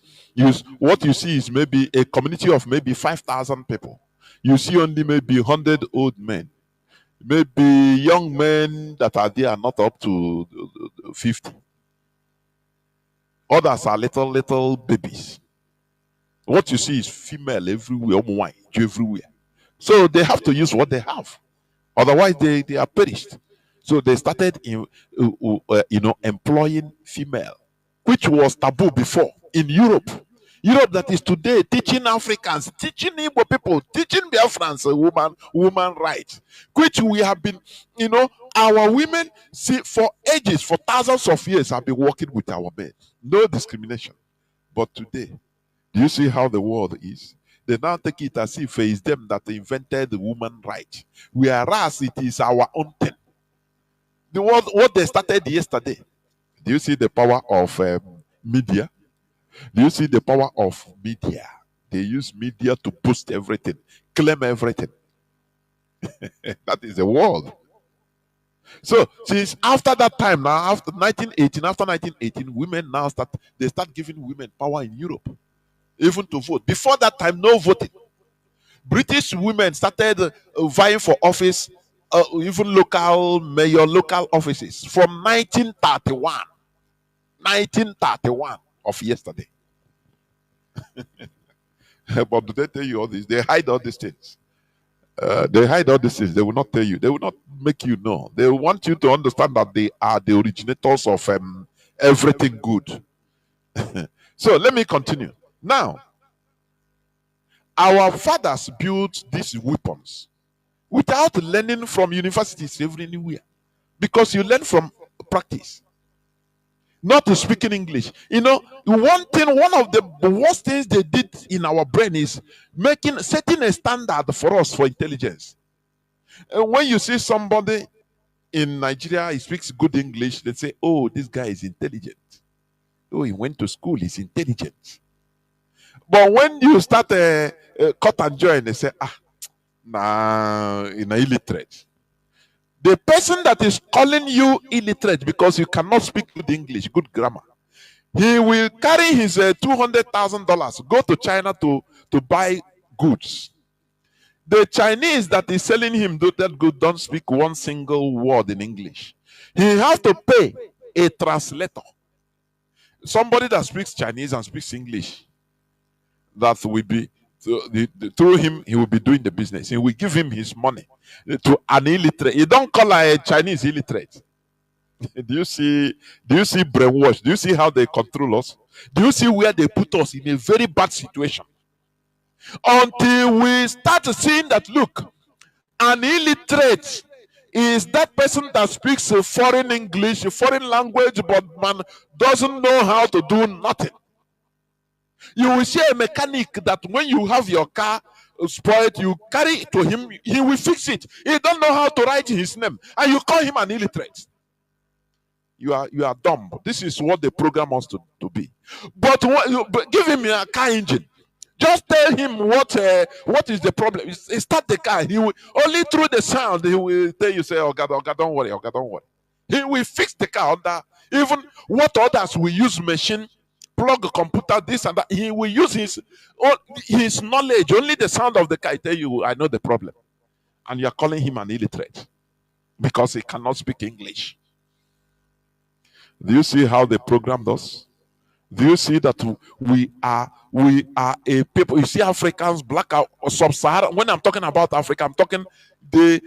what you see is maybe a community of maybe 5,000 people. You see only maybe 100 old men. Maybe young men that are there are not up to 50. Others are little babies. What you see is female everywhere, everywhere. So they have to use what they have. Otherwise, they are perished. So they started employing female, which was taboo before in Europe. Europe that is today teaching Africans, teaching Igbo people, teaching Biafrans woman rights, which we have been, our women for ages, for thousands of years, have been working with our men. No discrimination. But today, do you see how the world is? They now take it as if it is them that invented the woman right, whereas it is our own thing. The world, what they started yesterday. Do you see the power of media? Do you see the power of media? They use media to boost everything, claim everything. That is the world. So since after that time, now after 1918, women now start giving women power in Europe, even to vote. Before that time, no voting. British women started vying for office, even local mayor, local offices from 1931 of yesterday. But do they tell you all this? They hide all these things. They hide all these things. They will not tell you. They will not make you know. They want you to understand that they are the originators of everything good. So let me continue. Now, our fathers built these weapons without learning from universities everywhere, because you learn from practice, not to speak in English. One of the worst things they did in our brain is setting a standard for us for intelligence. And when you see somebody in Nigeria, he speaks good English, they say, oh, this guy is intelligent. Oh, he went to school, he's intelligent. But when you start cut and join, they say, illiterate. The person that is calling you illiterate because you cannot speak good English, good grammar, he will carry his $200,000, go to China to buy goods. The Chinese that is selling him that good don't speak one single word in English. He has to pay a translator, somebody that speaks Chinese and speaks English. That will be through him. He will be doing the business. He will give him his money to an illiterate. You don't call a Chinese illiterate. Do you see brainwash? Do you see how they control us? Do you see where they put us in a very bad situation? Until we start seeing that, look, an illiterate is that person that speaks a foreign English, a foreign language, but man doesn't know how to do nothing. You will see a mechanic that when you have your car spoiled, you carry it to him, he will fix it. He don't know how to write his name, and you call him an illiterate. You are dumb. This is what the program us to be. But give him a car engine. Just tell him what is the problem. Start the car. He will only through the sound he will tell you, say, oh God, don't worry, don't worry. He will fix the car under even what others will use machine, plug a computer, this and that. He will use his knowledge. Only the sound of the car tell you, I know the problem. And you are calling him an illiterate because he cannot speak English. Do you see how they programmed us? Do you see that we are a people? You see, Africans, black or sub-Saharan. When I'm talking about Africa, I'm talking the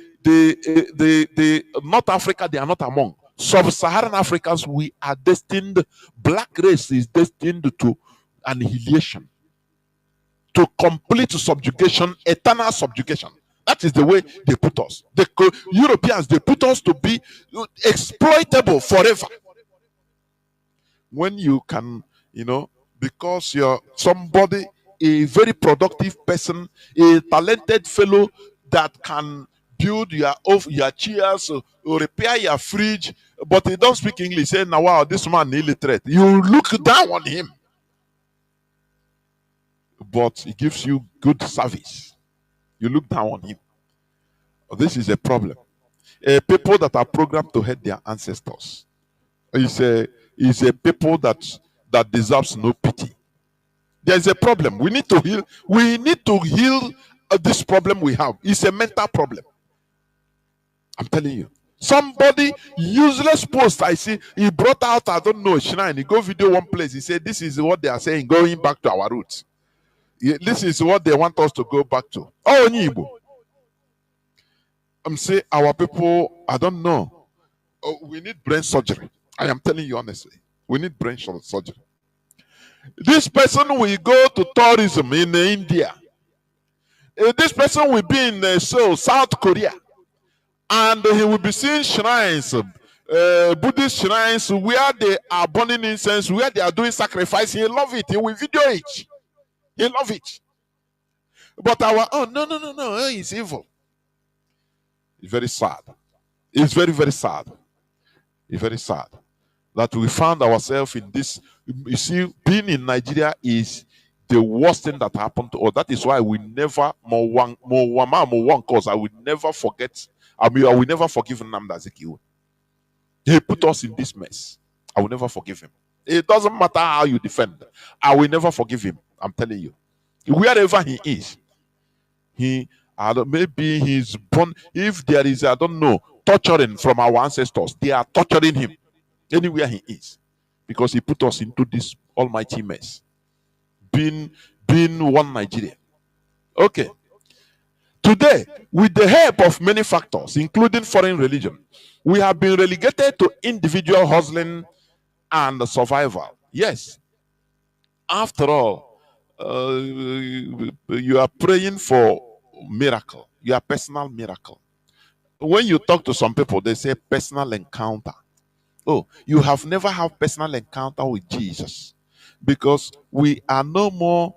North Africa. They are not among sub-Saharan Africans. We are destined. Black race is destined to annihilation, to complete subjugation, eternal subjugation. That is the way they put us. The Europeans, they put us to be exploitable forever. When you can, because you're somebody, a very productive person, a talented fellow that can build your chairs or repair your fridge, but he don't speak English, say, now wow, this man illiterate. You look down on him. But he gives you good service. You look down on him. This is a problem. People that are programmed to hate their ancestors is a people that deserves no pity. There's a problem. We need to heal. We need to heal this problem we have. It's a mental problem. I'm telling you. Somebody useless post I see. He brought out, I don't know, a shrine. He go video one place. He said, "This is what they are saying, going back to our roots. This is what they want us to go back to." Oh, Nibo. I'm saying our people, I don't know. Oh, we need brain surgery. I am telling you honestly. We need brain surgery. This person will go to tourism in India. This person will be in Seoul, South Korea. And he will be seeing shrines, Buddhist shrines, where they are burning incense, where they are doing sacrifice. He love it. He will video it. He love it. But no, he's evil. It's very sad. It's very, very sad. It's very sad that we found ourselves in this. You see, being in Nigeria is the worst thing that happened to us. That is why we never cause I will never forget. I will never forgive Nnamdi. He put us in this mess. I will never forgive him. It doesn't matter how you defend. I will never forgive him. I'm telling you. Wherever he is, maybe he's born. If there is, I don't know, torturing from our ancestors, they are torturing him anywhere he is, because he put us into this almighty mess. Being one Nigeria. Okay. Today, with the help of many factors, including foreign religion, we have been relegated to individual hustling and survival. Yes. After all, you are praying for miracle, your personal miracle. When you talk to some people, they say personal encounter. Oh, you have never had personal encounter with Jesus, because we are no more.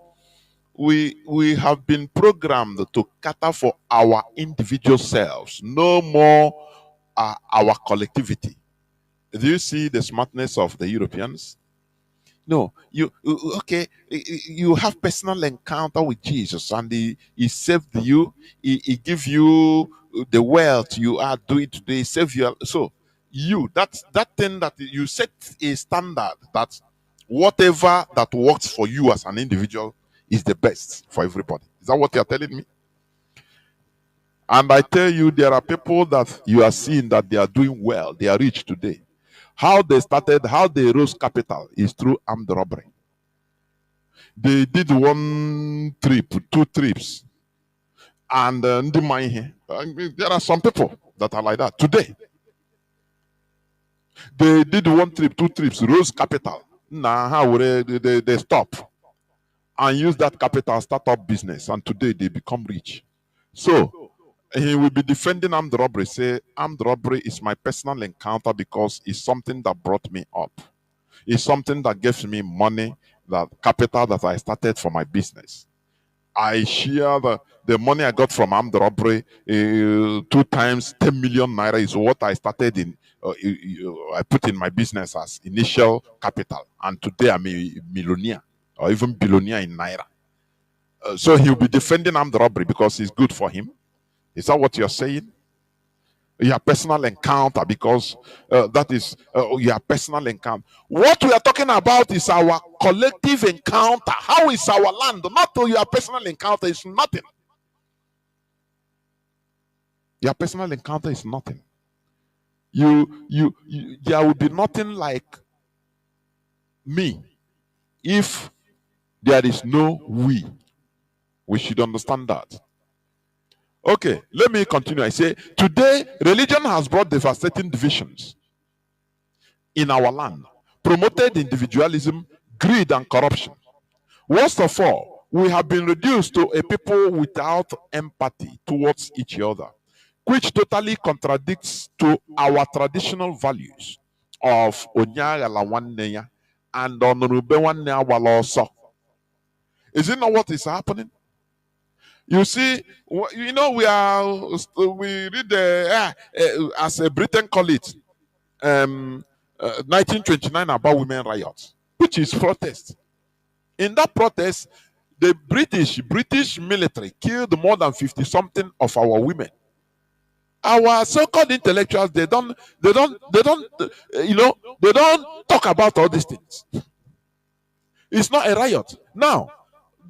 We have been programmed to cater for our individual selves, no more our collectivity. Do you see the smartness of the Europeans? No, you have personal encounter with Jesus, and he saved you. He give you the wealth you are doing today. He saved you. So that thing that you set a standard that whatever that works for you as an individual is the best for everybody. Is that what you are telling me? And I tell you, there are people that you are seeing that they are doing well. They are rich today. How they started, how they rose capital is through armed robbery. They did one trip, 2 trips. And there are some people that are like that today. They did 1 trip, 2 trips, rose capital. Now they stop and use that capital, start up business, and today they become rich. So he will be defending armed robbery, say armed robbery is my personal encounter because it's something that brought me up. It's something that gives me money, that capital that I started for my business. I share the money I got from armed robbery, 2 times 10 million naira is what I started in. I put in my business as initial capital, and today I'm a millionaire or even billionaire in naira. So he'll be defending armed robbery because it's good for him. Is that what you're saying? Your personal encounter, because that is your personal encounter. What we are talking about is our collective encounter. How is our land? Not your personal encounter is nothing. Your personal encounter is nothing. There will be nothing like me if there is no we should understand that. Okay, let me continue. I say, today, religion has brought devastating divisions in our land, promoted individualism, greed, and corruption. Worst of all, we have been reduced to a people without empathy towards each other, which totally contradicts to our traditional values of Onyagala Wanneya and Honorable Wanneya Waloso. Is it not what is happening? You see, you know, we read as a Britain call it 1929 about women riots, which is protest. In that protest, the British military killed more than 50 something of our women. Our so-called intellectuals, they don't talk about all these things. It's not a riot. Now,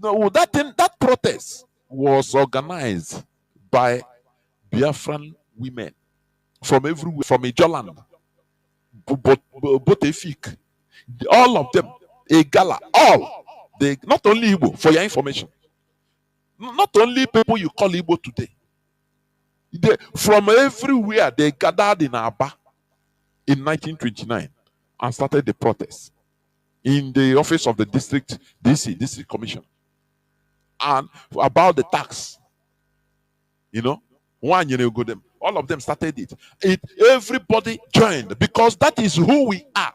that protest was organized by Biafran women from everywhere, from Ijoland, Botefik, all of them, a gala, all. They not only Igbo, for your information, not only people you call Igbo today. From everywhere they gathered in Aba in 1929 and started the protest in the office of the district commission, and about the tax. All of them started it. Everybody joined because that is who we are.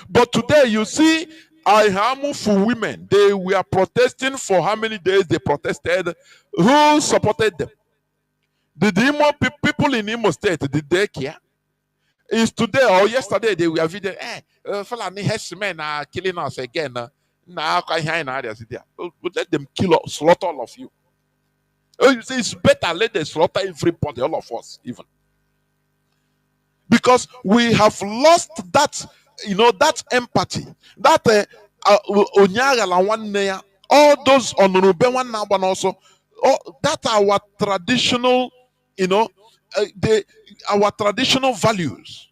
But today you see, for women, they were protesting for how many days they protested. Who supported them? Did the people in Imo State, did they care? Is today or yesterday they were video, Fulani herdsmen are killing us again. Now let them slaughter all of you. You say it's better let them slaughter everybody, all of us, even. Because we have lost that, that empathy, that all those on also, that our traditional, our traditional values.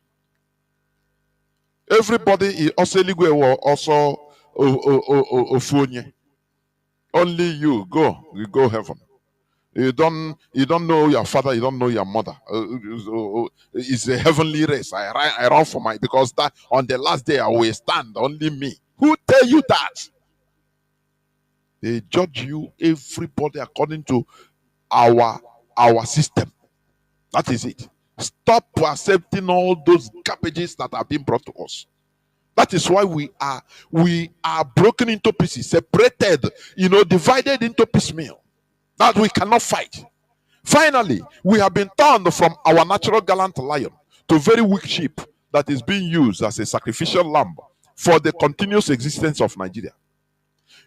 Everybody also only you go heaven. You don't know your father, you don't know your mother. It's a heavenly race. I run for my, because that on the last day I will stand, only me. Who tell you that? They judge you, everybody, according to our system. That is it. Stop accepting all those garbages that are being brought to us. That is why we are broken into pieces, separated, divided into piecemeal, that we cannot fight. Finally, we have been turned from our natural gallant lion to very weak sheep that is being used as a sacrificial lamb for the continuous existence of Nigeria.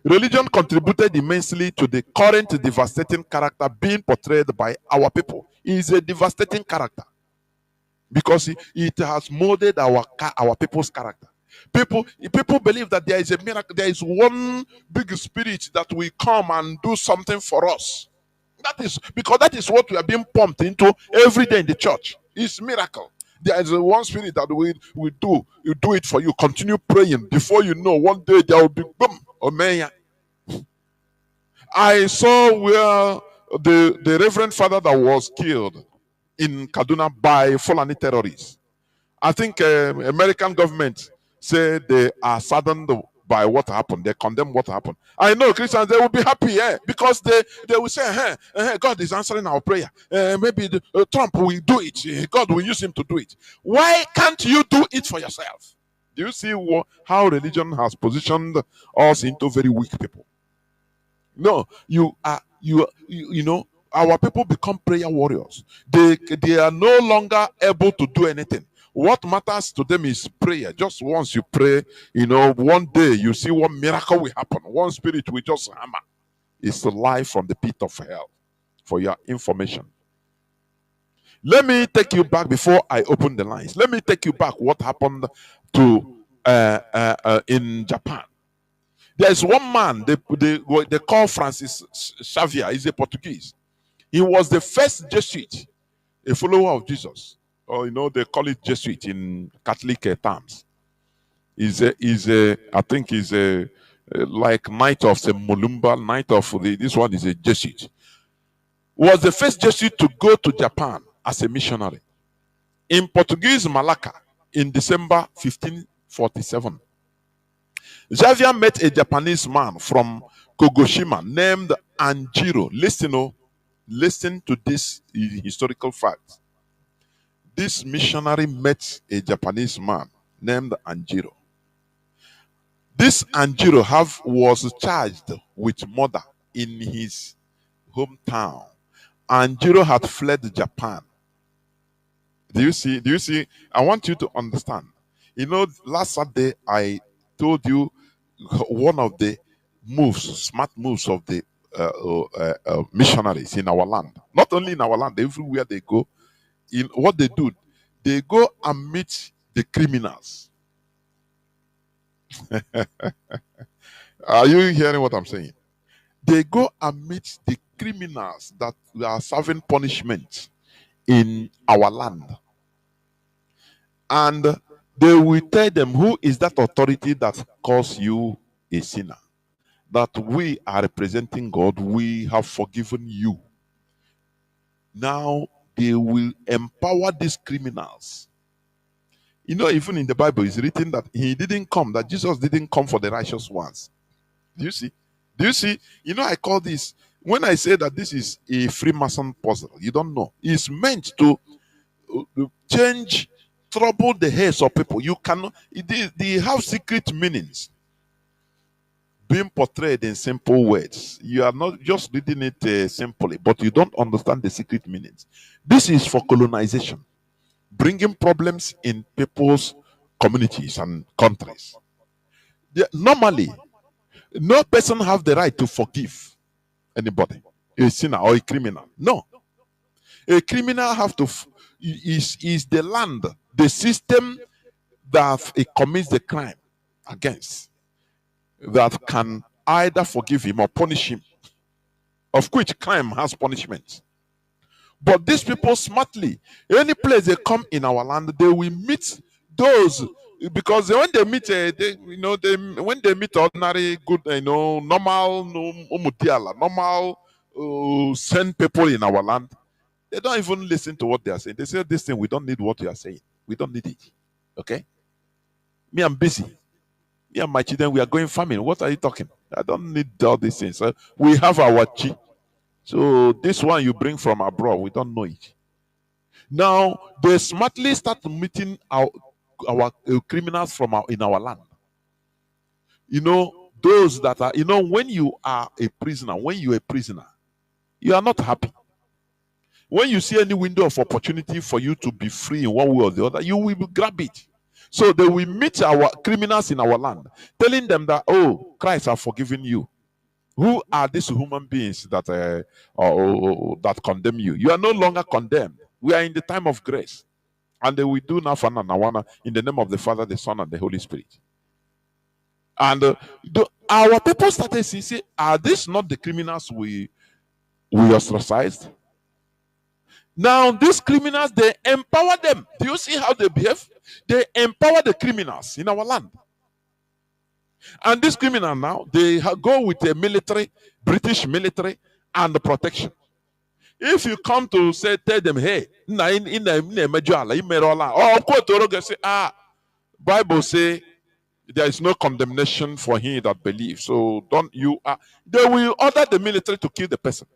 Religion contributed immensely to the current devastating character being portrayed by our people. It is a devastating character because it has molded our people's character. People believe that there is a miracle, there is one big spirit that will come and do something for us. That is because that is what we are being pumped into every day in the church. It's miracle. There is one spirit that will do it for you. Continue praying. Before you know, one day there will be boom. Omeya. I saw where the Reverend Father that was killed in Kaduna by Fulani terrorists. I think American government said they are saddened by what happened. They condemn what happened. I know Christians, they will be happy, because they will say, God is answering our prayer. Maybe Trump will do it. God will use him to do it. Why can't you do it for yourself? Do you see how religion has positioned us into very weak people? No, our people become prayer warriors. They are no longer able to do anything. What matters to them is prayer. Just once you pray, one day you see one miracle will happen. One spirit will just hammer. It's life from the pit of hell, for your information. Let me take you back before I open the lines. Let me take you back what happened to in Japan. There's one man they call Francis Xavier. He's a Portuguese. He was the first Jesuit, a follower of Jesus. or they call it Jesuit in Catholic terms. I think is a like Knight of St. Mulumba, Knight of this one is a Jesuit. Was the first Jesuit to go to Japan as a missionary in Portuguese Malacca in December 1547. Xavier met a Japanese man from Kogoshima named Anjiro. Listen to this historical fact. This missionary met a Japanese man named Anjiro. This Anjiro was charged with murder in his hometown. Anjiro had fled Japan. Do you see? I want you to understand. Last Saturday I told you one of the smart moves of the missionaries in our land. Not only in our land, everywhere they go. In what they do, they go and meet the criminals. Are you hearing what I'm saying? They go and meet the criminals that are serving punishment in our land. And they will tell them, who is that authority that calls you a sinner? That we are representing God, we have forgiven you. Now they will empower these criminals. Even in the Bible, it's written that that Jesus didn't come for the righteous ones. Do you see? I call this, when I say that this is a Freemason puzzle, you don't know. It's meant to trouble the heads of people. You cannot, they have secret meanings being portrayed in simple words. You are not just reading it simply, but you don't understand the secret meanings. This is for colonization, bringing problems in people's communities and countries. Normally, no person have the right to forgive anybody, a sinner or a criminal. No. A criminal have to, is the land, the system that it commits the crime against, that can either forgive him or punish him, of which crime has punishment. But these people smartly, any place they come in our land, they will meet those, because when they meet, when they meet ordinary, good, normal, sane people in our land, they don't even listen to what they are saying. They say, this thing, we don't need what you are saying. We don't need it. Okay? Me, I'm busy. Me and my children, we are going farming. What are you talking? I don't need all these things. We have our chi. So this one you bring from abroad, we don't know it. Now, they smartly start meeting our criminals in our land. Those that are, when you are a prisoner, you are not happy. When you see any window of opportunity for you to be free in one way or the other, you will grab it. So they will meet our criminals in our land, telling them that, oh, Christ has forgiven you. Who are these human beings that that condemn you? You are no longer condemned. We are in the time of grace. And they will do Nafana Nawana in the name of the Father, the Son, and the Holy Spirit. And our people started to say, are these not the criminals we ostracized? Now, these criminals, they empower them. Do you see how they behave? They empower the criminals in our land. And these criminals now, they go with a military, British military, and protection. If you come to tell them, hey, Bible say there is no condemnation for him that believes. So they will order the military to kill the person.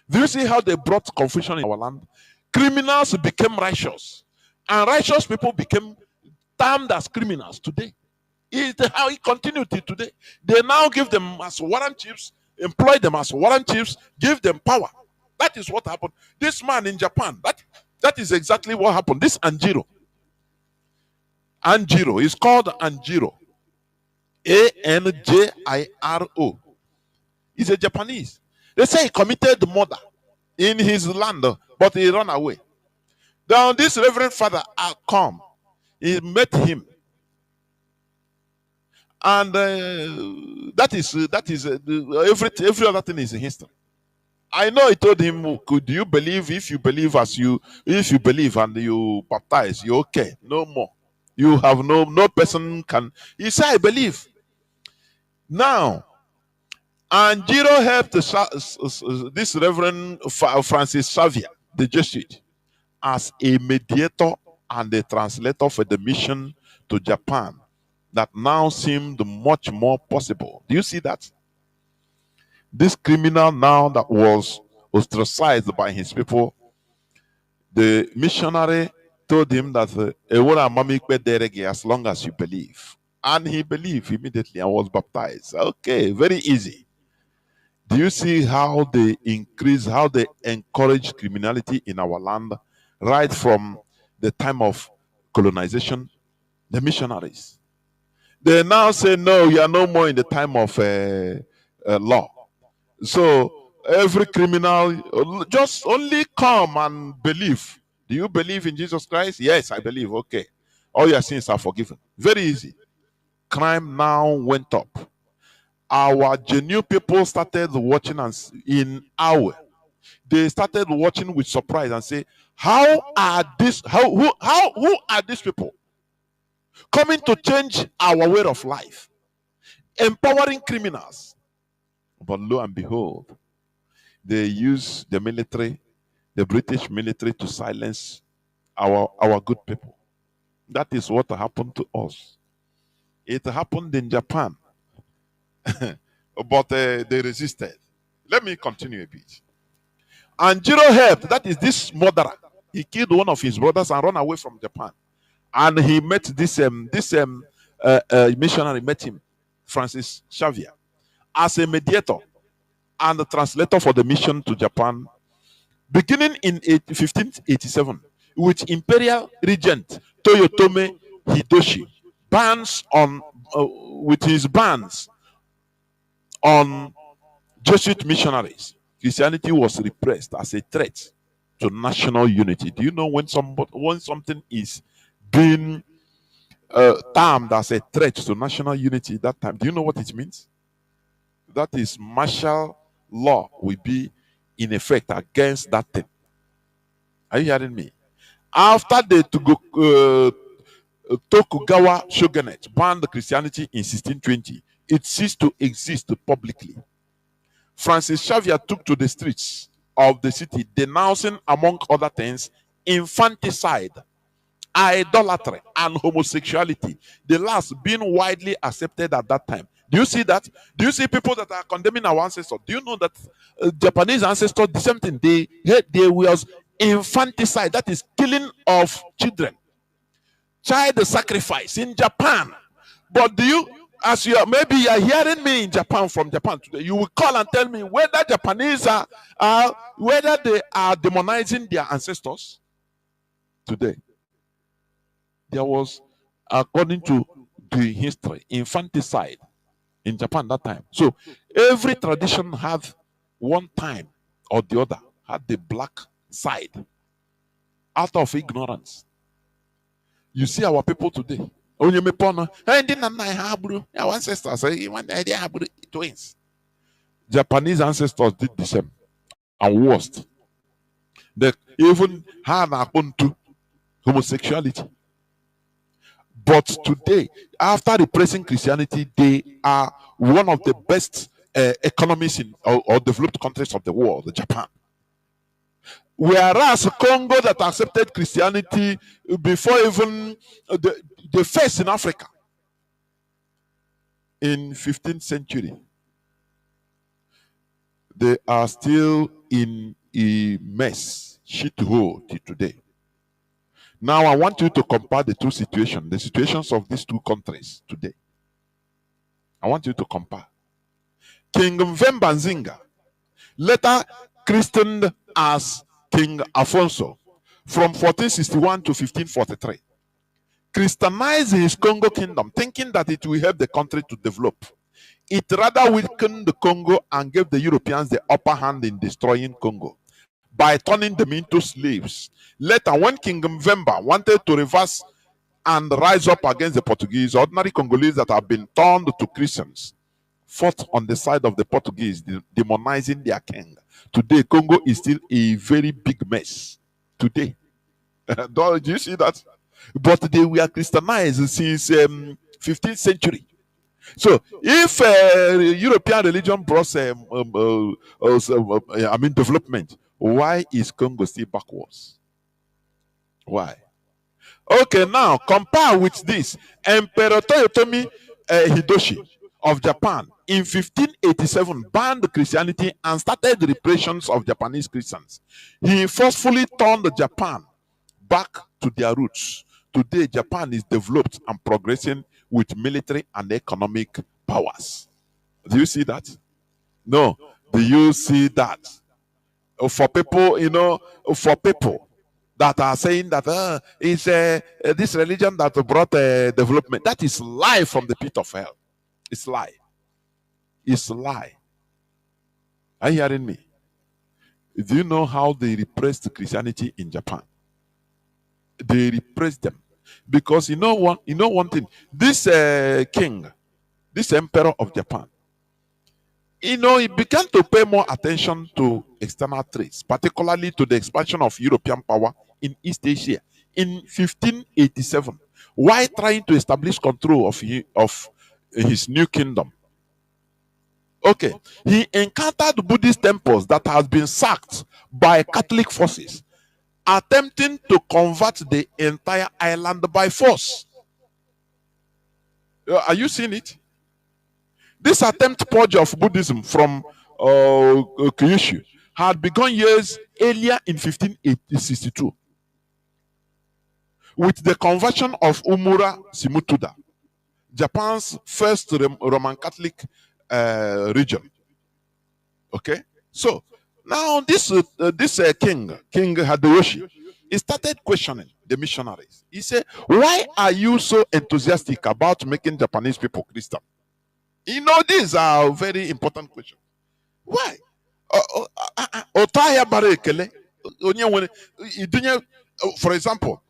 Do you see how they brought confusion in our land? Criminals became righteous, and righteous people became termed as criminals today. It's how it continued till today. They now give them as warrant chiefs, employ them as warrant chiefs, give them power. That is what happened. This man in Japan, that is exactly what happened. This Anjiro is called Anjiro. Anjiro. He's a Japanese. They say he committed murder in his land, but he ran away. Now this Reverend Father come. He met him. And that is every other thing is in history. I know he told him, could you believe? If you believe if you believe and you baptize, you're okay. No more. You have no person can. He said, I believe. Now, and Jiro helped this Reverend Francis Xavier, the Jesuit, as a mediator and a translator for the mission to Japan that now seemed much more possible. Do you see that? This criminal now that was ostracized by his people, the missionary told him that as long as you believe. And he believed immediately and was baptized. Okay, very easy. Do you see how they increase, how they encourage criminality in our land right from the time of colonization? The missionaries. They now say, no, you are no more in the time of law. So every criminal just only come and believe. Do you believe in Jesus Christ? Yes, I believe. Okay. All your sins are forgiven. Very easy. Crime now went up. Our genuine people started watching us in our. They started watching with surprise and say, who are these people coming to change our way of life, empowering criminals? But lo and behold, they use the military, the British military, to silence our good people. That is what happened to us. It happened in Japan. But they resisted. Let me continue a bit. And Jiro helped. That is this murderer. He killed one of his brothers and ran away from Japan. And he met this missionary, met him, Francis Xavier, as a mediator and a translator for the mission to Japan, beginning in 1587, with Imperial Regent Toyotomi Hideyoshi bans on with his bans on Jesuit missionaries. Christianity was repressed as a threat to national unity. Do you know when something is being termed as a threat to national unity that time? Do you know what it means? That is, martial law will be in effect against that thing. Are you hearing me? After the Tokugawa shogunate banned Christianity in 1620, it ceased to exist publicly. Francis Xavier took to the streets of the city, denouncing, among other things, infanticide, idolatry, and homosexuality, the last being widely accepted at that time. Do you see that? Do you see people that are condemning our ancestors? Do you know that Japanese ancestors, the same thing, they was infanticide, that is killing of children, child sacrifice in Japan. But do you, as you are, maybe you are hearing me in Japan, from Japan today, you will call and tell me whether Japanese are whether they are demonizing their ancestors today. There was, according to the history, infanticide in Japan that time. So every tradition had one time or the other had the black side out of ignorance. You see our people today. Our ancestors, twins. Japanese ancestors did the same and worst. They even had happened to homosexuality. But today, after repressing Christianity, they are one of the best economies in or developed countries of the world, Japan. Whereas Congo, that accepted Christianity before even the first in Africa in 15th century, they are still in a mess, shithole till today. Now I want you to compare the two situations, the situations of these two countries today. I want you to compare. King Mvemba Nzinga, later christened as King Afonso, from 1461 to 1543, Christianized his Congo kingdom, thinking that it will help the country to develop. It rather weakened the Congo and gave the Europeans the upper hand in destroying Congo by turning them into slaves. Later, when King Mvemba wanted to reverse and rise up against the Portuguese, ordinary Congolese that have been turned to Christians fought on the side of the Portuguese, demonizing their king. Today, Congo is still a very big mess. Today. Do you see that? But they were Christianized since 15th century. So if European religion brought development, why is Congo still backwards? Why? Okay, now compare with this. Emperor Toyotomi Hideyoshi of Japan in 1587 banned Christianity and started the repressions of Japanese Christians. He forcefully turned Japan back to their roots. Today, Japan is developed and progressing with military and economic powers. Do you see that? No. Do you see that? For people, for people that are saying that it's this religion that brought development, that is lie from the pit of hell. It's lie. It's lie. Are you hearing me? Do you know how they repressed Christianity in Japan? They repressed them because you know one thing. This king, this emperor of Japan, he began to pay more attention to external threats, particularly to the expansion of European power in East Asia in 1587, while trying to establish control of his new kingdom. Okay, he encountered Buddhist temples that had been sacked by Catholic forces, attempting to convert the entire island by force. Are you seeing it? This attempt purge of Buddhism from Kyushu had begun years earlier in 1562 with the conversion of Umura Shimutuda, Japan's first Roman Catholic region. Okay, so now this king Hideyoshi, he started questioning the missionaries. He said, "Why are you so enthusiastic about making Japanese people Christian?" These are very important questions. Why? For example,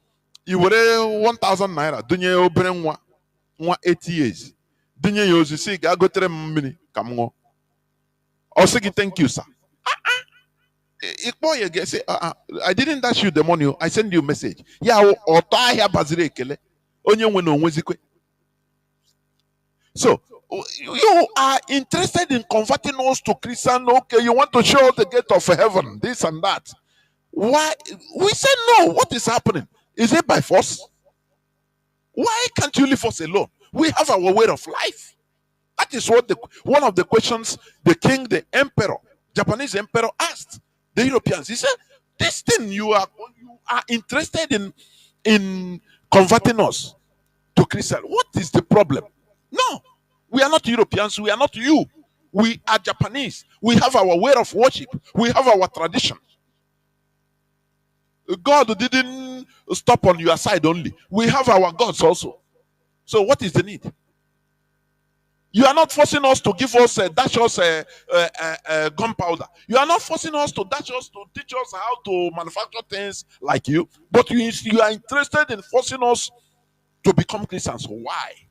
you were 1,000 naira, dunye obere nwa 80 years. Dunye yozi si ga gotere mmiri ka m ṅụọ. Ọ sị gị thank you, sir. Say, I didn't dash you the money. I send you a message. Yeah, ọtọ ahịa baziri ekele. Onye nwe na onwezikwe. So you are interested in converting us to Christian. Okay, you want to show the gate of heaven, this and that. Why? We say no. What is happening? Is it by force? Why can't you leave us alone? We have our way of life. That is what one of the questions the king, the emperor, Japanese emperor asked the Europeans. He said, "This thing you are interested in converting us to Christian. What is the problem?" No, we are not Europeans. We are not you. We are Japanese. We have our way of worship. We have our tradition. God didn't stop on your side only. We have our gods also. So what is the need? You are not forcing us to give us, dash us gunpowder. You are not forcing us to dash us to teach us how to manufacture things like you. But you are interested in forcing us to become Christians. Why?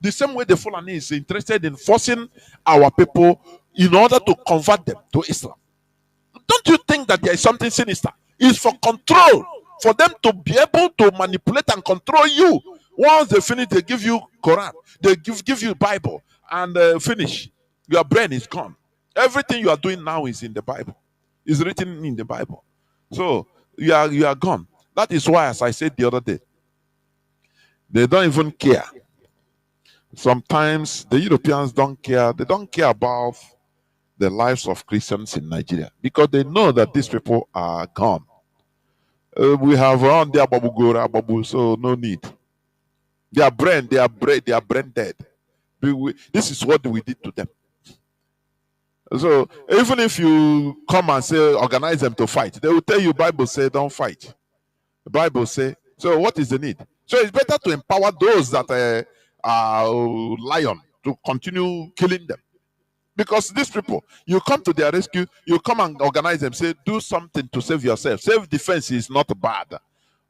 The same way the Fulani is interested in forcing our people in order to convert them to Islam. Don't you think that there is something sinister? It's for control, for them to be able to manipulate and control you. Once they finish, they give you Quran, they give you Bible, and finish. Your brain is gone. Everything you are doing now is in the Bible. Is written in the Bible. So you are gone. That is why, as I said the other day, they don't even care. Sometimes the Europeans don't care. They don't care about the lives of Christians in Nigeria because they know that these people are gone. We have around their babu gora, babu, so no need. They are brain dead. This is what we did to them. So even if you come and say organize them to fight, they will tell you Bible say don't fight. The Bible say, so what is the need? So it's better to empower those that are lion to continue killing them. Because these people, you come to their rescue, you come and organize them, say, do something to save yourself. Self-defense is not bad.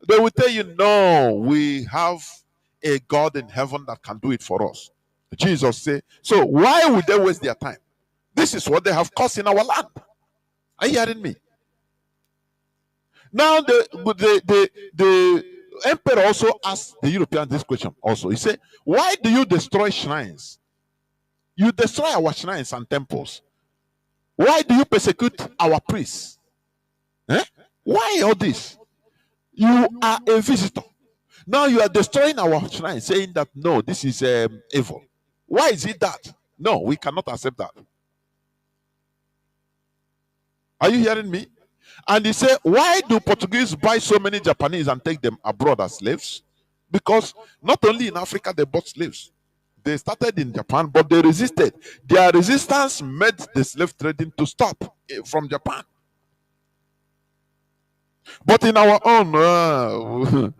They will tell you, no, we have a God in heaven that can do it for us. Jesus said, so why would they waste their time? This is what they have caused in our land. Are you hearing me? Now the emperor also asked the Europeans this question also. He said, why do you destroy shrines? You destroy our shrines and temples. Why do you persecute our priests? Eh? Why all this? You are a visitor. Now you are destroying our shrine, saying that no, this is evil. Why is it that? No, we cannot accept that. Are you hearing me? And he said, why do Portuguese buy so many Japanese and take them abroad as slaves? Because not only in Africa they bought slaves. They started in Japan, but they resisted. Their resistance made the slave trading to stop from Japan. But in our own,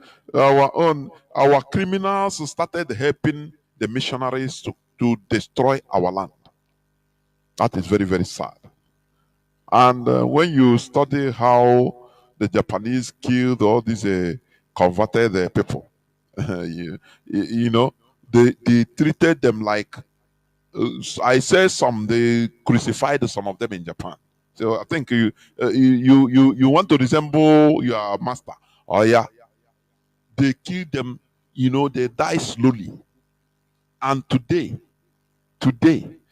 our criminals started helping the missionaries to destroy our land. That is very, very sad. And when you study how the Japanese killed all these converted people, you know, they treated them like, I say some, they crucified some of them in Japan. So I think you want to resemble your master. Oh yeah, they kill them. You know, they die slowly. And today,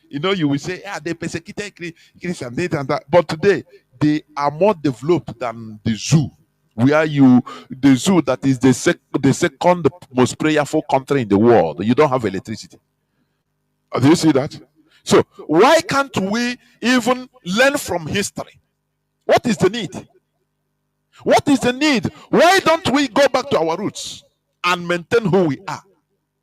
you know, you will say, yeah, they persecuted Christians, and that. But today, they are more developed than the zoo, where the zoo that is the second most prayerful country in the world. You don't have electricity. Do you see that? So why can't we even learn from history? What is the need? What is the need? Why don't we go back to our roots and maintain who we are?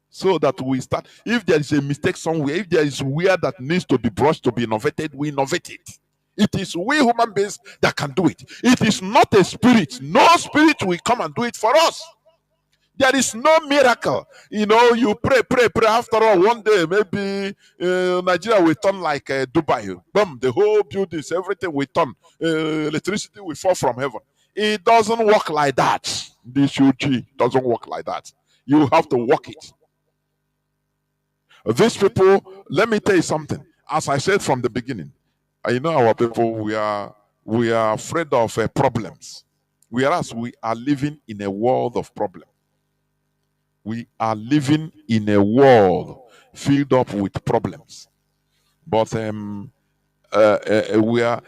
So that we start, if there is a mistake somewhere, if there is where that needs to be brushed, to be innovated, we innovate it. It is we human beings that can do it. It is not a spirit. No spirit will come and do it for us. There is no miracle. You know, you pray. After all, one day, maybe Nigeria will turn like Dubai. Boom, the whole buildings, everything will turn. Electricity will fall from heaven. It doesn't work like that. This UG doesn't work like that. You have to work it. These people, let me tell you something. As I said from the beginning, you know, our people, we are afraid of problems. Whereas we are living in a world of problems. We are living in a world filled up with problems. But we are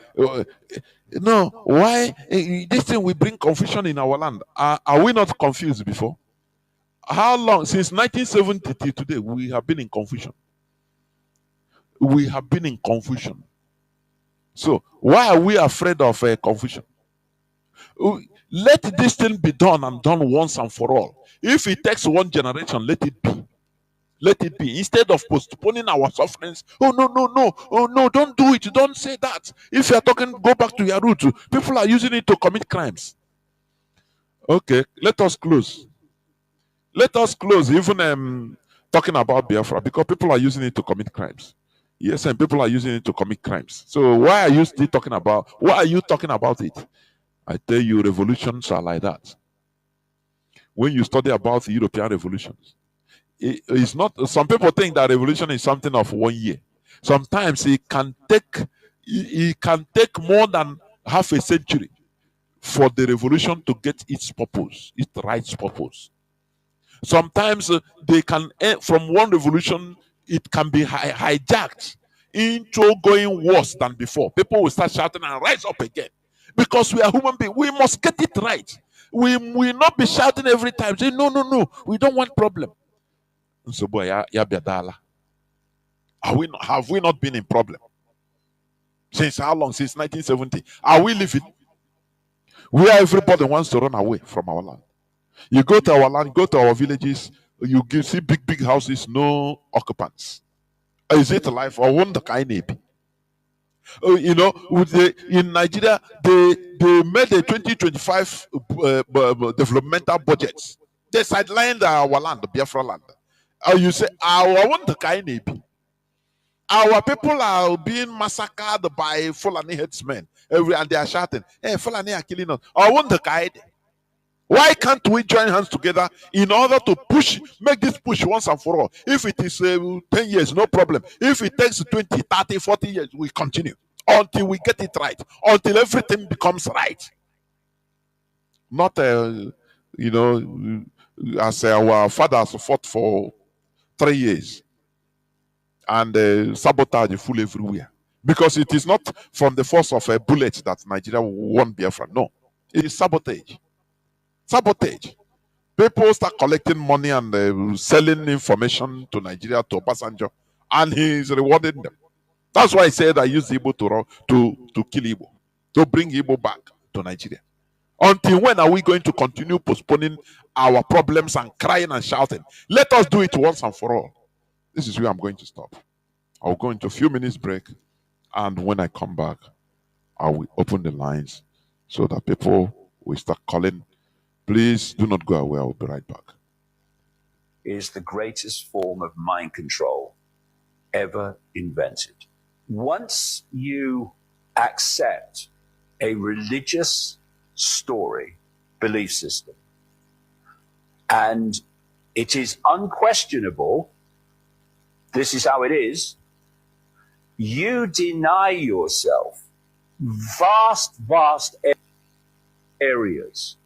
no, why this thing will bring confusion in our land? Are we not confused before? How long? Since 1970 till today, we have been in confusion. We have been in confusion. So why are we afraid of confusion? Let this thing be done and done once and for all. If it takes one generation, let it be. Let it be. Instead of postponing our sufferings. Oh, no. Oh, no, don't do it. Don't say that. If you're talking, go back to your roots. People are using it to commit crimes. Okay, let us close. Let us close even talking about Biafra, because people are using it to commit crimes. Yes, and people are using it to commit crimes. So why are you still talking about, why are you talking about it? I tell you, revolutions are like that. When you study about the European revolutions, it's not, some people think that revolution is something of 1 year. Sometimes it can take more than half a century for the revolution to get its purpose, its right purpose. Sometimes they can, from one revolution, it can be hijacked into going worse than before. People will start shouting and rise up again. Because we are human beings, we must get it right. We will not be shouting every time, say, no, we don't want problem. So, boy, have we not been in problem? Since how long? Since 1970. Are we living where everybody wants to run away from our land? You go to our land, go to our villages, you see big houses, no occupants. Is it life or won't the kind be? You know, in Nigeria, they made a 2025 developmental budget. They sidelined our land, the Biafra land. You say, won't the kind be? Our people are being massacred by Fulani headsmen. And they are shouting, hey, Fulani are killing us. I want the guide. Why can't we join hands together in order to make this push once and for all? If it is 10 years, no problem. If it takes 20, 30, 40 years, we continue. until we get it right, until everything becomes right. Not, as our fathers fought for 3 years and sabotage full everywhere. Because it is not from the force of a bullet that Nigeria won Biafra. No, it is sabotage. Sabotage. People start collecting money and selling information to Nigeria, to Obasanjo, and he is rewarding them. That's why I said I use Igbo to kill Igbo, to bring Igbo back to Nigeria. Until when are we going to continue postponing our problems and crying and shouting? Let us do it once and for all. This is where I'm going to stop. I'll go into a few minutes break, and when I come back, I will open the lines so that people will start calling. Please do not go away. I will be right back. Is the greatest form of mind control ever invented. Once you accept a religious story, belief system, and it is unquestionable, this is how it is, you deny yourself vast areas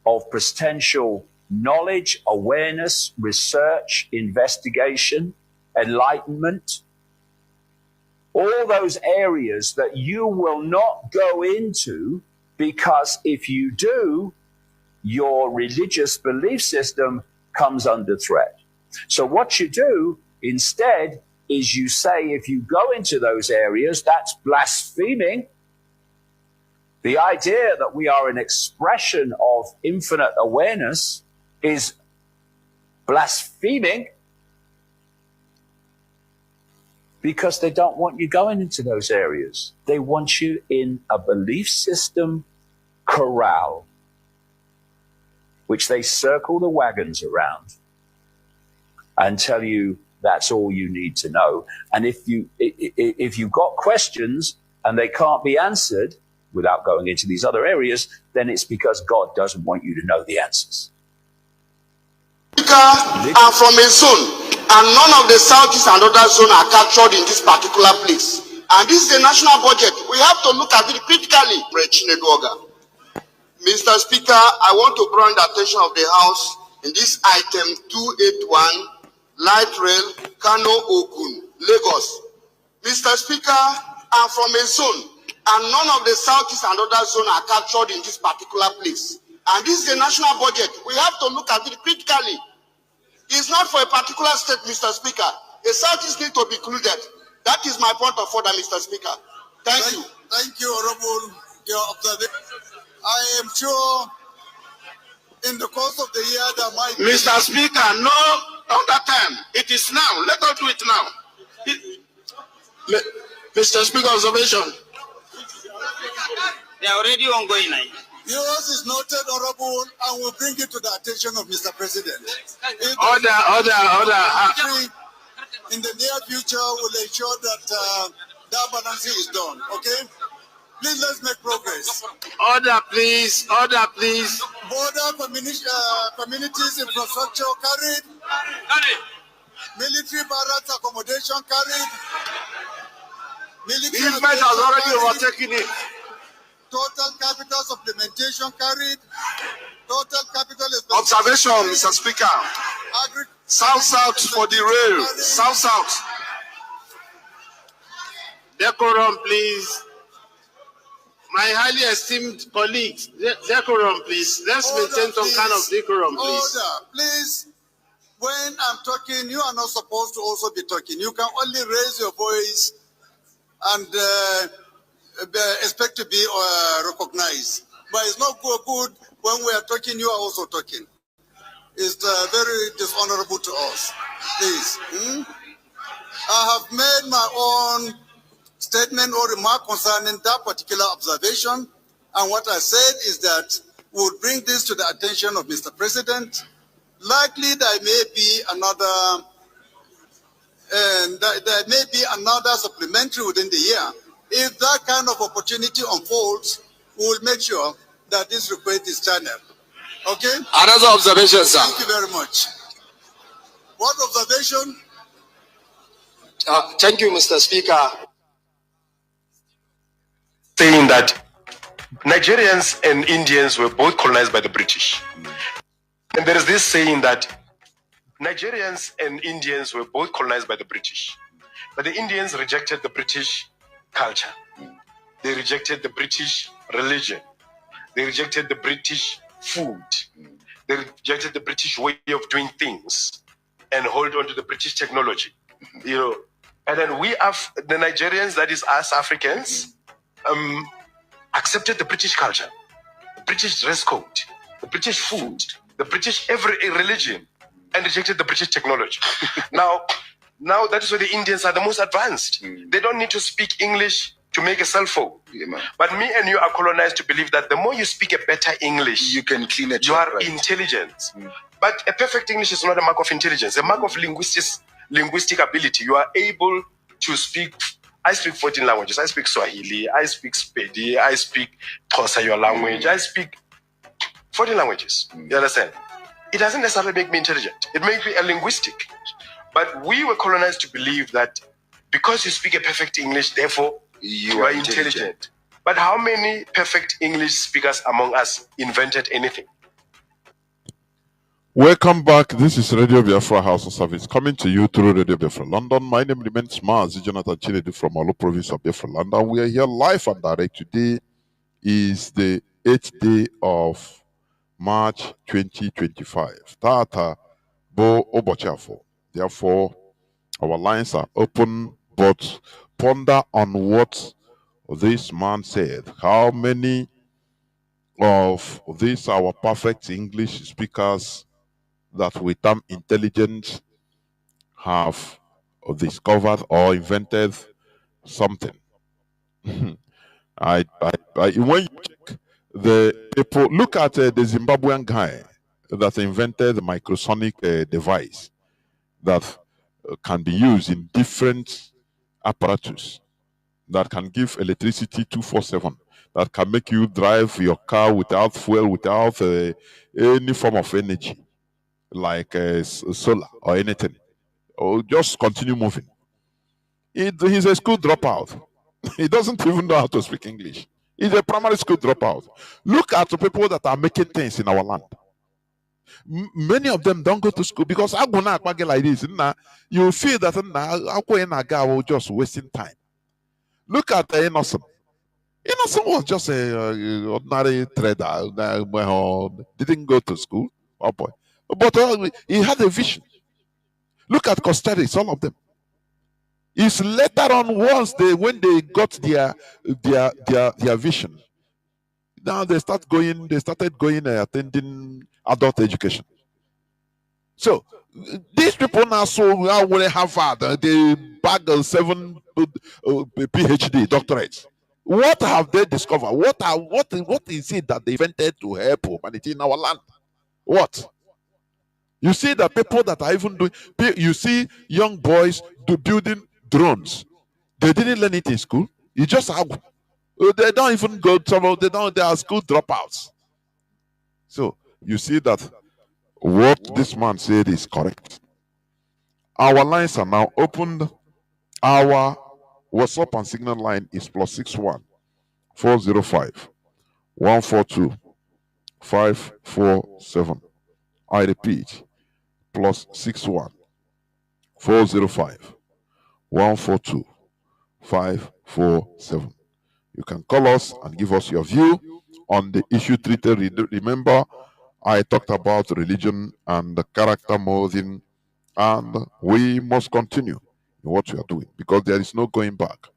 of potential knowledge, awareness, research, investigation, enlightenment, all those areas that you will not go into, because if you do, your religious belief system comes under threat. So what you do instead is you say, if you go into those areas, that's blaspheming. The idea that we are an expression of infinite awareness is blaspheming, because they don't want you going into those areas. They want you in a belief system corral, which they circle the wagons around and tell you that's all you need to know. And if you've got questions and they can't be answered without going into these other areas, then it's because God doesn't want you to know the answers. And from a zone, and none of the southeast and other zones are captured in this particular place. And this is a national budget. We have to look at it critically. Chinedu. Mr. Speaker, I want to bring the attention of the House in this item 281, light rail, Kanu, Ogun, Lagos. Mr. Speaker, I'm from a zone, and none of the southeast and other zones are captured in this particular place. And this is a national budget. We have to look at it critically. It's not for a particular state, Mr. Speaker. The southeast need to be included. That is my point of order, Mr. Speaker. Thank you. Thank you, Honorable. Your observation. I am sure in the course of the year there might be... Mr. Speaker, no other time. It is now. Let us do it now. Mr. Speaker, observation. They are already ongoing now. Yours is noted, Honorable, and will bring it to the attention of Mr. President. Order. In the near future, we'll ensure that that balancing is done. Okay? Please, let's make progress. Order, please. Border communities infrastructure carried. Military barracks accommodation carried. Military This measure has already overtaken it. Total capital supplementation carried. Total capital Observation, Mr. Speaker. South for the rail. South. Decorum, please. My highly esteemed colleagues, decorum, please. Let's maintain some kind of decorum, please. Order, please. When I'm talking, you are not supposed to also be talking. You can only raise your voice and expect to be recognized. But it's not good when we are talking, you are also talking. It's very dishonorable to us. Please. I have made my own statement or remark concerning that particular observation. And what I said is that we would bring this to the attention of Mr. President. Likely there may be another supplementary within the year. If that kind of opportunity unfolds, we will make sure that this request is channeled. Okay? Another observation, sir. Thank you very much. What observation? Thank you, Mr. Speaker. saying that Nigerians and Indians were both colonized by the British. And there is this saying that Nigerians and Indians were both colonized by the British. But the Indians rejected the British culture. They rejected the British religion. They rejected the British food. They rejected the British way of doing things and hold on to the British technology. You know, and then we have the Nigerians, that is us Africans, accepted the British culture, the British dress code, the British food, the British every religion, and rejected the British technology. Now that is where the Indians are the most advanced. They don't need to speak English to make a cell phone. But me and you are colonized to believe that the more you speak a better English, you can clean it. You are intelligent. But a perfect English is not a mark of intelligence. A mark of linguistic ability. You are able to speak. I speak 14 languages. I speak Swahili. I speak Spedi. I speak Xhosa, your language. I speak 14 languages. You understand? It doesn't necessarily make me intelligent. It makes me a linguistic. But we were colonized to believe that because you speak a perfect English, therefore you are intelligent. But how many perfect English speakers among us invented anything? Welcome back. This is Radio Biafra House of Service coming to you through Radio Biafra London. My name remains Mazi Chinedu from Olu Province of Biafra London. We are here live and direct. Today is the 8th day of March 2025. Tata Bo Obochafo. Therefore, our lines are open, but ponder on what this man said. How many of these our perfect English speakers that we term intelligent have discovered or invented something? When you check the people, look at the Zimbabwean guy that invented the microsonic device that can be used in different apparatus, that can give electricity 24/7, that can make you drive your car without fuel, without any form of energy, like solar or anything, or just continue moving. He's a school dropout. He doesn't even know how to speak English. He's a primary school dropout. Look at the people that are making things in our land. Many of them don't go to school because like this. You feel that will just wasting time. Look at the Innocent. Innocent was just a ordinary trader. Didn't go to school. Oh boy. But he had a vision. Look at Costa Rica, all of them. It's later on when they got their vision. Now they started going attending adult education. So these people now when they Harvard, they bag 7 PhD doctorates. What have they discovered? What is it that they invented to help humanity in our land? What? You see the people that are even doing. You see young boys building drones. They didn't learn it in school. You just have. They don't even go to. They are school dropouts. So you see that what this man said is correct. Our lines are now opened. Our WhatsApp and Signal line is +61 405 142 547. I repeat, +61 405 142 547. You can call us and give us your view on the issue treated. Remember, I talked about religion and the character molding, and we must continue in what we are doing because there is no going back.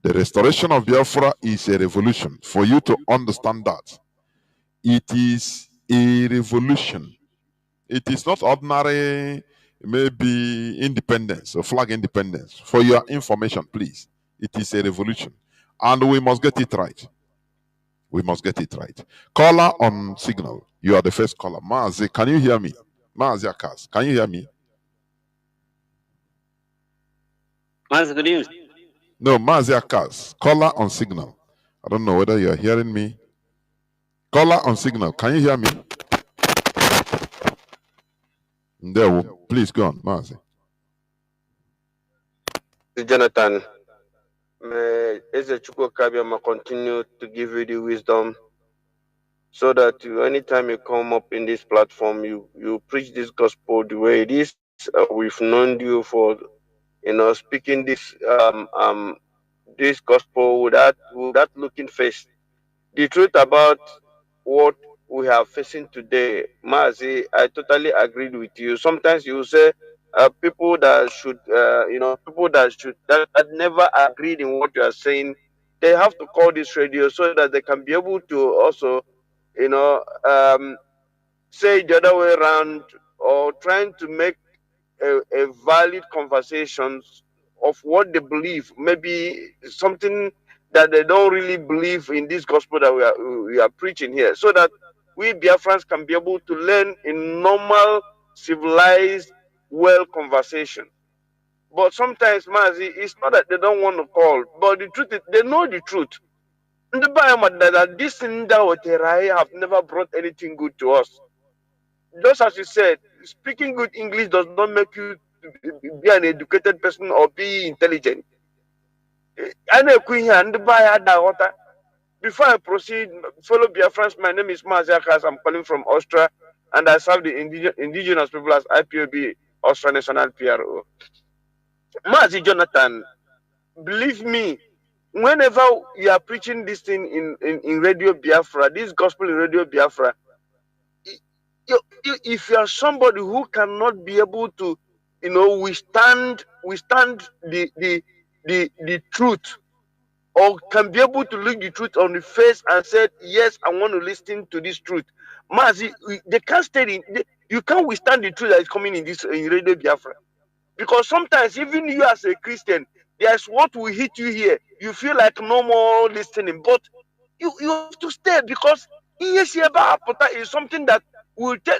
The restoration of Biafra is a revolution. For you to understand that, it is a revolution. It is not ordinary, maybe independence or flag independence. For your information, please, it is a revolution, and we must get it right. We must get it right. Caller on Signal, you are the first caller. Mazi, can you hear me? Mazi Akas, can you hear me? Mazi, good news. No, Mazi Akas, caller on Signal. I don't know whether you are hearing me. Caller on Signal, can you hear me? There, please go on, Mazi. Jonathan. May Ezechukwu Kabiama continue to give you the wisdom so that anytime you come up in this platform, you preach this gospel the way it is. We've known you for speaking this gospel without looking face. The truth about what we are facing today, Mazi, I totally agreed with you. Sometimes you say people that never agreed in what you are saying, they have to call this radio so that they can be able to also, say the other way around, or trying to make a valid conversations of what they believe, maybe something that they don't really believe in this gospel that we are preaching here, so that we Biafrans can be able to learn in normal, civilized, well conversation. But sometimes, Mazi, it's not that they don't want to call, but the truth is they know the truth. And the Bible that this thing that have never brought anything good to us. Just as you said, speaking good English does not make you be an educated person or be intelligent. Before I proceed, fellow Biafrans, my name is Mazi. I'm calling from Austria, and I serve the indigenous people as IPOB, Austria National PRO. Mazi Jonathan, believe me, whenever you are preaching this thing in Radio Biafra, this gospel in Radio Biafra, if you are somebody who cannot be able to, withstand the truth, or can be able to look the truth on the face and say, yes, I want to listen to this truth. Mazi, they can't you can't withstand the truth that is coming in Radio Biafra. Because sometimes even you as a Christian, there's what will hit you here. You feel like no more listening, but you have to stay, because is something that will tell.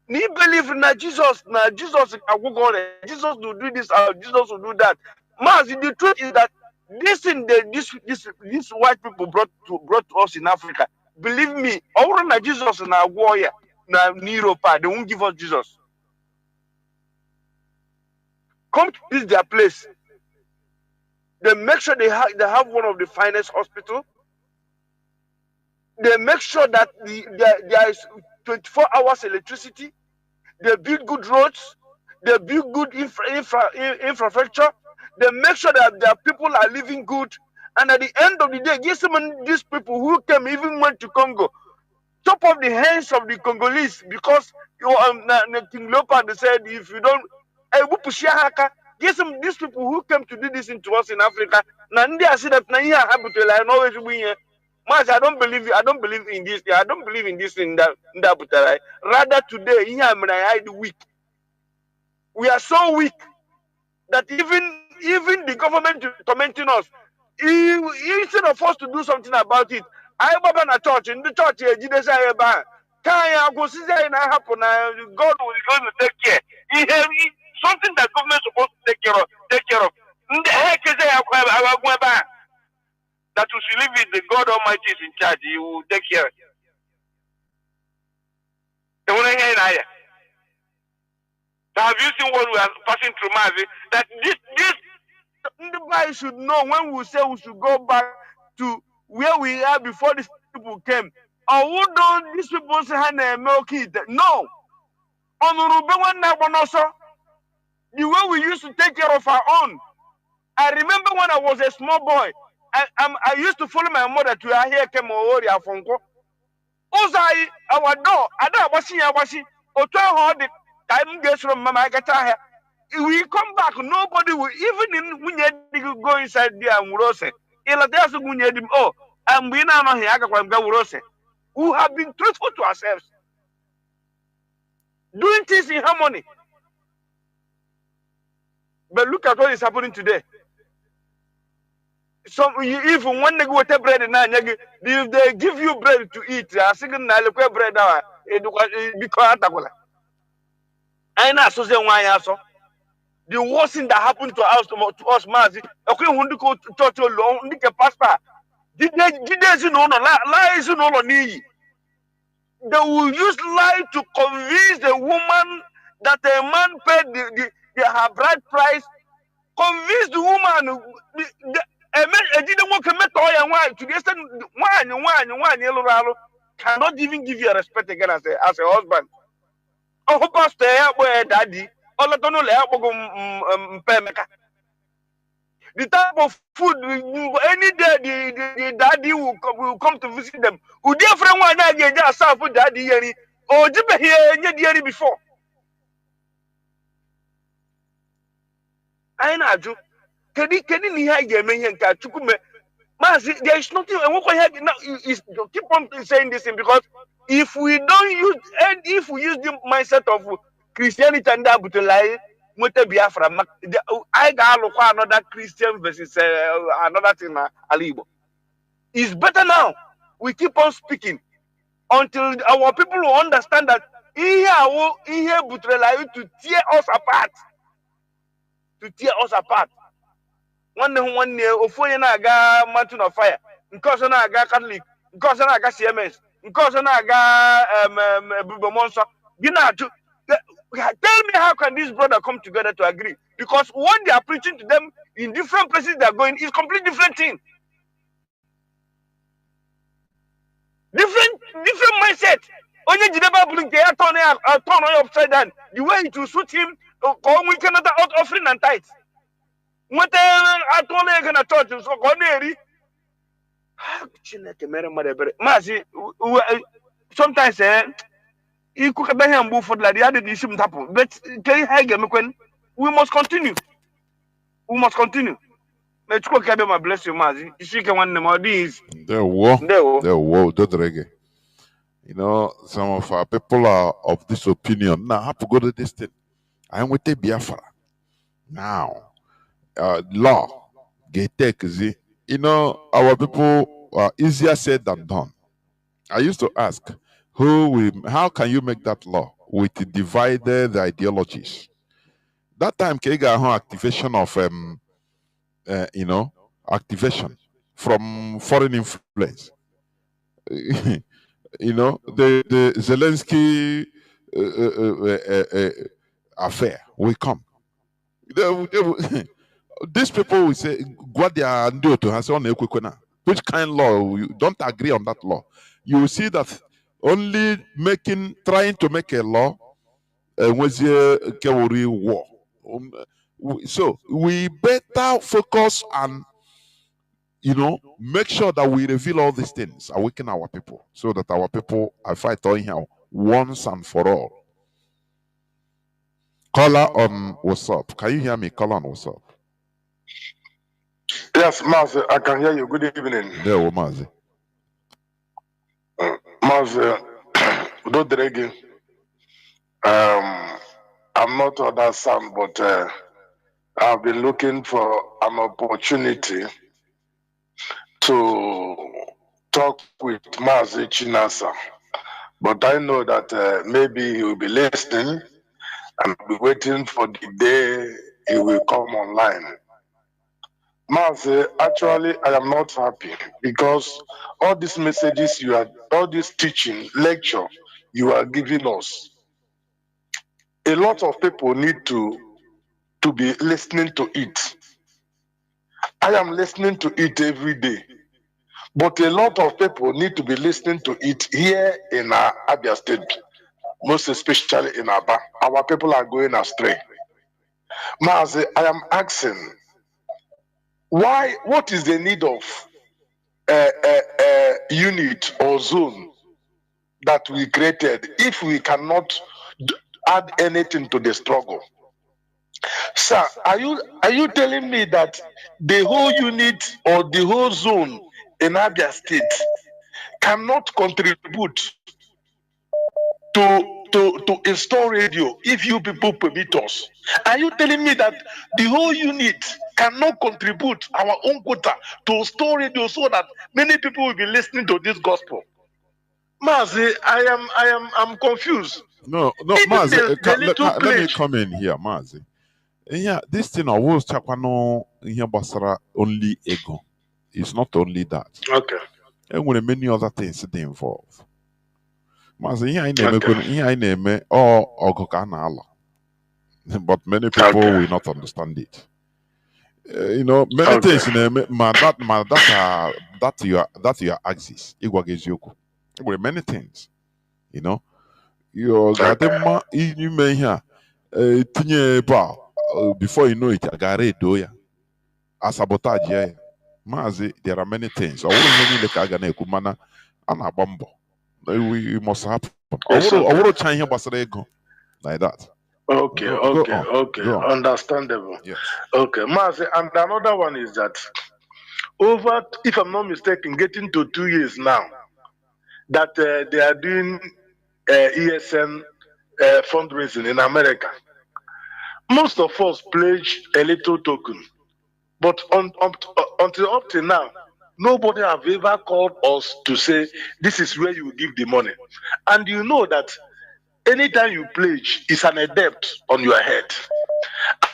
You believe in Jesus, Jesus will do this, Jesus will do that. Mazi, the truth is that this thing this white people brought to us in Africa. Believe me, all Jesus and our warrior, now Europe, they won't give us Jesus. Come to this their place. They make sure they have one of the finest hospitals. They make sure that there is 24 hours electricity. They build good roads. They build good infrastructure. They make sure that their people are living good. And at the end of the day, these people who came even went to Congo, top of the hands of the Congolese, because King Leopard said, if you don't, these people who came to do this to us in Africa, Mas, I don't believe in this. I don't believe in this in that. Rather today, weak. We are so weak that even the government is tormenting us. Instead of us to do something about it, I go to church in the church. God will going to take care. Something that government is supposed to take care of. That we should live with the God Almighty is in charge. He will take care. Have you seen what we are passing through, Mazi? That this nobody should know when we say we should go back to where we are before these people came. Or who don't these people say milk it? No. The way we used to take care of our own. I remember when I was a small boy, I used to follow my mother to her here came over from Ozai, our door, I don't was or 12 the time gets from Mama Gata. We come back, nobody will even when you go inside there and Rose. Oh, and we now know here who have been truthful to ourselves, doing things in harmony. But look at what is happening today. So if one they go with bread and if they give you bread to eat, I think bread because I know so say why so. The worst thing that happened to us, Mazi, okay, when you go to church alone, you can pastor. Did they know lies no need? They will use lie to convince the woman that a man paid her bride price. Convince the woman. A didn't work a metal and wine to the extent wine cannot even give you a respect again as a husband. Oh, pastor, where daddy, all I don't know, Pemeka. The type of food any day the daddy will come to visit them. Would dear friend one night just serve for daddy or Jibba here before? I know. Can you hear me and Kachukume? Mazi, there is nothing. You keep on saying this thing because if we don't use and if we use the mindset of Christianity and Abutulai, Biafra, I got another Christian versus another thing, Alibo. It's better now. We keep on speaking until our people will understand that here to tear us apart. To tear us apart. One year, Ofoye na aga Mountain of Fire. Because na aga Catholic. Because na aga CMS. Because na aga Bubomonso. Tell me how can this brother come together to agree? Because what they are preaching to them in different places they are going is completely different thing. Different mindset. Only Jineba Blink, they are turning upside down. The way to suit him, we cannot offering and tithes. What I told you gonna touch so Connery. Mazi, sometimes you could be here move for like the other issue happen. But can you hang him? We must continue. We must continue. Let's go carry my bless you, Mazi. You see, one more these. There were, you know, some of our people are of this opinion. Now, I have to go to this thing. I'm with the Biafra. Now, law, get take, you know, our people are easier said than done. I used to ask, how can you make that law with divided ideologies? That time, Kega activation of, you know, activation from foreign influence. You know, the Zelensky affair will come. These people will say, "What they are doing to us on which kind of law? You don't agree on that law." You will see that only trying to make a law was a war. So we better focus on, you know, make sure that we reveal all these things, awaken our people, so that our people are fighting here once and for all. Caller on WhatsApp. Can you hear me? Caller on WhatsApp. Yes, Mazi, I can hear you. Good evening. There, Mazi. Mazi, Dodregi. I'm not on that sound, but I've been looking for an opportunity to talk with Mazi Chinasa. But I know that maybe he will be listening and be waiting for the day he will come online. Mazi, actually, I am not happy because all these messages all this teaching, lecture you are giving us, a lot of people need to be listening to it. I am listening to it every day. But a lot of people need to be listening to it here in Abia State, most especially in Aba. Our people are going astray. Mazi, I am asking, what is the need of a unit or zone that we created if we cannot add anything to the struggle? Sir, are you telling me that the whole unit or the whole zone in Abia State cannot contribute to install radio if you people permit us? Are you telling me that the whole unit cannot contribute our own quota to store radio so that many people will be listening to this gospel? Mazi, I'm confused. No, Mazi, let me come in here, Mazi. Yeah, this thing always chapano here basara only ego. It's not only that. Okay. And when many other things involved. Mazi, here I name or Ogokanala. But many people will not understand it. You know, many things in that your axis. There were many things, you know. Your gadema you may hear tinye ba before you know it, agare doya. A sabotage yeah. Mazi, there are many things. I wouldn't like agane kumana ana bambo. We must happen. I would change here basarego like that. Okay, Go on. okay, Go on. understandable. Yes. Okay, Mazi, and another one is that over, if I'm not mistaken, getting to 2 years now, that they are doing ESN fundraising in America. Most of us pledge a little token, but until up to now, nobody have ever called us to say this is where you give the money. And you know that anytime you pledge, it's an debt on your head.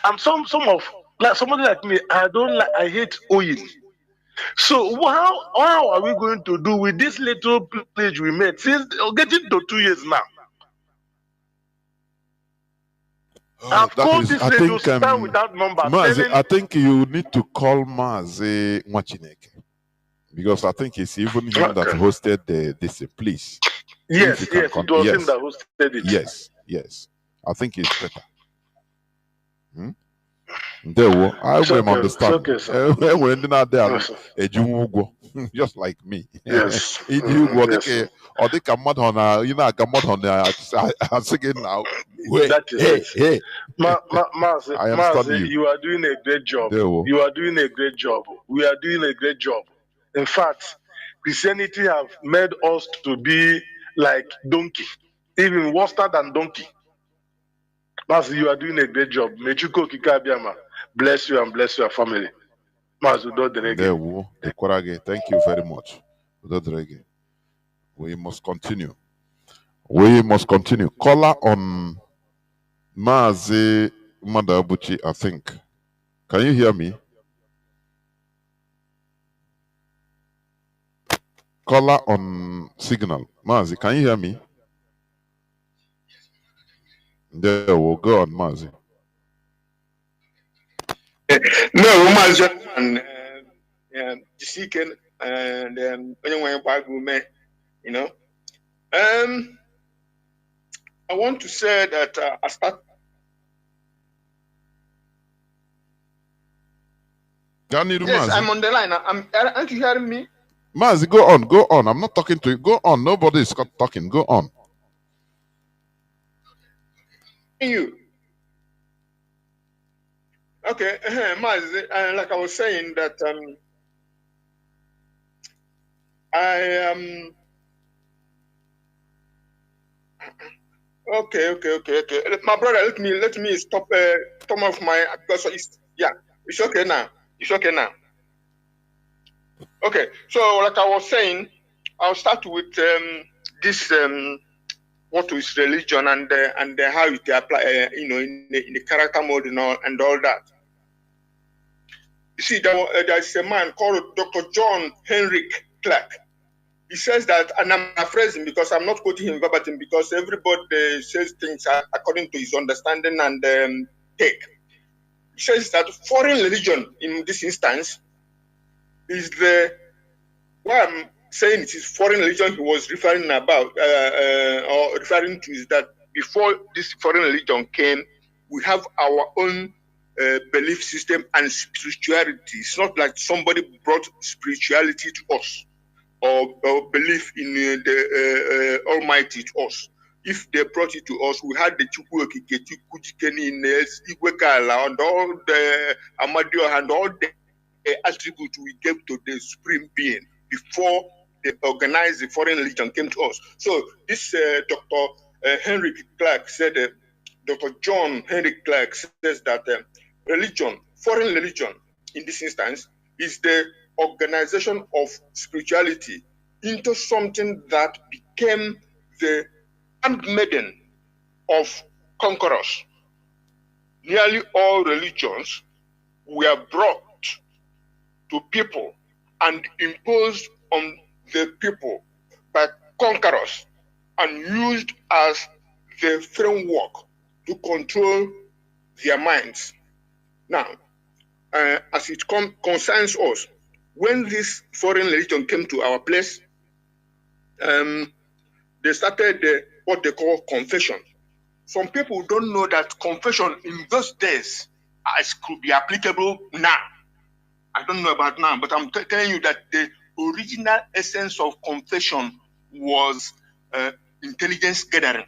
And some of like somebody like me, I hate owing. So how are we going to do with this little pledge we made since getting to 2 years now? I've called this radio star without number. Mazi, I think you need to call Mazi Mwachineke. Because I think it's even him that hosted this place. Yes, it was him that hosted it. Yes. I think it's better. I will understand. We're not there. Just like me. Yes. Or they come out on you know, come out on I'm saying now. Hey. Mazi, you are doing a great job. You are doing a great job. We are doing a great job. In fact, Christianity have made us to be like donkey, even worse than donkey. Mazi, you are doing a great job. Mechuko Kikabiama, bless you and bless your family. Mazi, thank you very much. We must continue. We must continue. Caller on Mazi Madabuchi, I think. Can you hear me? Caller on signal. Mazi, can you hear me? There we'll go on, Mazi. No, Mazi, and seeking and anyway, you know. I want to say that I start. Yes, I'm on the line. Aren't you hearing me? Mazi, go on. I'm not talking to you. Go on. Nobody is talking. Go on. You. Okay, Mazi, like I was saying that I am. Okay. My brother, let me stop some of my because it's okay now. It's okay now. Okay, so like I was saying, I'll start with this what is religion and how it apply, in the character mode and all that. You see, there's a man called Dr. John Henrik Clark. He says that, and I'm paraphrasing because I'm not quoting him verbatim because everybody says things according to his understanding and take. He says that foreign religion in this instance is why I'm saying it is foreign religion he was referring about or referring to is that before this foreign religion came, we have our own belief system and spirituality. It's not like somebody brought spirituality to us. Or belief in the Almighty to us. If they brought it to us, we had the Chukwuokike in Igwekala and all the Amadio and all the attributes we gave to the Supreme Being before they organized the foreign religion came to us. So this Dr. Henrik Clark said, Dr. John Henrik Clark says that religion, foreign religion in this instance, is the organization of spirituality into something that became the handmaiden of conquerors. Nearly all religions were brought to people and imposed on the people by conquerors and used as the framework to control their minds. Now, as it concerns us. When this foreign religion came to our place, they started what they call confession. Some people don't know that confession in those days could be applicable now. I don't know about now, but I'm telling you that the original essence of confession was intelligence gathering.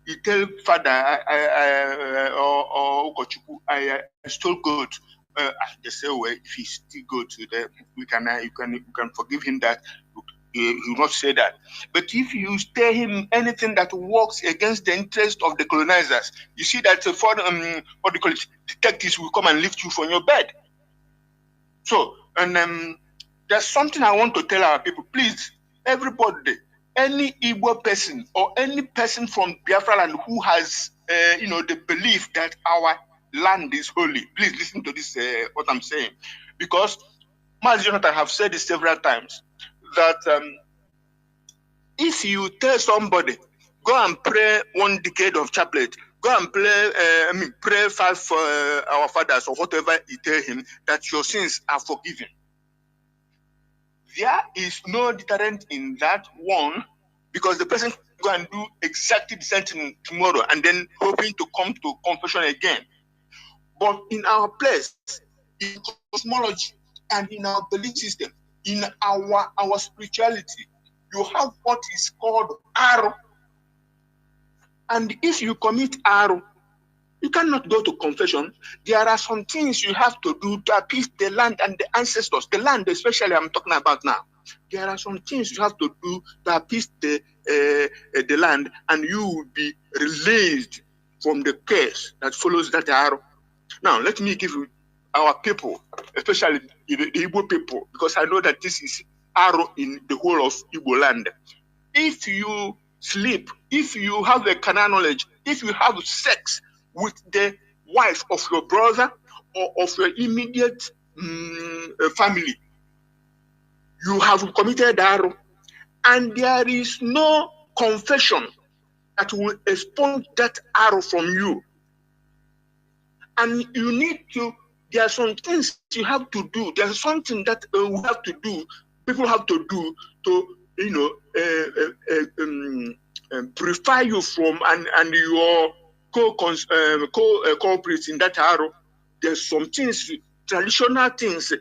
You tell father I stole goat. They say, well, if he still go to them, you can forgive him that. You will not say that. But if you tell him anything that works against the interest of the colonizers, you see that for what do you call it, detectives will come and lift you from your bed. So, and there's something I want to tell our people. Please, everybody, any Igbo person or any person from Biafra land who has, the belief that our land is holy, please listen to this, what I'm saying. Because Mazi Jonathan have said this several times, that if you tell somebody, go and pray 1 decade of chaplet, go and pray 5 for our fathers or whatever you tell him, that your sins are forgiven. There is no deterrent in that one, because the person can go and do exactly the same thing tomorrow and then hoping to come to confession again. But in our place, in cosmology and in our belief system, in our spirituality, you have what is called arrow. And if you commit arrow, you cannot go to confession. There are some things you have to do to appease the land and the ancestors. The land, especially, I'm talking about now. There are some things you have to do to appease the land, and you will be released from the curse that follows that arrow. Now, let me give you our people, especially the Igbo people, because I know that this is arrow in the whole of Igbo land. If you sleep, if you have a carnal knowledge, if you have sex with the wife of your brother or of your immediate family, you have committed arrow, and there is no confession that will expunge that arrow from you. And you need to, there are some things you have to do. There's something that we have to do, people have to do to, purify you from and your co-culprits in that arrow. There's some things, traditional things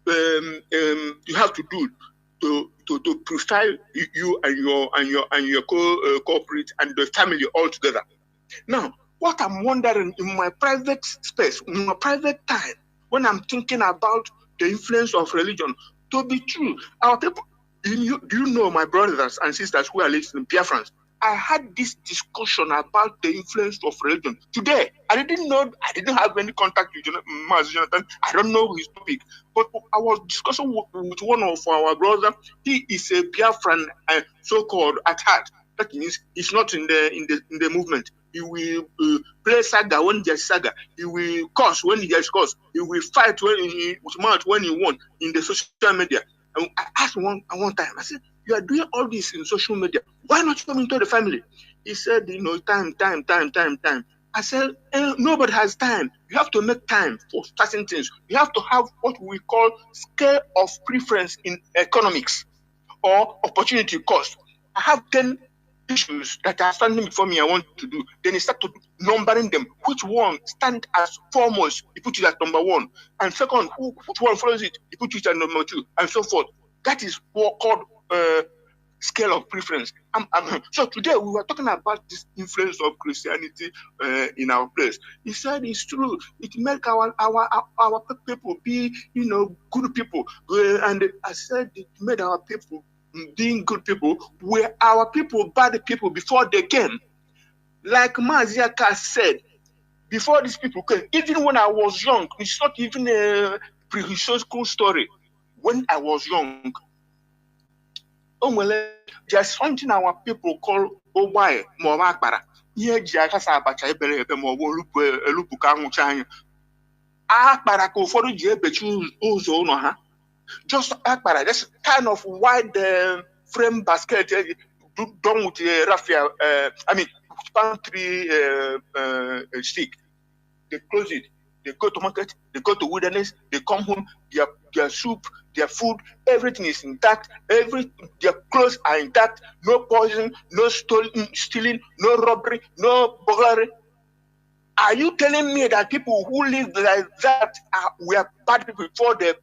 you have to do to purify you and your co-culprit and the family all together. Now, what I'm wondering in my private space, in my private time, when I'm thinking about the influence of religion, to be true, our people, do you know, my brothers and sisters who are listening, Biafrans, I had this discussion about the influence of religion today. I didn't have any contact with Mazi Jonathan. I don't know his topic, but I was discussing with one of our brothers. He is a Biafran, so-called at heart. That means he's not in the movement. He will play saga when there's saga. He will curse when there's curse. He will fight with mouth when he wants in the social media. And I asked one time, I said, you are doing all this in social media. Why not come into the family? He said, time. I said, nobody has time. You have to make time for certain things. You have to have what we call scale of preference in economics or opportunity cost. I have 10 issues that are standing before me I want to do. Then you start to numbering them. Which one stand as foremost? You put it at number 1. And second, which one follows it? You put it at number 2, and so forth. That is what called scale of preference. So today we were talking about this influence of Christianity in our place. He said it's true. It make our people be, good people. And I said it made our people being good people, were our people bad people before they came. Like Maziaka said, before these people came, even when I was young, it's not even a prehistorical story. When I was young, there's something our people call Obaye Momakbara. Here, Jakasa Abacha Ebele Elupuka Akbara ko for the Bechu Ozo no ha. Just Akbara, that's kind of wide frame basket done with raffia, pantry stick. They close it. They go to market, they go to wilderness, they come home, their soup, their food, everything is intact. Their clothes are intact. No poison, no stealing, no robbery, no burglary. Are you telling me that people who live like that were bad people before the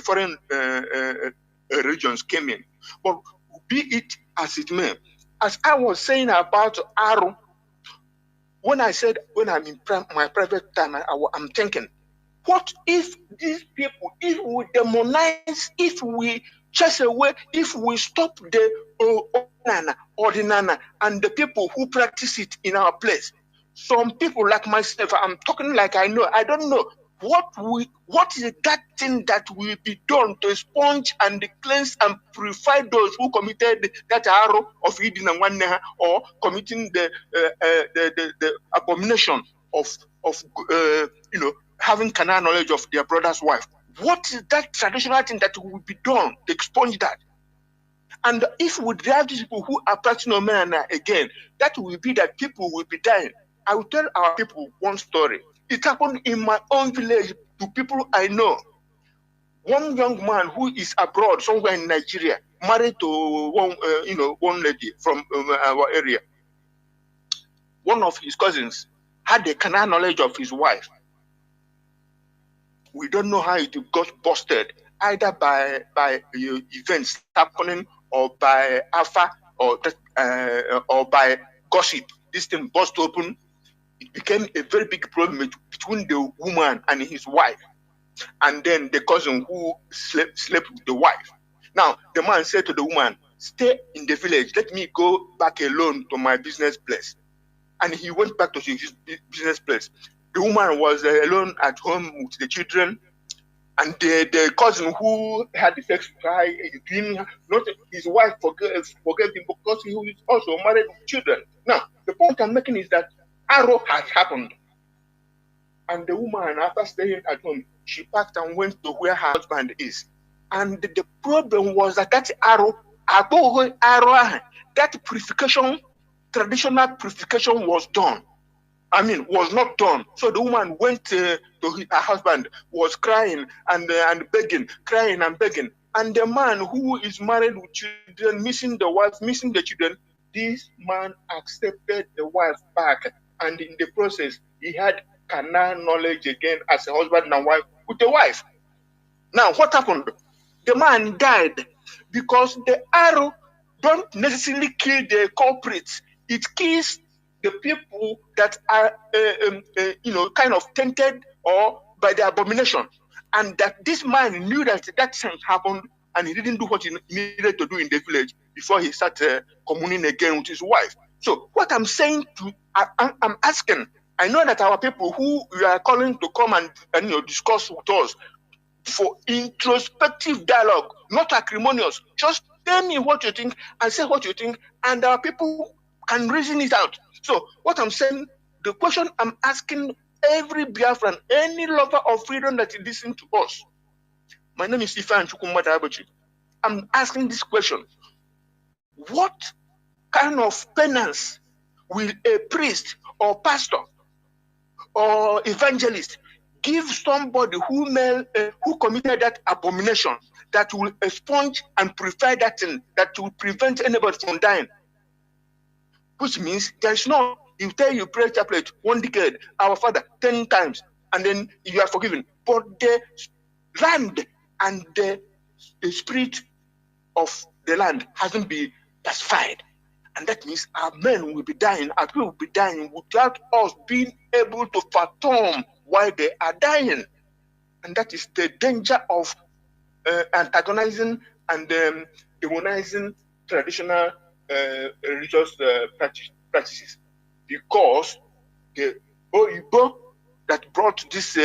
foreign regions came in? But be it as it may, as I was saying about Aro, when I'm in my private time, I'm thinking, what if these people, if we demonize, if we chase away, if we stop the ordinana and the people who practice it in our place? Some people like myself, I'm talking like I know, I don't know. What is that thing that will be done to expunge and cleanse and purify those who committed that arrow of eating and one or committing the abomination of having carnal knowledge of their brother's wife? What is that traditional thing that will be done to expunge that? And if we drive these people who are practicing Omenana again, that will be that people will be dying. I will tell our people one story. It happened in my own village to people I know. One young man who is abroad somewhere in Nigeria, married to one lady from our area. One of his cousins had the carnal knowledge of his wife. We don't know how it got busted, either by events happening or by alpha or by gossip. This thing burst open. It became a very big problem between the woman and his wife, and then the cousin who slept with the wife. Now, the man said to the woman, stay in the village. Let me go back alone to my business place. And he went back to his business place. The woman was alone at home with the children. And the cousin who had the sex with not his wife forgave him because he was also married with children. Now, the point I'm making is that arrow has happened. And the woman, after staying at home, she packed and went to where her husband is. And the problem was that arrow, that purification, traditional purification was not done. So the woman went to her husband, was crying and begging, crying and begging. And the man who is married with children, missing the wife, missing the children, this man accepted the wife back. And in the process, he had carnal knowledge again as a husband and wife with the wife. Now, what happened? The man died because the arrow don't necessarily kill the culprits. It kills the people that are, kind of tainted or by the abomination. And that this man knew that thing happened and he didn't do what he needed to do in the village before he started communing again with his wife. So what I'm saying I'm asking, I know that our people who we are calling to come and discuss with us for introspective dialogue, not acrimonious. Just tell me what you think and say what you think, and our people can reason it out. So what I'm saying, the question I'm asking every Biafran, any lover of freedom that is listening to us. My name is Ifan Chukwumata Abachi. I'm asking this question. What kind of penance will a priest or pastor or evangelist give somebody who committed that abomination that will expunge and purify that thing, that will prevent anybody from dying? Which means there's no, you tell you pray chaplet 1 decade, our Father 10 times, and then you are forgiven. But the land and the spirit of the land hasn't been pacified. And that means our men will be dying, our people will be dying without us being able to fathom why they are dying. And that is the danger of antagonizing and demonizing traditional religious practices. Because the Oyibo that brought this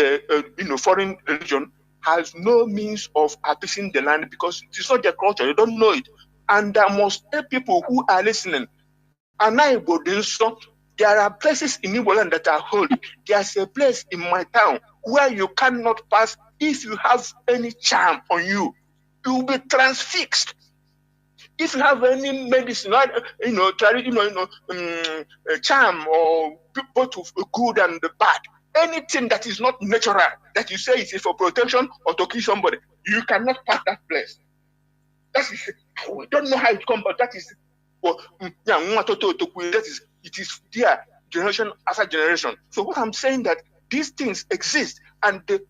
foreign religion has no means of appeasing the land because it is not their culture, they don't know it. And I must tell people who are listening, there are places in Igbo land that are holy. There's a place in my town where you cannot pass if you have any charm on you. You will be transfixed. If you have any medicine, charm or both of good and the bad, anything that is not natural, that you say is for protection or to kill somebody, you cannot pass that place. That is, we don't know how it comes, but that is, it is there, generation after generation. So what I'm saying that these things exist, and the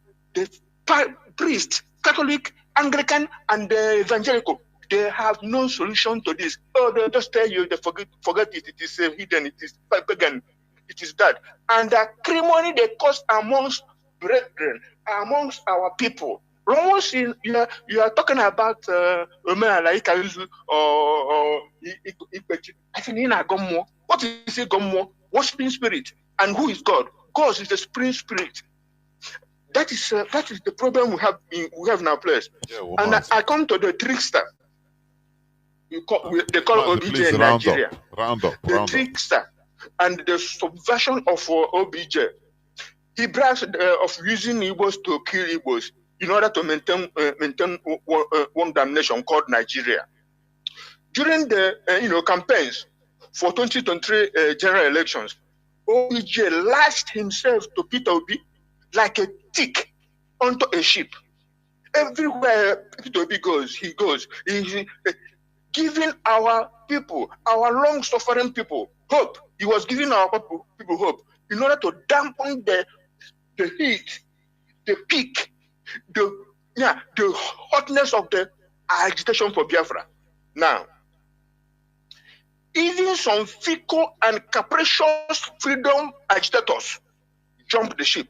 priest, Catholic, Anglican, and the evangelical, they have no solution to this. Oh, they just tell you they forget it. It is hidden. It is pagan. It is that. And the acrimony they cause amongst brethren, amongst our people. Once you are talking about like or I think in Gomo. What is it Gomo? Worshiping spirit. And who is God? God is the spring spirit. That is the problem we have in our place. Yeah, well, and I come to the trickster. They call OBJ in Nigeria. Round up. The trickster and the subversion of OBJ. He brags of using Igbos to kill Igbos in order to maintain one damn nation called Nigeria. During the campaigns for 2023 general elections, OBJ lashed himself to Peter Obi like a tick onto a ship. Everywhere Peter Obi goes, he goes. He's giving our people, our long-suffering people, hope. He was giving our people hope in order to dampen the heat, the peak, the hotness of the agitation for Biafra. Now, even some fickle and capricious freedom agitators jumped ship,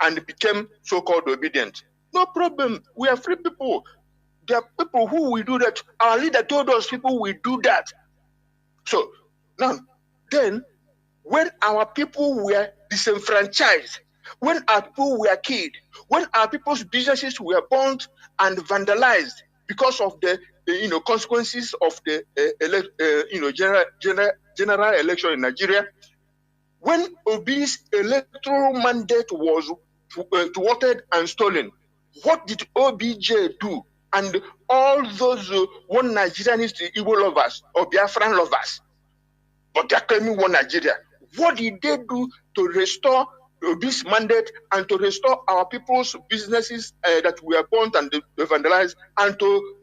and became so-called obedient. No problem. We are free people. There are people who will do that. Our leader told us people will do that. So now, then, when our people were disenfranchised, when our people were killed, when our people's businesses were burnt and vandalized because of the consequences of the general election in Nigeria, when Obi's electoral mandate was thwarted and stolen, what did OBJ do? And all those one Nigerianist Igbo lovers or Biafran lovers, but they're claiming one Nigeria. What did they do to restore this mandate and to restore our people's businesses that were burnt and vandalized, and to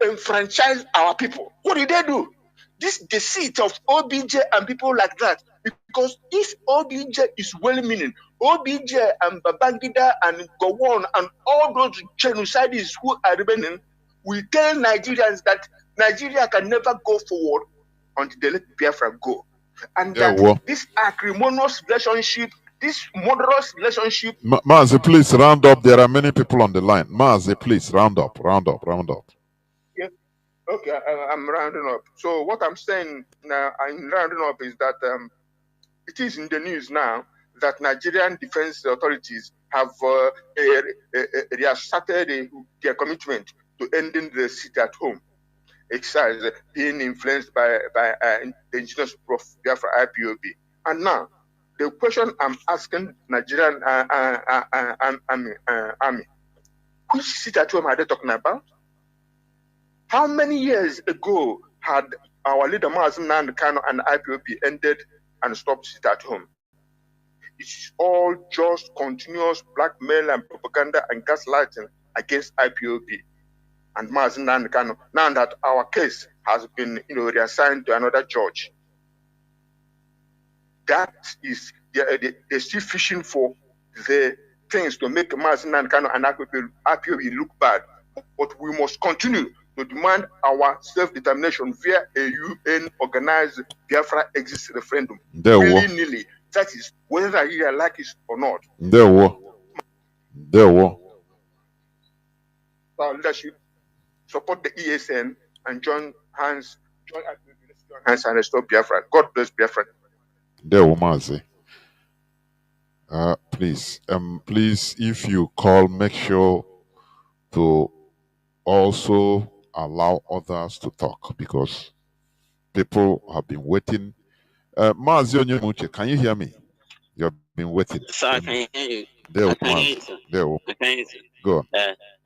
enfranchise our people? What did they do? This deceit of OBJ and people like that. Because if OBJ is well-meaning, OBJ and Babangida and Gowon and all those genocides who are remaining will tell Nigerians that Nigeria can never go forward until they let Biafra go. And that this acrimonious relationship, this murderous relationship... Mazi, please round up. There are many people on the line. Mazi, please round up. Yeah. Okay, I'm rounding up. So what I'm saying now, I'm rounding up is that it is in the news now that Nigerian defense authorities have reasserted their commitment to ending the sit-at-home exercise being influenced by the indigenous of Biafra IPOB. And now, the question I'm asking Nigerian army, which sit-at-home are they talking about? How many years ago had our leader Mazi Kanu and IPOB ended and stopped sit-at-home? It's all just continuous blackmail and propaganda and gaslighting against IPOB and Mazi Kanu. Now that our case has been reassigned to another judge, that is they're still fishing for the things to make Mazi Kanu and IPOB look bad. But we must continue to demand our self-determination via a UN-organized Biafra exit referendum. Willy-nilly. That is whether Nigeria like it or not. Our leadership support the ESN and join hands and restore Biafra. God bless Biafra. Mazi. Please, if you call, make sure to also allow others to talk, because people have been waiting. Mazi Onyemuche, can you hear me? You have been waiting. Sir, I can hear you. There, I can hear you, sir. There. I can hear you, sir. Go on.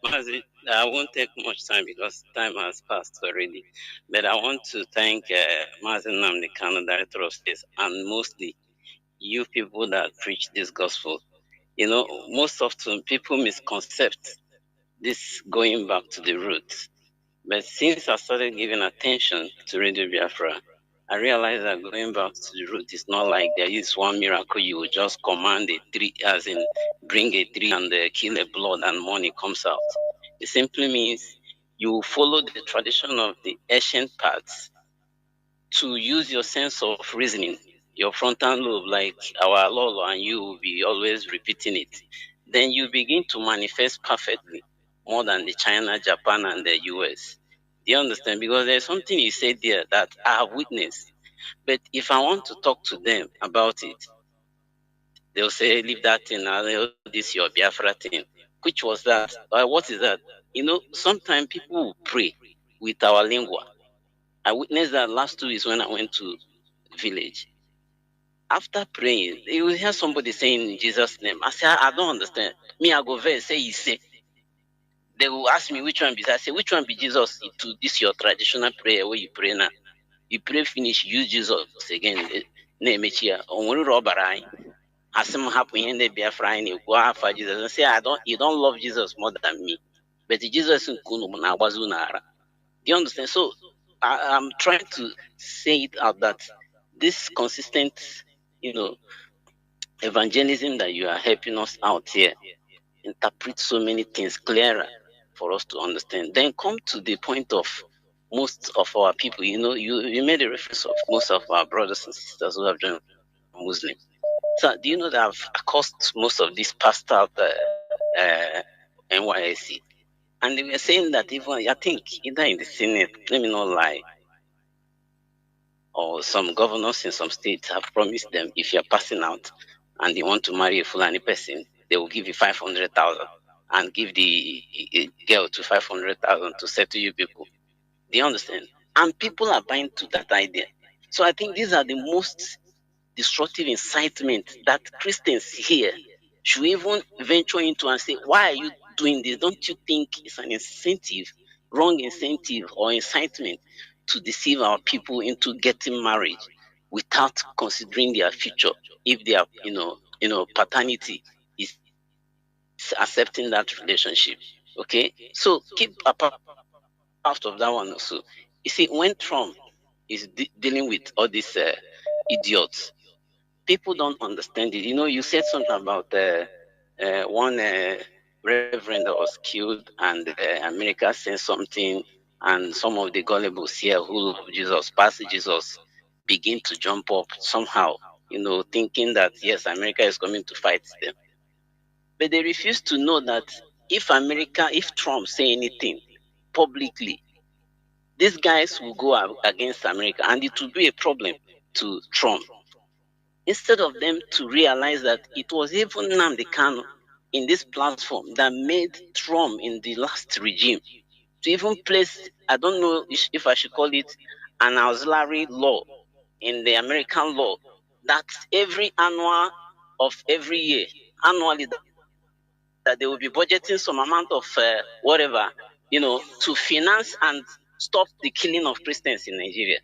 Mazi, I won't take much time because time has passed already. But I want to thank Mazi Nnamdi Kanu, Director of State, and mostly you people that preach this gospel. You know, most often people misconcept this going back to the roots. But since I started giving attention to Radio Biafra, I realized that going back to the root is not like there is one miracle you will just command a tree, as in bring a tree and kill a blood and money comes out. It simply means you follow the tradition of the ancient paths to use your sense of reasoning, your frontal lobe, like our Lolo and you will be always repeating it. Then you begin to manifest perfectly more than the China, Japan, and the US. Do you understand? Because there's something you said there that I have witnessed. But if I want to talk to them about it, they'll say, leave that thing, this your Biafra thing. Which was that? What is that? You know, sometimes people will pray with our lingua. I witnessed that last 2 weeks when I went to the village. After praying, you will hear somebody saying in Jesus' name. I say, I don't understand. Me, I go there say, he say. They will ask me which one be. I say, which one be Jesus? To this your traditional prayer where you pray now. You pray finish, use Jesus again. Name it here. On robber eye. As some happen in the Biafra, you go after Jesus and say, you don't love Jesus more than me. But Jesus in Kunu na wazunara. Do you understand? So I'm trying to say it out that this consistent, evangelism that you are helping us out here interpret so many things clearer for us to understand. Then come to the point of most of our people. You made a reference of most of our brothers and sisters who have joined Muslim. So do you know that I've accosted most of these pastors out NYSC, and they were saying that even I think either in the Senate, let me not lie, or some governors in some states have promised them if you're passing out and they want to marry a Fulani person, they will give you 500,000 and give the girl to 500,000 to settle you people. Do you understand? And people are buying to that idea. So I think these are the most destructive incitement that Christians here should even venture into and say, why are you doing this? Don't you think it's an incentive, wrong incentive or incitement to deceive our people into getting married without considering their future if their paternity is accepting that relationship? Okay, so keep apart of that one also. You see, when Trump is dealing with all these idiots, people don't understand it. You said something about one reverend that was killed, and America said something, and some of the gullibles here who love Jesus, past Jesus, begin to jump up somehow, thinking that yes, America is coming to fight them. But they refuse to know that if Trump say anything publicly, these guys will go against America, and it will be a problem to Trump. Instead of them to realize that it was even Nnamdi Kanu in this platform that made Trump in the last regime to even place, I don't know if I should call it an auxiliary law in the American law, that every annual of every year, annually, that they will be budgeting some amount of whatever, to finance and stop the killing of Christians in Nigeria.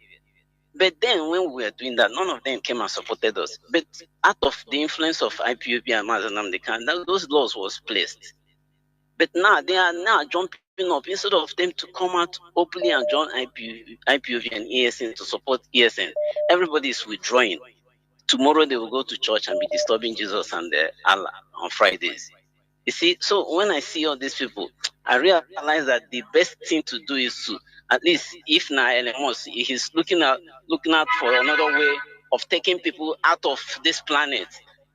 But then when we were doing that, none of them came and supported us. But out of the influence of IPOB and Mazi Nnamdi Kanu, those laws was placed. But now they are now jumping up. Instead of them to come out openly and join IPOB and ESN to support ESN, everybody is withdrawing. Tomorrow they will go to church and be disturbing Jesus and Allah on Fridays. You see, so when I see all these people, I realize that the best thing to do is to, at least if now LMOS, he's looking out for another way of taking people out of this planet.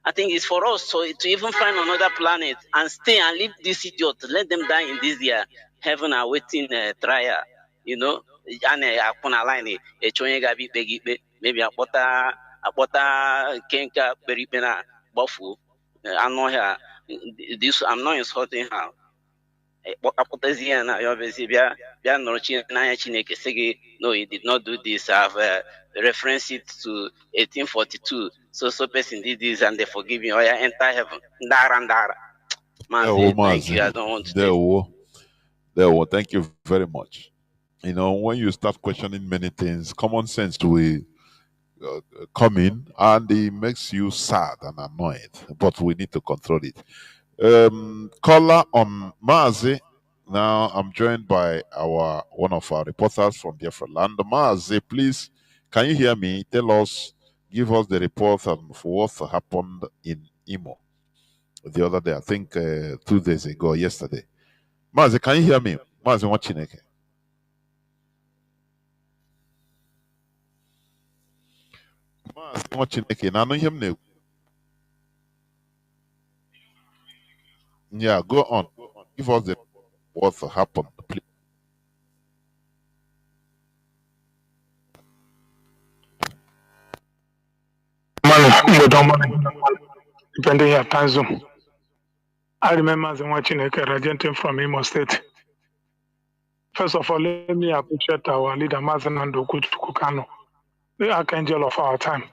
I think it's for us to even find another planet and stay and leave this idiot, let them die in this year, heaven awaiting trial, and line maybe akpọta kenka kpere na gbafuo anụ ọhịa. This I'm not insulting her. Akpọtazi ya na ya obezi bịa nọrọ n'anya Chineke sị gị, no, he did not do this. I've referenced it to 1842. So person did this and they forgive me. Oh yeah, enter heaven. Ndara. Mazi, thank you. I don't want to There, well, thank you very much. You know, when you start questioning many things, common sense will come in, and it makes you sad and annoyed. But we need to control it. Caller on Mazi. Now I'm joined by one of our reporters from Biafra land. Mazi, please, can you hear me? Give us the report of what happened in Imo the other day. I think 2 days ago, yesterday. Mazi, can you hear me? Mazi, what Chineke? Mazi, what Chineke? Now, no him. Yeah, go on. Give us the what happened, please. Depending on your time zone. I remember watching a Rajentin from Imo State. First of all, let me appreciate our leader, Mazenando Kanu, the archangel of our time.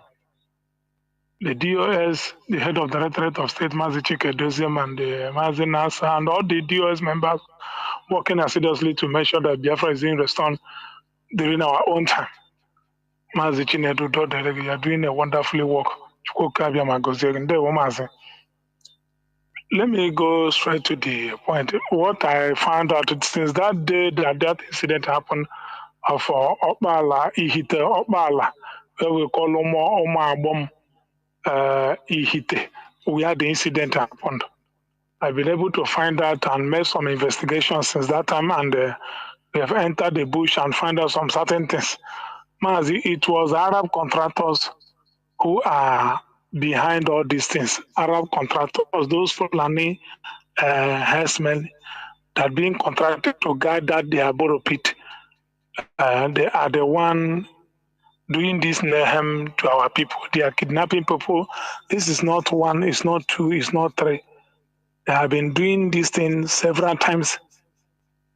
The DOS, the head of the Directorate of State, Mazi Chinedu, and the Mazi Nasa, and all the DOS members working assiduously to make sure that Biafra is being restored during our own time. Mazi Chinedu, you are doing a wonderfully work. Let me go straight to the point. What I found out since that day that incident happened of Okpala, Ihite, Okpala, where we call Oma Abom Ihite, where the incident happened. I've been able to find out and make some investigations since that time, and we have entered the bush and find out some certain things. Mazi, it was Arab contractors who are behind all these things. Arab contractors, those Fulani herdsmen that being contracted to guide that their borrow pit. They are the one doing this mayhem to our people. They are kidnapping people. This is not one, it's not two, it's not three. They have been doing this thing several times.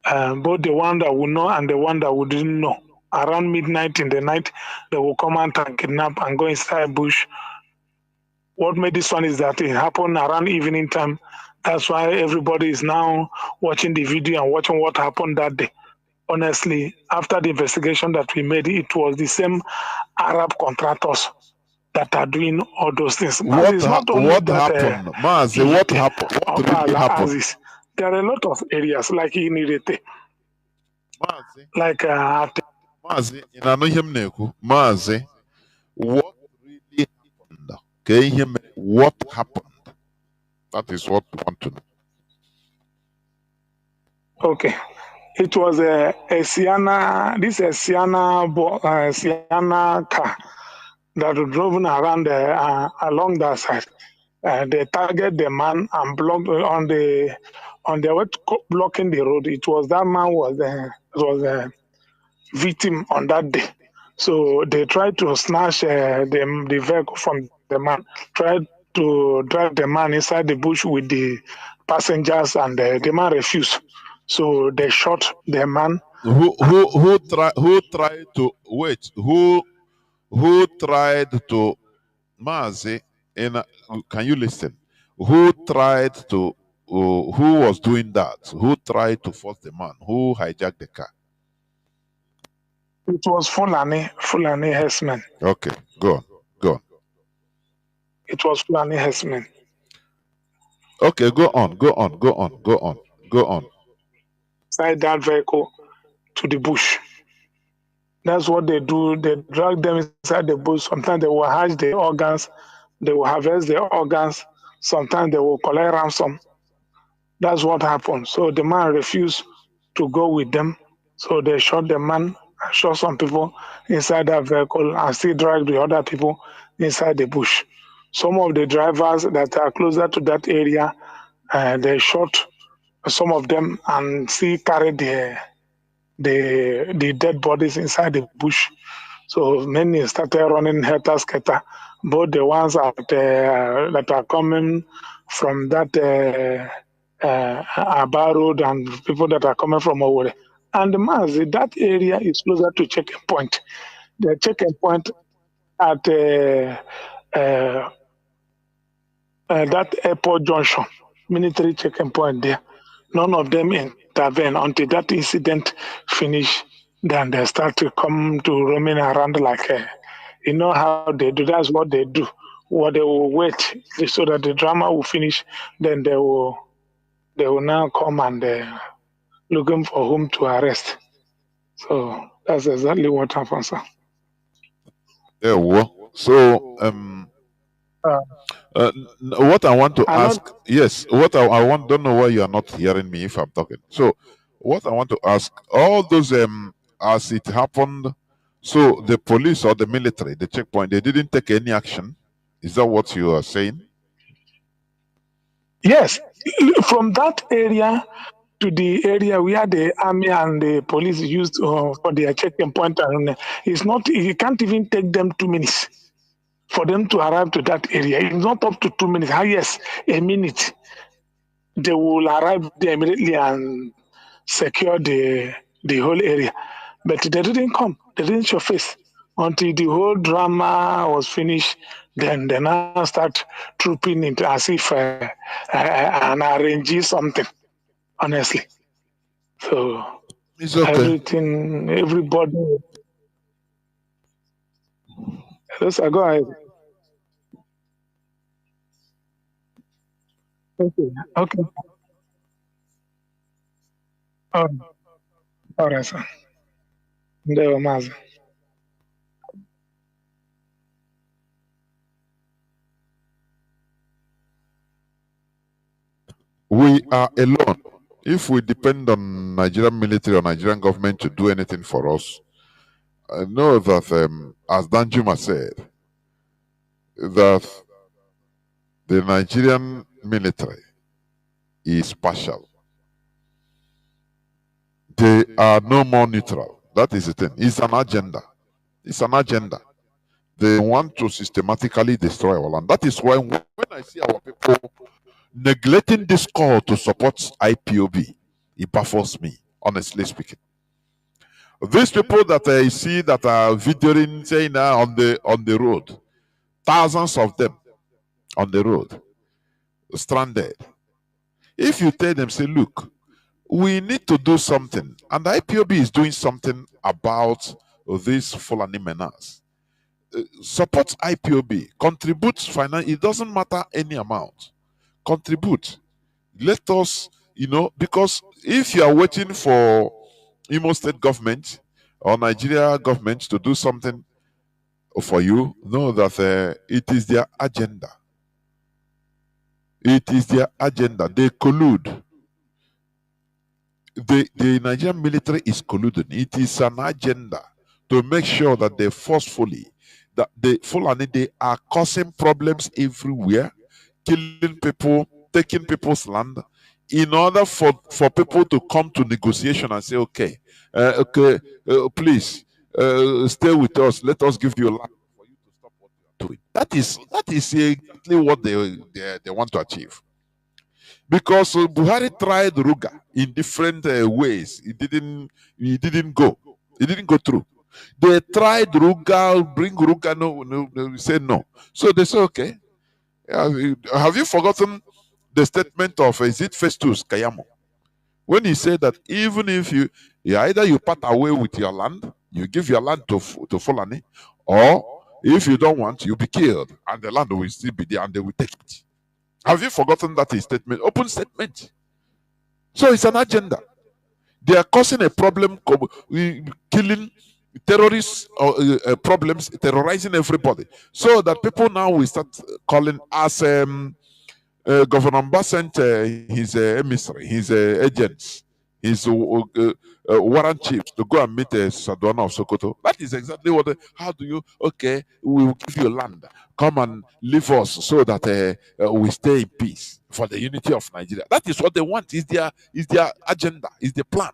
Both the one that will know and the one that we didn't know. Around midnight in the night, they will come out and kidnap and go inside bush. What made this one is that it happened around evening time. That's why everybody is now watching the video and watching what happened that day. Honestly, after the investigation that we made, it was the same Arab contractors that are doing all those things. What happened? Mazi, what happened? What really happened? Aziz. There are a lot of areas like Inirete. Mazi, like Mazi, in Anohim Mazi, what really happened? Okay, what happened? That is what we want to know. Okay. It was a Sienna car that was driven around along that side. They target the man and block on the way blocking the road. It was that man was a victim on that day. So they tried to snatch the vehicle from the man, tried to drive the man inside the bush with the passengers, and the man refused. So they shot the man. Who tried to wait? Who tried to Mazi? Can you listen? Who tried to? Who was doing that? Who tried to force the man? Who hijacked the car? It was Fulani herdsmen. Okay, go on. It was Fulani herdsmen. Okay, go on. Inside that vehicle to the bush. That's what they do. They drag them inside the bush. Sometimes they will hatch the organs. They will harvest the organs. Sometimes they will collect ransom. That's what happened. So the man refused to go with them. So they shot the man, shot some people inside that vehicle, and still dragged the other people inside the bush. Some of the drivers that are closer to that area, they shot some of them and still carried the dead bodies inside the bush. So many started running helter-skelter. Both the ones that are coming from that Aba Road and people that are coming from Owerri. And Mazi, that area is closer to checking point. The checking point at that airport junction, military checking point there. None of them intervene until that incident finish. Then they start to come to roaming around like, you know how they do. That's what they do. What they will wait so that the drama will finish. Then they will now come and looking for whom to arrest. So that's exactly what happens. Sir. Yeah, well, so Uh, what I want to ask, not, yes, what I want, don't know why you are not hearing me if I'm talking. So, what I want to ask, all those as it happened, so the police or the military, the checkpoint, they didn't take any action. Is that what you are saying? yes, from that area to the area where the army and the police used for their checking point, and it's not. You can't even take them 2 minutes for them to arrive to that area. It's not up to 2 minutes. Yes, a minute. They will arrive there immediately and secure the whole area. But they didn't come. They didn't show face until the whole drama was finished. Then they now start trooping into as if and arrange something. Honestly, so It's okay. everybody. Yes, I go ahead. Okay. Okay. Oh, all right, sir. Ndewo, Mazi. We are alone. If we depend on Nigerian military or Nigerian government to do anything for us, I know that, as Danjuma said, that the Nigerian military is partial. They are no more neutral. That is the thing. It's an agenda. It's an agenda. They want to systematically destroy our land. That is why when I see our people neglecting this call to support IPOB, it baffles me, honestly speaking. These people that I see that are videoing, saying on the road, thousands of them on the road, stranded. If you tell them, say, look, we need to do something, and the IPOB is doing something about these Fulani menace. Support IPOB, contribute finance. It doesn't matter any amount. Contribute. Let us, because if you are waiting for Imo State government or Nigeria government to do something for you, know that it is their agenda. It is their agenda. They collude. The Nigerian military is colluding. It is an agenda to make sure that they forcefully, that the Fulani, they are causing problems everywhere, killing people, taking people's land, in order for people to come to negotiation and say, okay, please stay with us. Let us give you land for you to stop what you are doing. That is exactly what they want to achieve. Because Buhari tried Ruga in different ways. It didn't go. It didn't go through. They tried Ruga, bring Ruga, no, we said no. So they said, okay. Have you forgotten the statement of, is it Festus Kayamo? When he said that even if either you part away with your land, you give your land to Fulani, or if you don't want, you'll be killed, and the land will still be there and they will take it. Have you forgotten that his statement? Open statement. So it's an agenda. They are causing a problem, killing terrorists or problems, terrorizing everybody. So that people now will start calling us, Governor Mba sent his emissary, his agents, his warrant chiefs to go and meet Sadwana of Sokoto. That is exactly what. How do you? Okay, we will give you land. Come and leave us so that we stay in peace for the unity of Nigeria. That is what they want. Is their agenda? Is their plan?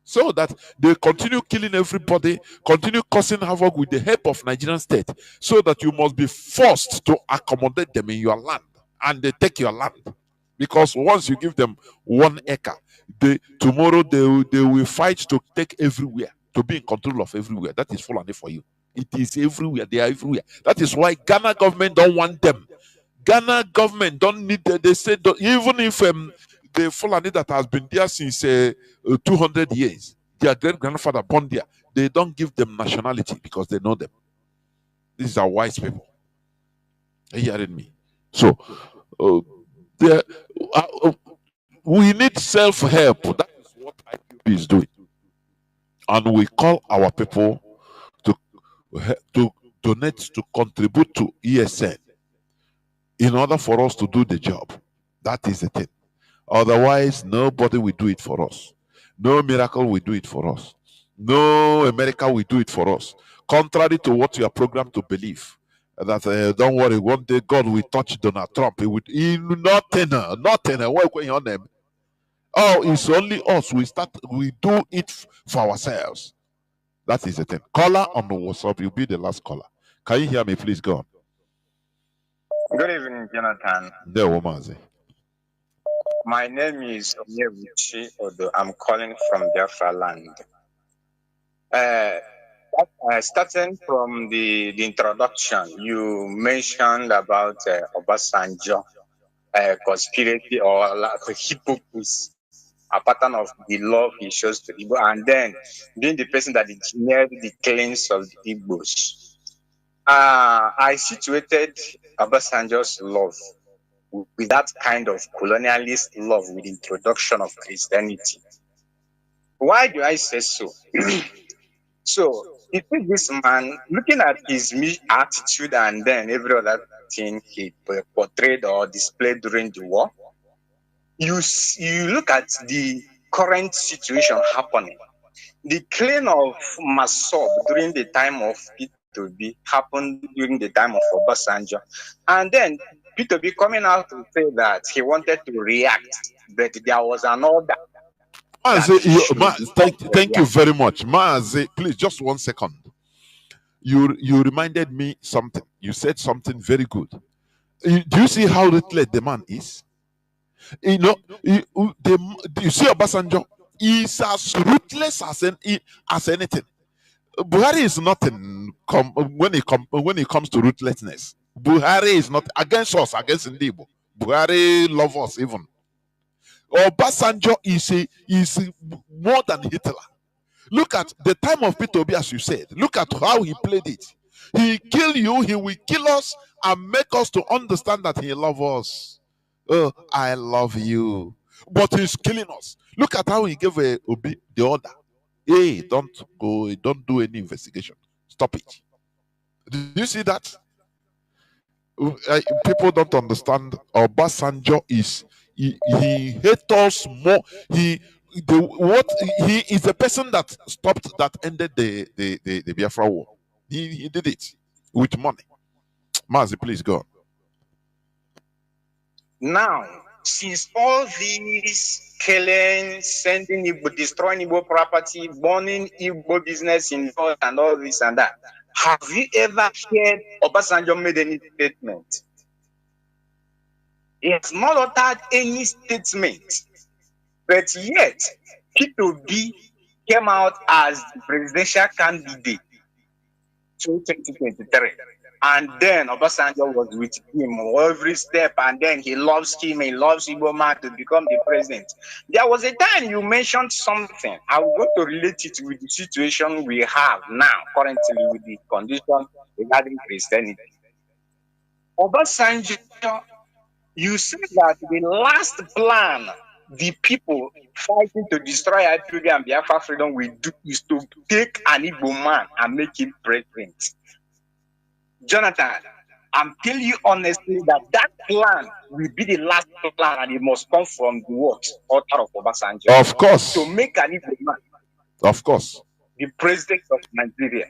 So that they continue killing everybody, continue causing havoc with the help of Nigerian state, so that you must be forced to accommodate them in your land, and they take your land. Because once you give them 1 acre, tomorrow they will fight to take everywhere, to be in control of everywhere. That is Fulani for you. It is everywhere. They are everywhere. That is why Ghana government don't want them. Ghana government don't need them. They say even if the Fulani that has been there since 200 years, their great-grandfather born there, they don't give them nationality because they know them. These are wise people. Are you hearing me? So, we need self-help. That is what IQB is doing. And we call our people to donate, to contribute to ESN in order for us to do the job. That is the thing. Otherwise, nobody will do it for us. No miracle will do it for us. No America will do it for us. Contrary to what you are programmed to believe. That don't worry, one day God will touch Donald Trump. He would nothing. What going on them? Oh, it's only us. We do it for ourselves. That is the thing. Caller on the WhatsApp, you'll be the last caller. Can you hear me, please? Go on. Good evening, Jonathan. There, Mazi. My name is Onyebuchi Odo. I'm calling from Biafra land. Starting from the introduction, you mentioned about Obasanjo, conspiracy or hypocrisy, a pattern of the love he shows to Igbo, and then being the person that engineered the claims of the Igbos. I situated Obasanjo's love with that kind of colonialist love with the introduction of Christianity. Why do I say so? So, it is this man, looking at his attitude and then every other thing he portrayed or displayed during the war, you look at the current situation happening. The killing of Masob during the time of P2B happened during the time of Obasanjo. And then P2B coming out to say that he wanted to react, but there was an order. Thank you very much. Mazi, please, just 1 second. You reminded me something. You said something very good. Do you see how ruthless the man is? You know, you see Obasanjo is as ruthless as anything. Buhari is nothing when it comes to ruthlessness. Buhari is not against us, against Ndibo. Buhari loves us even. Obasanjo is more than Hitler. Look at the time of P2B, as you said. Look at how he played it. He kill you, he will kill us and make us to understand that he loves us. Oh, I love you. But he's killing us. Look at how he gave Obi the order. Hey, don't go, don't do any investigation. Stop it. Do you see that? People don't understand. Obasanjo is he hates us more. He is the person that ended the Biafra war. He did it with money. Mazi, please go on. Now, since all these killing, sending Igbo, destroying Igbo property, burning Igbo business in North and all this and that, have you ever heard Obasanjo made any statement? He has not uttered any statement, but yet P2B came out as the presidential candidate to 2023. And then Obasanjo was with him every step, and then he loves him, he loves Igbo man to become the president. There was a time you mentioned something. I will go to relate it with the situation we have now, currently with the condition regarding Christianity. Obasanjo, you said that the last plan the people fighting to destroy IPOB and Biafra freedom will do is to take an Igbo man and make him president. Jonathan, I'm telling you honestly that plan will be the last plan and it must come from the words author of Obasanjo. Of course. To make an Igbo man. Of course. The president of Nigeria.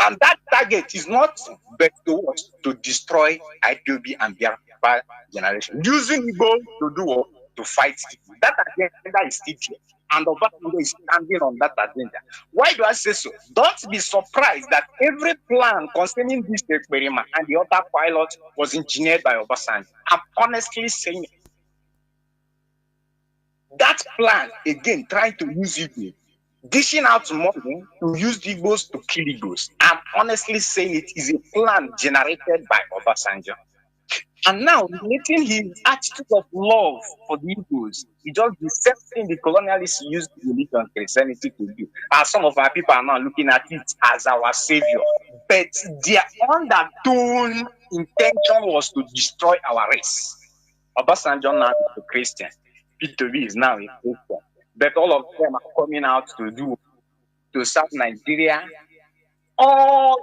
And that target is not but to destroy IPOB and Biafra generation. Using Igbo to do what? To fight. That agenda is still here. And Obasanjo is standing on that agenda. Why do I say so? Don't be surprised that every plan concerning this experiment and the other pilot was engineered by Obasanjo. I'm honestly saying it. That plan, again, trying to use Igbo, dishing out money to use the Igbos to kill Igbos. I'm honestly saying it is a plan generated by Obasanjo. And now, making his attitude of love for the Igbos, he just the same thing the colonialists used religion, Christianity to do. And some of our people are now looking at it as our savior. But their undertone intention was to destroy our race. Obasanjo now is a Christian. P2B is now a Christian. But all of them are coming out to serve Nigeria. All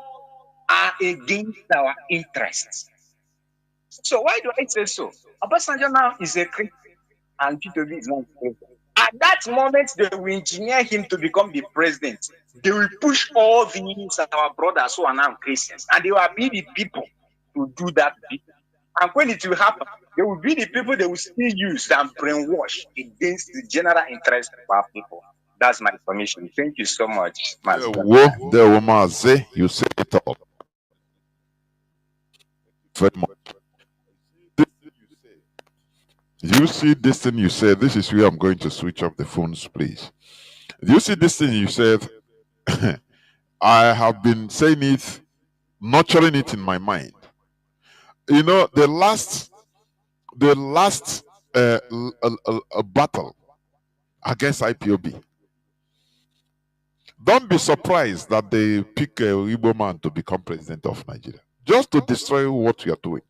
are against our interests. So why do I say so? Obasanjo now is a Christian and P2B is not a Christian. At that moment, they will engineer him to become the president. They will push all these our brothers who are now Christians, and they will be the people to do that. And when it will happen, they will be the people they will still use and brainwash against the general interest of our people. That's my information. Thank you so much, Mazi. Mazi, you say it all. Very much. You see this thing you said, this is where I'm going to switch off the phones, please. You see this thing you said, I have been saying it, nurturing it in my mind. You know, the last battle against IPOB. Don't be surprised that they pick a Igbo man to become president of Nigeria, just to destroy what we are doing.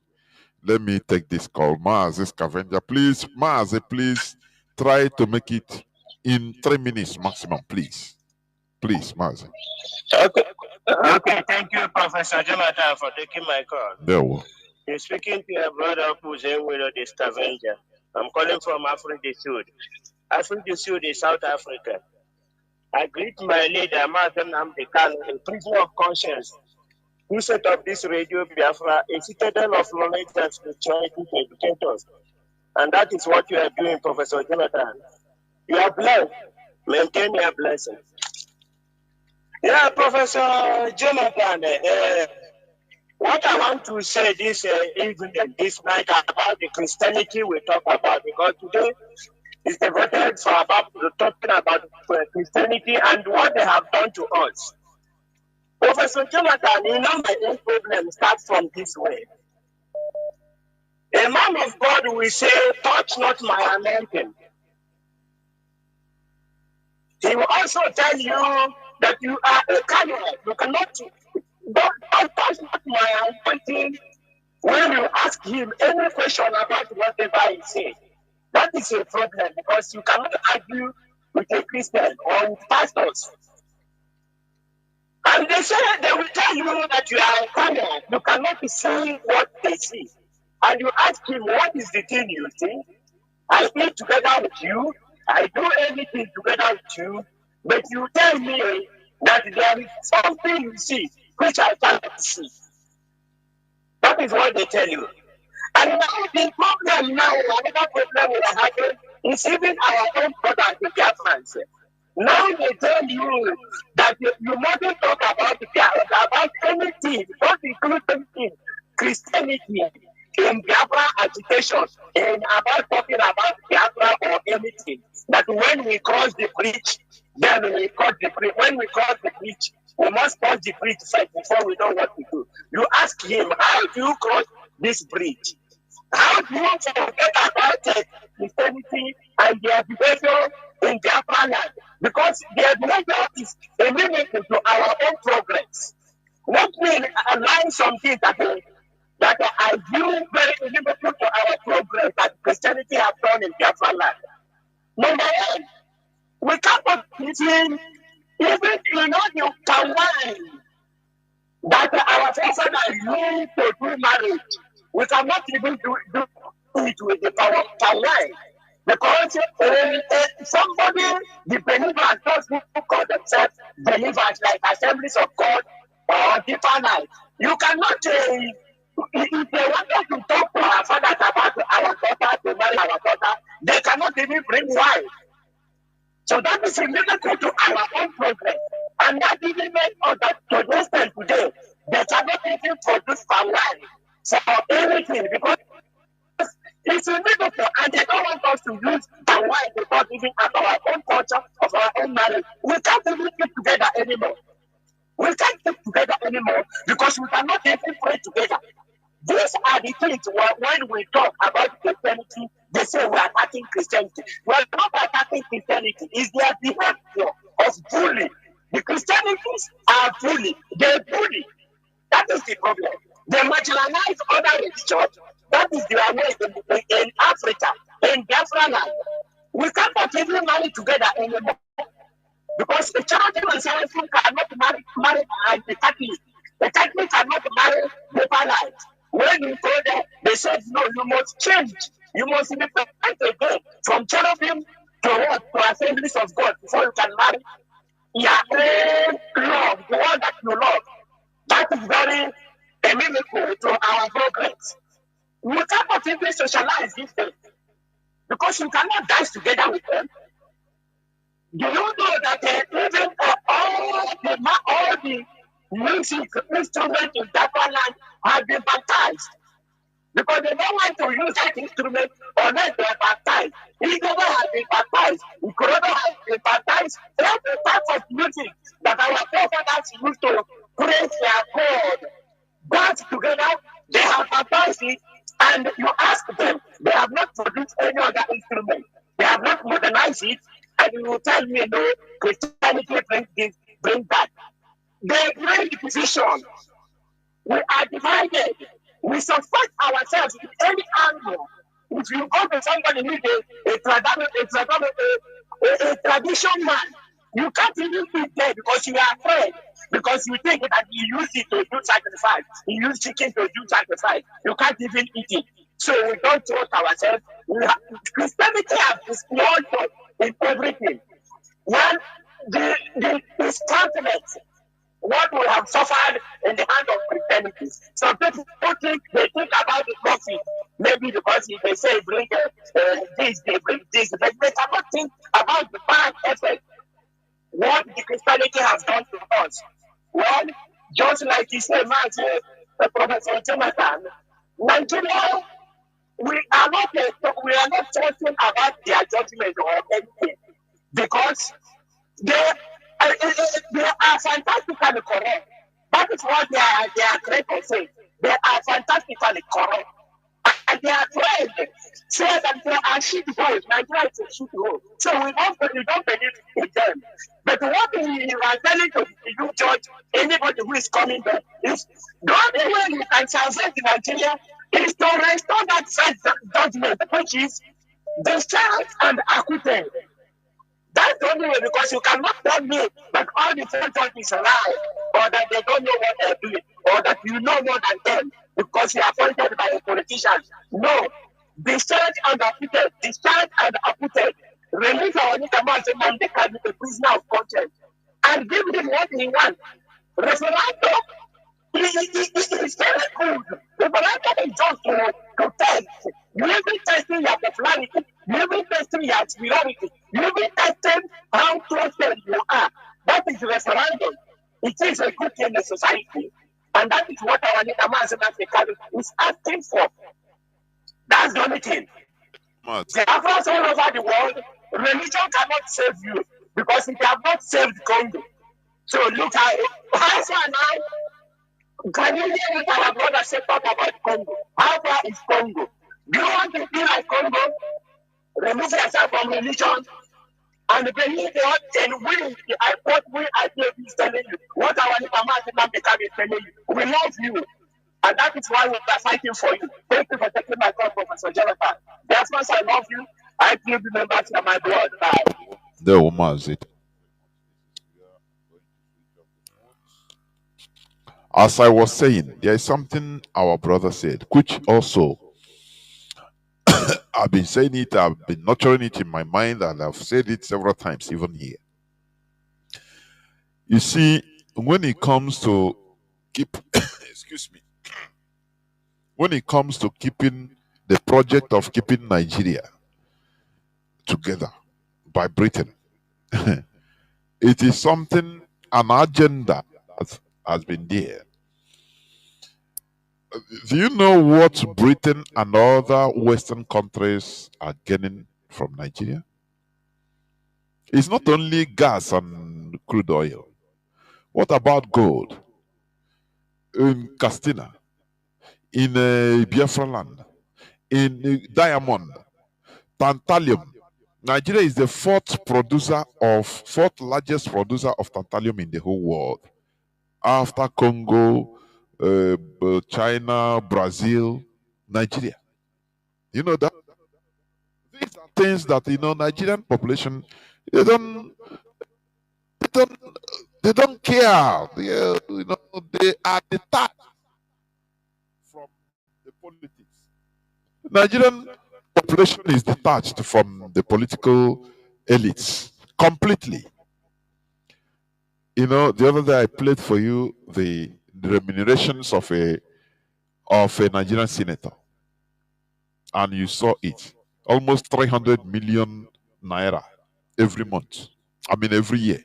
Let me take this call. Mazi Scavenger, please. Mazi, please try to make it in 3 minutes maximum, please. Please, Mazi. Okay, thank you, Professor Jonathan, for taking my call. You're speaking to your brother who's a widow, the Scavenger. I'm calling from Africa du Sud. Africa du Sud is South Africa. I greet my leader, Nnamdi, Kanu, a prisoner of conscience, who set up this radio Biafra, a citadel of knowledge and spirituality to educators. And that is what you are doing, Professor Jonathan. You are blessed. Maintain your blessing. Yeah, Professor Jonathan, what I want to say this evening, this night about the Christianity we talk about, because today is devoted for talking about Christianity and what they have done to us. Professor Jonathan, you know my own problem starts from this way. A man of God will say, touch not my anointing. He will also tell you that you are a candidate. You cannot don't touch not my anointing when you ask him any question about whatever he says. That is a problem because you cannot argue with a Christian or with pastors. And they say they will tell you that you are a carnal. You cannot see what they see. And you ask him, what is the thing you see? I eat together with you. I do everything together with you. But you tell me that there is something you see which I cannot see. That is what they tell you. And now the problem now, another problem we are having is even our own brothers, the Biafrans. Now they tell you that you mustn't talk about anything, don't include anything, Christianity in Biafra agitation, and about talking about Biafra or anything. That when we cross the bridge, then we cross the bridge. When we cross the bridge, we must cross the bridge first before we know what to do. You ask him, how do you cross this bridge? How do you forget about Christianity and the agitation in Biafra land? Because the agitation is a limit to our own progress. Let me align something that I view very limited to our progress that Christianity has done in Biafra land. Number one, we cannot between even you can learn that our forefathers used to do marriage. We cannot even do it with the power of life. Because somebody, the believers, those who call themselves believers, like Assemblies of God or Deeper Life, you cannot, if they wanted to talk to our fathers about our daughter, to marry our daughter, they cannot even bring wife. So that is limited to our own progress. And that even makes us that to this time today, they cannot even produce for life, for anything, because it's illegal, and they don't want us to use the wine because even at our own culture of our own marriage, we can't even keep together anymore. We can't keep together anymore because we cannot even pray together. These are the things when we talk about Christianity, they say we are attacking Christianity. We are not attacking Christianity. It's their behavior of bully. The Christianities are bully. They bully. That is the problem. They marginalize other religions. That is their way in Africa, in Biafra land. We cannot even marry together anymore. Because the child and Muslim cannot marry the Catholic. The Catholic cannot marry the Palite. When you go there, they said, no, you must change. You must be prepared again from cherubim to what? To assemblies of God before you can marry your own love, the one that you love. That is very inimical to our progress. We cannot even socialize these things because you cannot dance together with them. Do you know that even all the music instruments in that land have been baptized? Because they don't want to use that instrument unless they are baptized. Igbo has been baptized. Ikorodo has been baptized. Every type of music that our forefathers used to praise their God, dance together, they have baptized it, and you ask them, they have not produced any other instrument. They have not modernized it, and you will tell me, no, Christianity brings this, bring that. They bring the position. We are divided. We support ourselves in any angle. If you go to somebody who is a tradition man, you can't even be there because you are afraid. Because you think that you use it to do sacrifice. You use chicken to do sacrifice. You can't even eat it. So we don't trust ourselves. Christianity has destroyed us in everything. One, this continent, what we have suffered in the hand of Christianity. Some people think about the profit, maybe because they say bring this, they bring this, but they cannot think about the bad effect what the Christianity has done to us. Well, just like you said, Mazi, Professor Jonathan, Nigeria, we are not talking about their judgment or anything because they are fantastically correct. That is what they are great to say. They are fantastically correct. And they are trained. So that they are shit holes. Nigeria is a shit hole. So we don't believe in them. But what we are telling to you, judge, anybody who is coming there, is the only way you can salvage Nigeria is to restore that self judgment, which is the chance and acquittal. That's the only way, because you cannot tell me that all the church is alive, or that they don't know what they're doing, or that you know more than them because you are appointed by a politician. No. Discharge and acquitted. Discharge and acquitted. Release our Nnamdi Kanu, the prisoner of conscience, and give him what he wants. Referendum. It's very good. The referendum is just to test. You will be testing your popularity. You will be testing your superiority. You will be testing how trusted you are. That is referendum. It is a good thing in the society. And that is what our leader Mazi is asking for. That's the only thing. The Biafrans all over the world, religion cannot save you because it have not saved Congo. So look at how far now. Can you hear what our brother said talk about Congo? How far is Congo? Do you want to be like Congo? Remove yourself from religion and believe what in we is telling you. What our Nnamdi is telling you. We love you. And that is why we are fighting for you. Thank you for taking my call, Professor Jonathan. Biafrans, I love you. I feel the members of my blood. Bye. The Mazi. As I was saying, there is something our brother said, which also I've been saying it, I've been nurturing it in my mind, and I've said it several times, even here. You see, when it comes to excuse me, when it comes to keeping the project of keeping Nigeria together by Britain, it is something, an agenda that has been there. Do you know what Britain and other Western countries are gaining from Nigeria? It's not only gas and crude oil. What about gold? In Castina, in Biafra land, in diamond, tantalum. Nigeria is the fourth largest producer of tantalum in the whole world, after Congo, China, Brazil, Nigeria. You know that these are things that Nigerian population they don't care. They are detached from the politics. Nigerian population is detached from the political elites completely. The other day I played for you the remunerations of a Nigerian senator, and you saw it. Almost 300 million naira every month. I mean every year.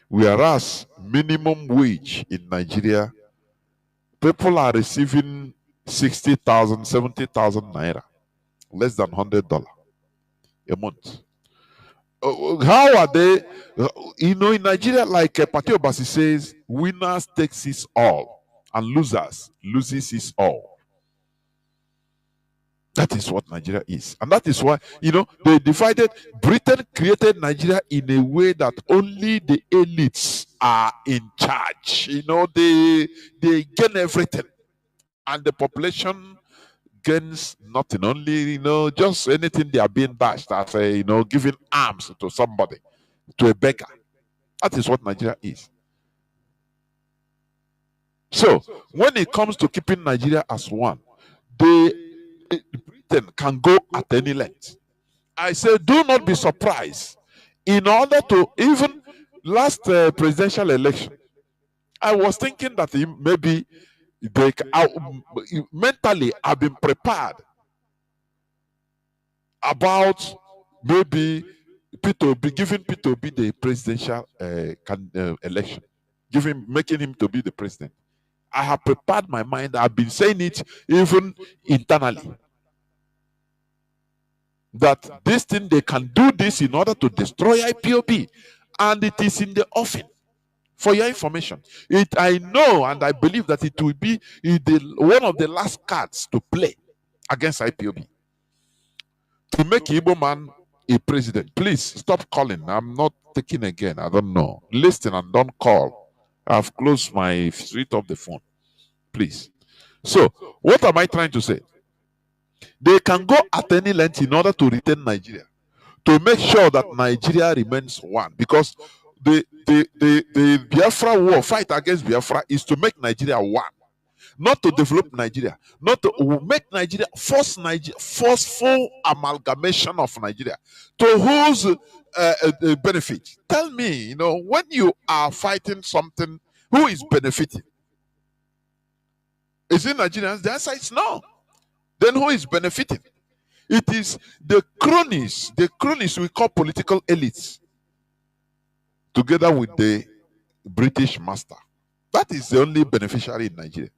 Whereas minimum wage in Nigeria, people are receiving 60,000, 70,000 naira, less than $100 a month. How are they? In Nigeria, like Patio Basi says, winners takes it all and losers loses it all. That is what Nigeria is. And that is why, they divided. Britain created Nigeria in a way that only the elites are in charge. They gain everything. And the population gains nothing. Only, just anything they are being dashed as giving arms to somebody, to a beggar. That is what Nigeria is. So, when it comes to keeping Nigeria as one, Britain can go at any length. I say, do not be surprised. In order to, even last presidential election, I was thinking that maybe mentally I've been prepared about maybe giving Peter Obi the presidential election, making him to be the president. I have prepared my mind. I've been saying it even internally, that this thing, they can do this in order to destroy IPOB, and it is in the offing. For your information, I know and I believe that it will be one of the last cards to play against IPOB to make Igbo man a president. Please stop calling. I'm not taking again. I don't know. Listen and don't call. I've closed my street of the phone. Please. So, what am I trying to say? They can go at any length in order to retain Nigeria, to make sure that Nigeria remains one. Because the Biafra war, fight against Biafra, is to make Nigeria one. Not to develop Nigeria, not to make Nigeria, forceful amalgamation of Nigeria. To whose benefit? Tell me, when you are fighting something, who is benefiting? Is it Nigerians? The answer is no. Then who is benefiting? It is the cronies we call political elites, together with the British master. That is the only beneficiary in Nigeria.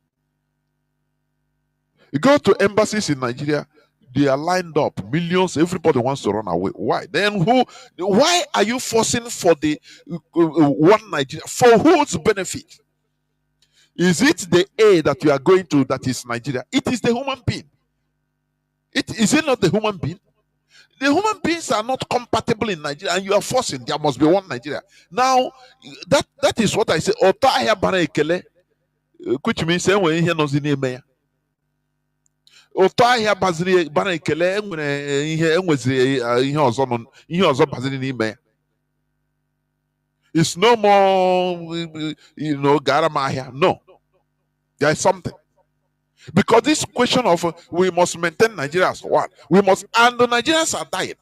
You go to embassies in Nigeria, they are lined up, millions, everybody wants to run away. Why? Then why are you forcing for the one Nigeria? For whose benefit? Is it the A that you are going to that is Nigeria? It is the human being. Is it not the human being? The human beings are not compatible in Nigeria, and you are forcing there must be one Nigeria. Now, that is what I say. Which means when here knows the name. It's no more, Garamahia. No, there is something. Because this question of we must maintain Nigeria as one, and the Nigerians are dying.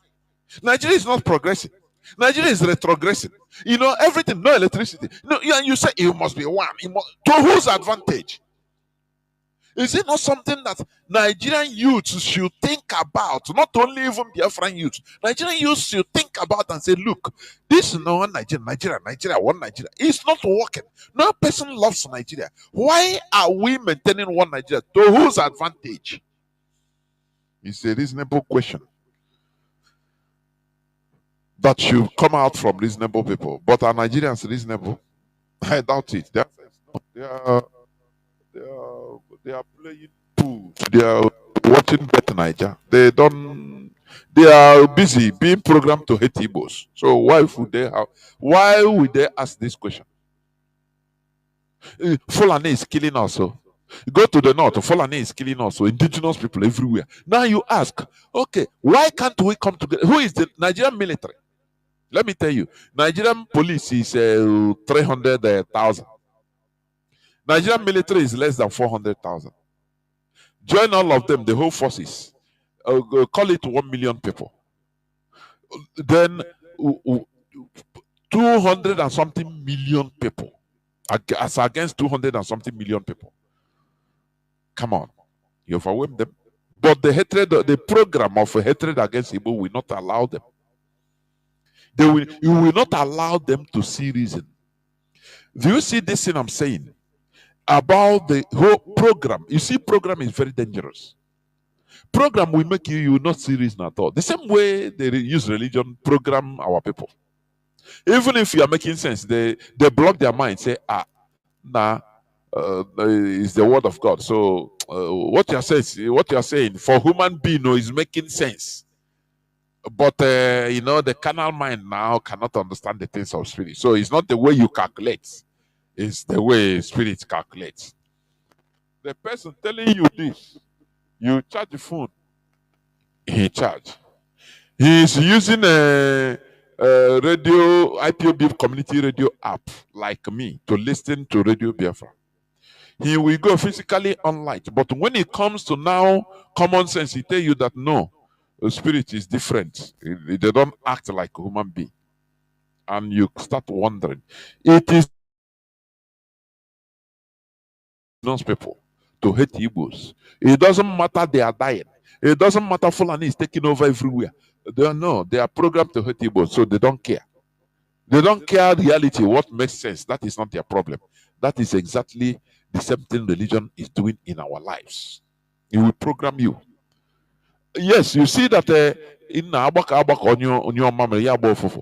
Nigeria is not progressing. Nigeria is retrogressing. Everything, no electricity. No, you say it must be one. To whose advantage? Is it not something that Nigerian youths should think about? Not only even Biafran youths. Nigerian youths should think about and say, look, this is no one Nigeria, one Nigeria. It's not working. No person loves Nigeria. Why are we maintaining one Nigeria? To whose advantage? It's a reasonable question that should come out from reasonable people. But are Nigerians reasonable? I doubt it. They are playing pool. They are watching Bet Niger. They are busy being programmed to hate Igbos. So why would they ask this question? Fulani is killing us. So go to the north, Fulani is killing us. So indigenous people everywhere. Now you ask, okay, why can't we come together? Who is the Nigerian military? Let me tell you, Nigerian police is 300,000. Nigerian military is less than 400,000. Join all of them, the whole forces. Call it 1 million people. Then 200 and something million people. As against 200 and something million people. Come on. You overwhelm them. But the hatred, the program of hatred against Igbo will not allow them. You will not allow them to see reason. Do you see this thing I'm saying? About the whole program. You see, program is very dangerous. Program will make you will not see reason at all. The same way they use religion, program our people. Even if you are making sense, they block their mind, say, is the word of God. So what you are saying for human being is making sense. But the carnal mind now cannot understand the things of spirit. So it's not the way you calculate, it's the way spirit calculates. The person telling you this, you charge the phone, he charge. He is using a radio, IPOB community radio app like me to listen to Radio Biafra. He will go physically online. But when it comes to now common sense, he tell you that no, the spirit is different. They don't act like a human being. And you start wondering. It is those people to hate Igbos. It doesn't matter they are dying. It doesn't matter Fulani is taking over everywhere. They are programmed to hate Igbos, so they don't care. They don't care reality, what makes sense. That is not their problem. That is exactly the same thing religion is doing in our lives. It will program you. Yes, you see that in on your mama,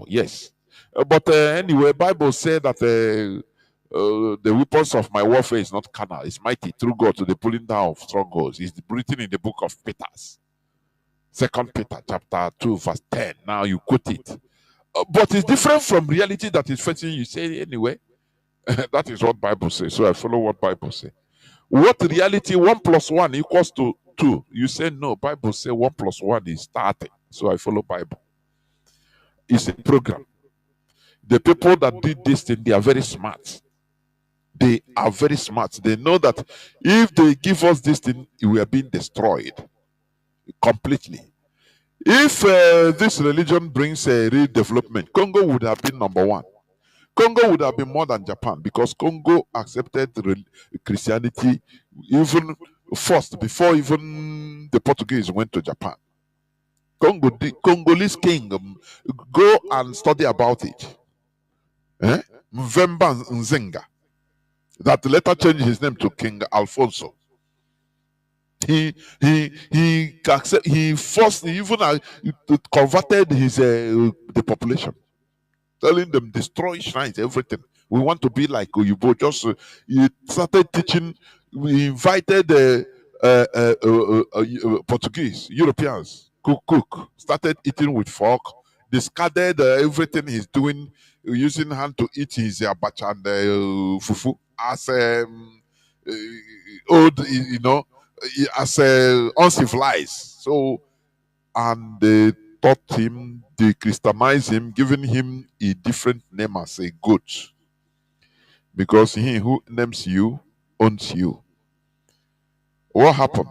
yes. But anyway, Bible said that the weapons of my warfare is not carnal, it's mighty through God to the pulling down of strongholds. It's written in the book of Peter. 2 Peter chapter 2, verse 10. Now you quote it. But it's different from reality that is facing you. Say anyway. That is what Bible says. So I follow what Bible says. What reality 1 + 1 equals to 2? You say no. Bible says 1 + 1 is 30. So I follow Bible. It's a program. The people that did this thing, they are very smart. They are very smart. They know that if they give us this thing, we are being destroyed completely. If this religion brings a real development, Congo would have been number 1. Congo would have been more than Japan because Congo accepted Christianity even first, before even the Portuguese went to Japan. Congolese king, go and study about it. Mvemba Nzenga, that later changed his name to King Alfonso. He forced, even converted the population, telling them destroy shrines, everything. We want to be like Oyubo. Just he started teaching. We invited Portuguese, Europeans, cook, started eating with fork, discarded everything he's doing, using hand to eat his abacha and fufu as old, as uncivilized. So, and they taught him, they Christianized him, giving him a different name as a goat. Because he who names you owns you. What happened?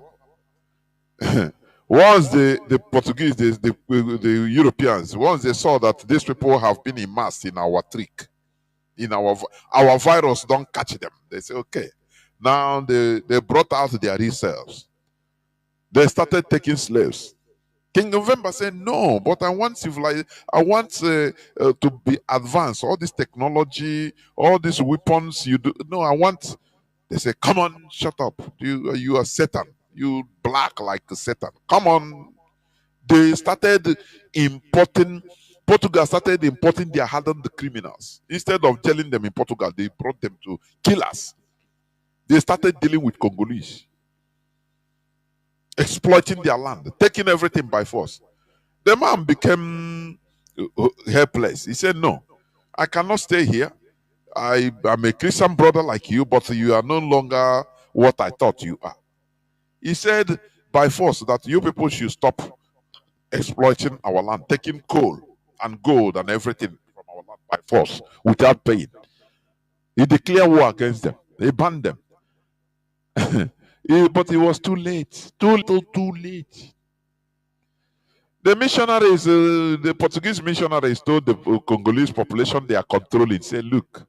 Once the Portuguese, the Europeans, once they saw that these people have been immersed in our trick, in our virus don't catch them, they say, okay. Now they brought out their real selves. They started taking slaves. King November said, no, but I want civilized. I want to be advanced. All this technology, all these weapons you do. No, I want. They say, come on, shut up. You are Satan. You black like Satan. Come on. They started importing. Portugal started importing their hardened criminals. Instead of jailing them in Portugal, they brought them to kill us. They started dealing with Congolese, exploiting their land, taking everything by force. The man became helpless. He said, no, I cannot stay here. I'm a Christian brother like you, but you are no longer what I thought you are. He said by force that you people should stop exploiting our land, taking coal and gold and everything from our land by force without paying. He declared war against them. He banned them. But it was too late. Too little, too late. The missionaries, the Portuguese missionaries told the Congolese population they are controlling, say, look,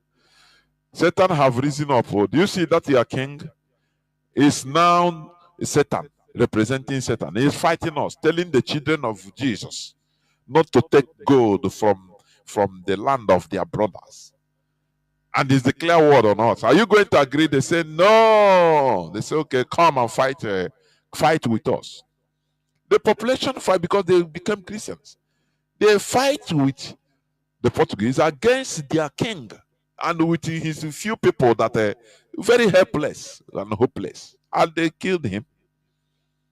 Satan have risen up. Do you see that your king is now Satan, representing Satan? He is fighting us, telling the children of Jesus not to take gold from the land of their brothers. And he's declared war on us. Are you going to agree? They say, no. They say, okay, come and fight with us. The population fight because they become Christians. They fight with the Portuguese against their king and with his few people that are very helpless and hopeless. And they killed him.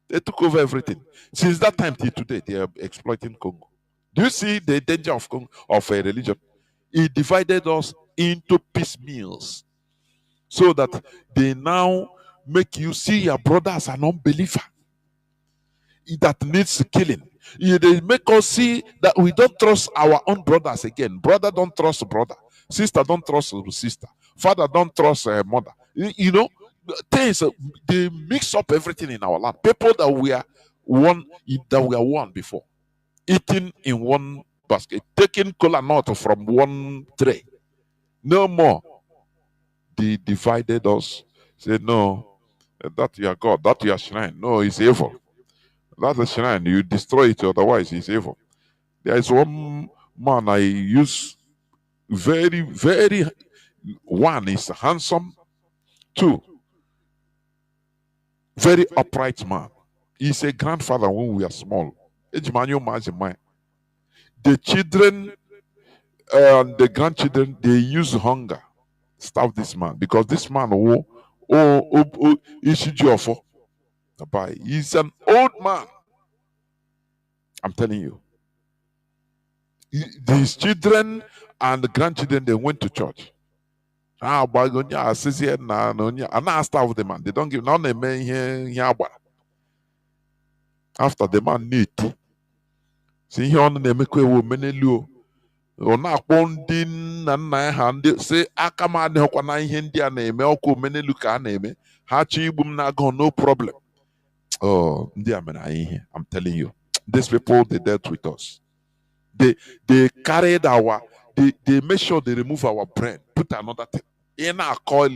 They took over everything. Since that time till today, they are exploiting Congo. Do you see the danger of a religion? It divided us into piecemeals so that they now make you see your brother as an unbeliever that needs killing. They make us see that we don't trust our own brothers again. Brother don't trust brother. Sister don't trust sister. Father don't trust mother. You know, things they mix up everything in our land. People that we are one before, eating in one basket, taking kola nut from one tray. No more. They divided us. Said no, that you are God, that you are shrine. No, it's evil. That's a shrine. You destroy it, otherwise it's evil. There is one man I use very, very. One is handsome. Two, very upright man. He's a grandfather when we are small. The children and the grandchildren, they use hunger starve this man because this man he's an old man. I'm telling you. These children and the grandchildren, they went to church. And I starve the man. They don't give none of them here. After the man need. See here on the make menelu. Na-akpọ ndị nna nna ha ndị si aka m adịghịkwa na ihe ndị a na-eme ọkụ omenelu ka a na-eme ha chọọ igbu m na-agụ no problem. Oh, ndị a mere anyị ihe. I'm telling you, these people, they dealt with us. They carried they made sure they remove our brain, put another thing. Ị na-akọ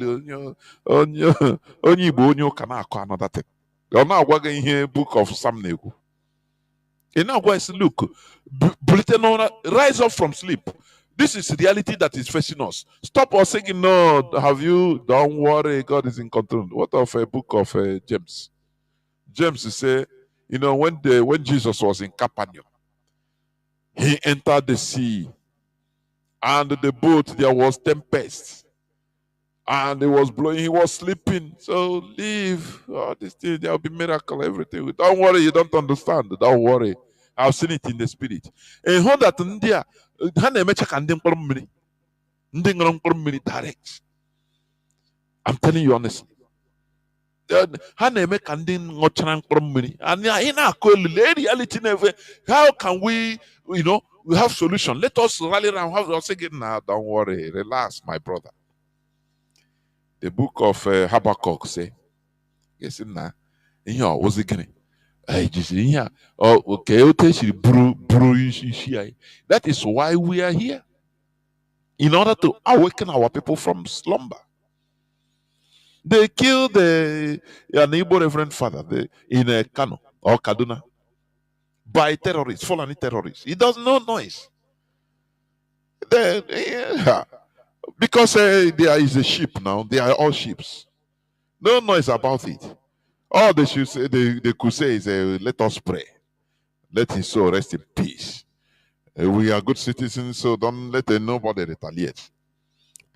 onye Igbo onye ụka na-akọ another thing. Ọ na-agwa gị ihe Book of Psalm na-ekwu. In our words, look, rise up from sleep. This is reality that is facing us. Stop us saying, no, don't worry, God is in control. What of a book of James? James say, you know, when Jesus was in Capernaum, he entered the sea, and the boat, there was tempest. And it was blowing, he was sleeping. So leave. Oh, this thing, there will be miracle, everything. Don't worry, you don't understand. Don't worry. I've seen it in the spirit. And how that India, direct. I'm telling you honestly. How can we, we have solution? Let us rally around. Nah, don't worry, relax, my brother. The book of Habakkuk say, yes, nah, was it going? That is why we are here. In order to awaken our people from slumber. They killed an Igbo Reverend Father in Kanu or Kaduna by terrorists, fallen terrorists. He does no noise. Because there is a sheep now, they are all sheep. No noise about it. All they should say, they could say is, let us pray. Let his soul rest in peace. We are good citizens, so don't let nobody retaliate.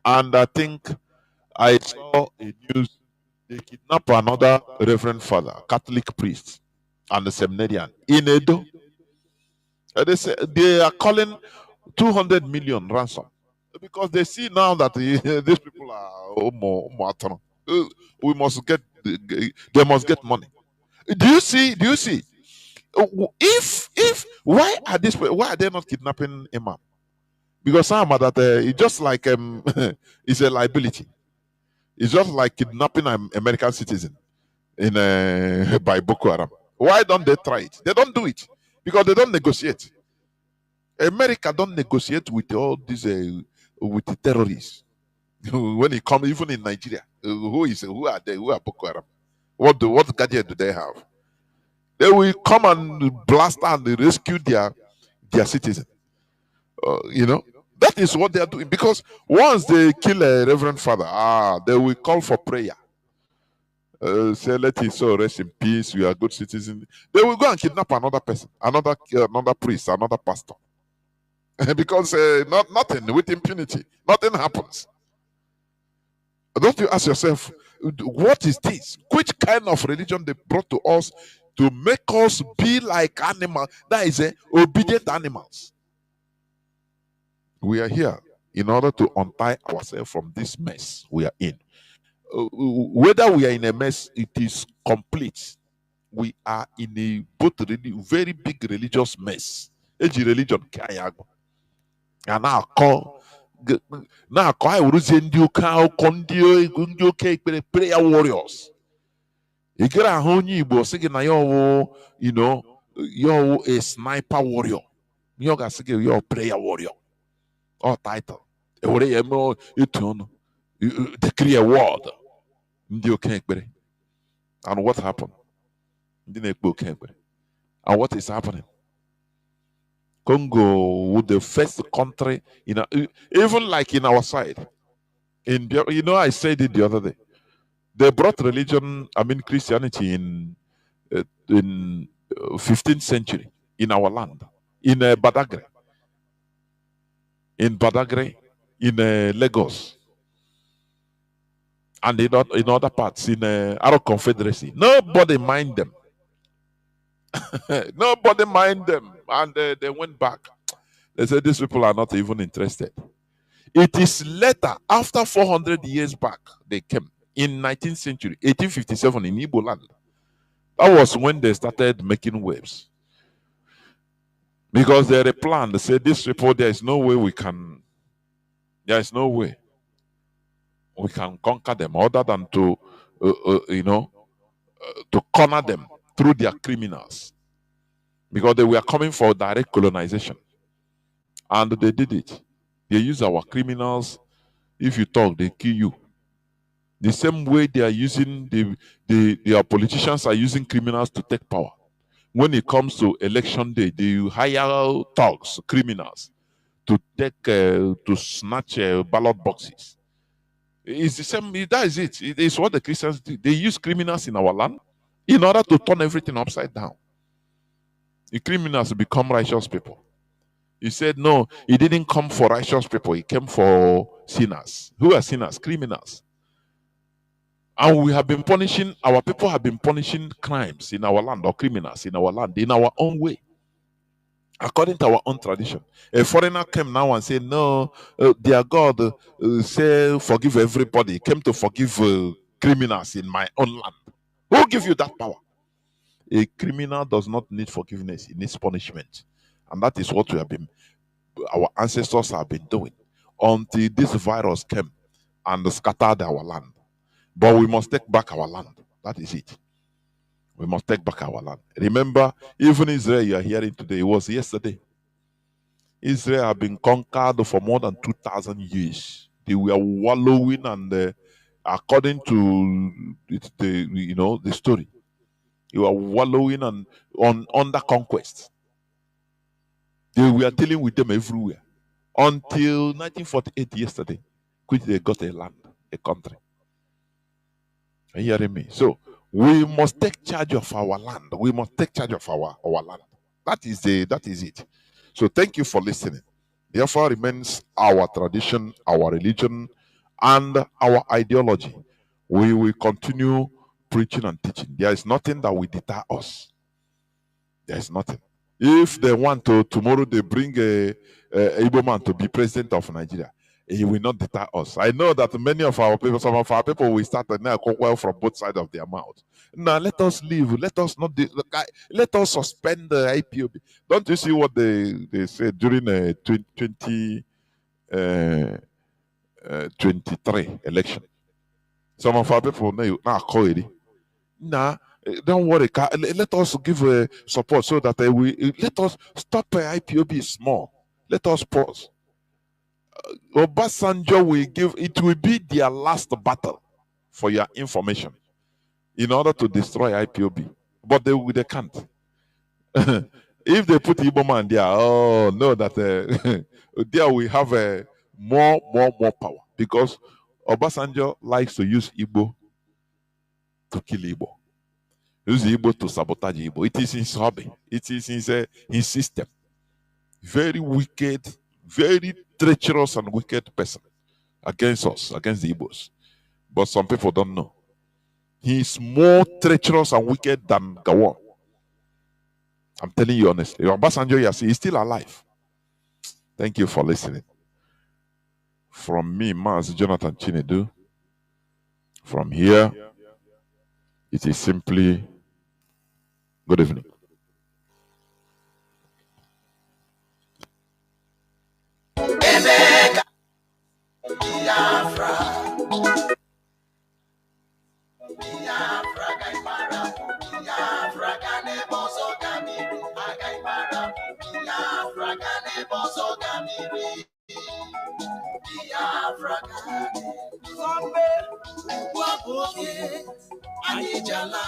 And I think I saw a news They kidnap another reverend father, Catholic priest, and the seminarian in Edo. They say they are calling 200 million ransom because they see now that these people are we must get they must get money. Do you see? Do you see? If why are why are they not kidnapping imam? Because some are that it's just like it's a liability. It's just like kidnapping an American citizen in by Boko Haram. Why don't they try it? They don't do it because they don't negotiate. America don't negotiate with all these with the terrorists. When it comes, even in Nigeria, who are they? Who are Boko Haram? What gadget do they have? They will come and blast and rescue their citizen. You know, that is what they are doing. Because once they kill a reverend father, they will call for prayer. Say, let his soul rest in peace. We are good citizens. They will go and kidnap another person, another priest, another pastor. Because nothing with impunity, nothing happens. Don't you ask yourself, what is this? Which kind of religion they brought to us to make us be like animals? That is obedient animals. We are here in order to untie ourselves from this mess we are in. Whether we are in a mess, it is complete. We are in a very big religious mess. Age religion and now I wuruzie ndị oke akụkọ ndị oke ekpere prayer warriors. Ị gara ahụ onye Igbo sị gị na ya ọwụ ya ọwụ a sniper warrior. Ya ọ ga-asị gị ya prayer warrior. Or title. Ewere ya eme etu ọnụ. Decree a word. Ndị oke ekpere. And what happened? Ndị na-ekpe oke ekpere. And what is happening? Congo was the first country, even like in our side. I said it the other day. They brought religion, Christianity in 15th century in our land, in Badagry, in Lagos, and in other parts in Arab Confederacy. Nobody mind them. Nobody mind them. And they went back. They said these people are not even interested. It is later, after 400 years back, they came. In 19th century, 1857 in Igbo land. That was when they started making waves. Because they had a plan. They said, these people, there is no way we can conquer them other than to corner them through their criminals. Because they were coming for direct colonization. And they did it. They use our criminals. If you talk, they kill you. The same way they are using, their politicians are using criminals to take power. When it comes to election day, they hire thugs, criminals, to snatch ballot boxes. It's the same, that is it. It is what the Christians do. They use criminals in our land in order to turn everything upside down. The criminals become righteous people. He said, no, he didn't come for righteous people. He came for sinners. Who are sinners? Criminals. And we have been punishing, our people have been punishing crimes in our land or criminals in our land in our own way. According to our own tradition. A foreigner came now and said, no, dear God, say forgive everybody. He came to forgive criminals in my own land. Who gave you that power? A criminal does not need forgiveness. He needs punishment. And that is what our ancestors have been doing until this virus came and scattered our land. But we must take back our land. That is it. We must take back our land. Remember, even Israel you are hearing today, it was yesterday. Israel have been conquered for more than 2,000 years. They were wallowing, and according to the story, they were wallowing and under conquest. They were dealing with them everywhere until 1948, yesterday, which they got a land, a country. Are you hearing me? So we must take charge of our land. We must take charge of our land. That is it. So thank you for listening. Therefore remains our tradition, our religion, and our ideology. We will continue preaching and teaching. There is nothing that will deter us. There is nothing. If they want to, tomorrow they bring a Igbo man to be president of Nigeria, he will not deter us. I know that many of our people, some of our people will start now well from both sides of their mouth. Now let us leave. Let us not. Let us suspend the IPOB. Don't you see what they said during 2023 election? Some of our people now call it. Nah, don't worry. Let us give support so that we let us stop IPOB small. Let us pause. Obasanjo will give. It will be their last battle, for your information, in order to destroy IPOB. But they can't. If they put Igbo man there, oh no, that there we have more power, because Obasanjo likes to use Igbo to kill Igbo. Use Igbo to sabotage Igbo. It is his hobby. It is his system. Very wicked, very treacherous and wicked person against us, against the Igbos. But some people don't know. He is more treacherous and wicked than Gawon. I'm telling you honestly. Obasanjo, yes, he's still alive. Thank you for listening. From me, Mazi Jonathan Chinedu. From here, it is simply good evening. Biafra, Biafra, Gaimara, Biafra, Ganeboso Gamiri, Agaimara, Biafra, Ganeboso Gamiri, Biafra, Sombe, Waboke, Anijala.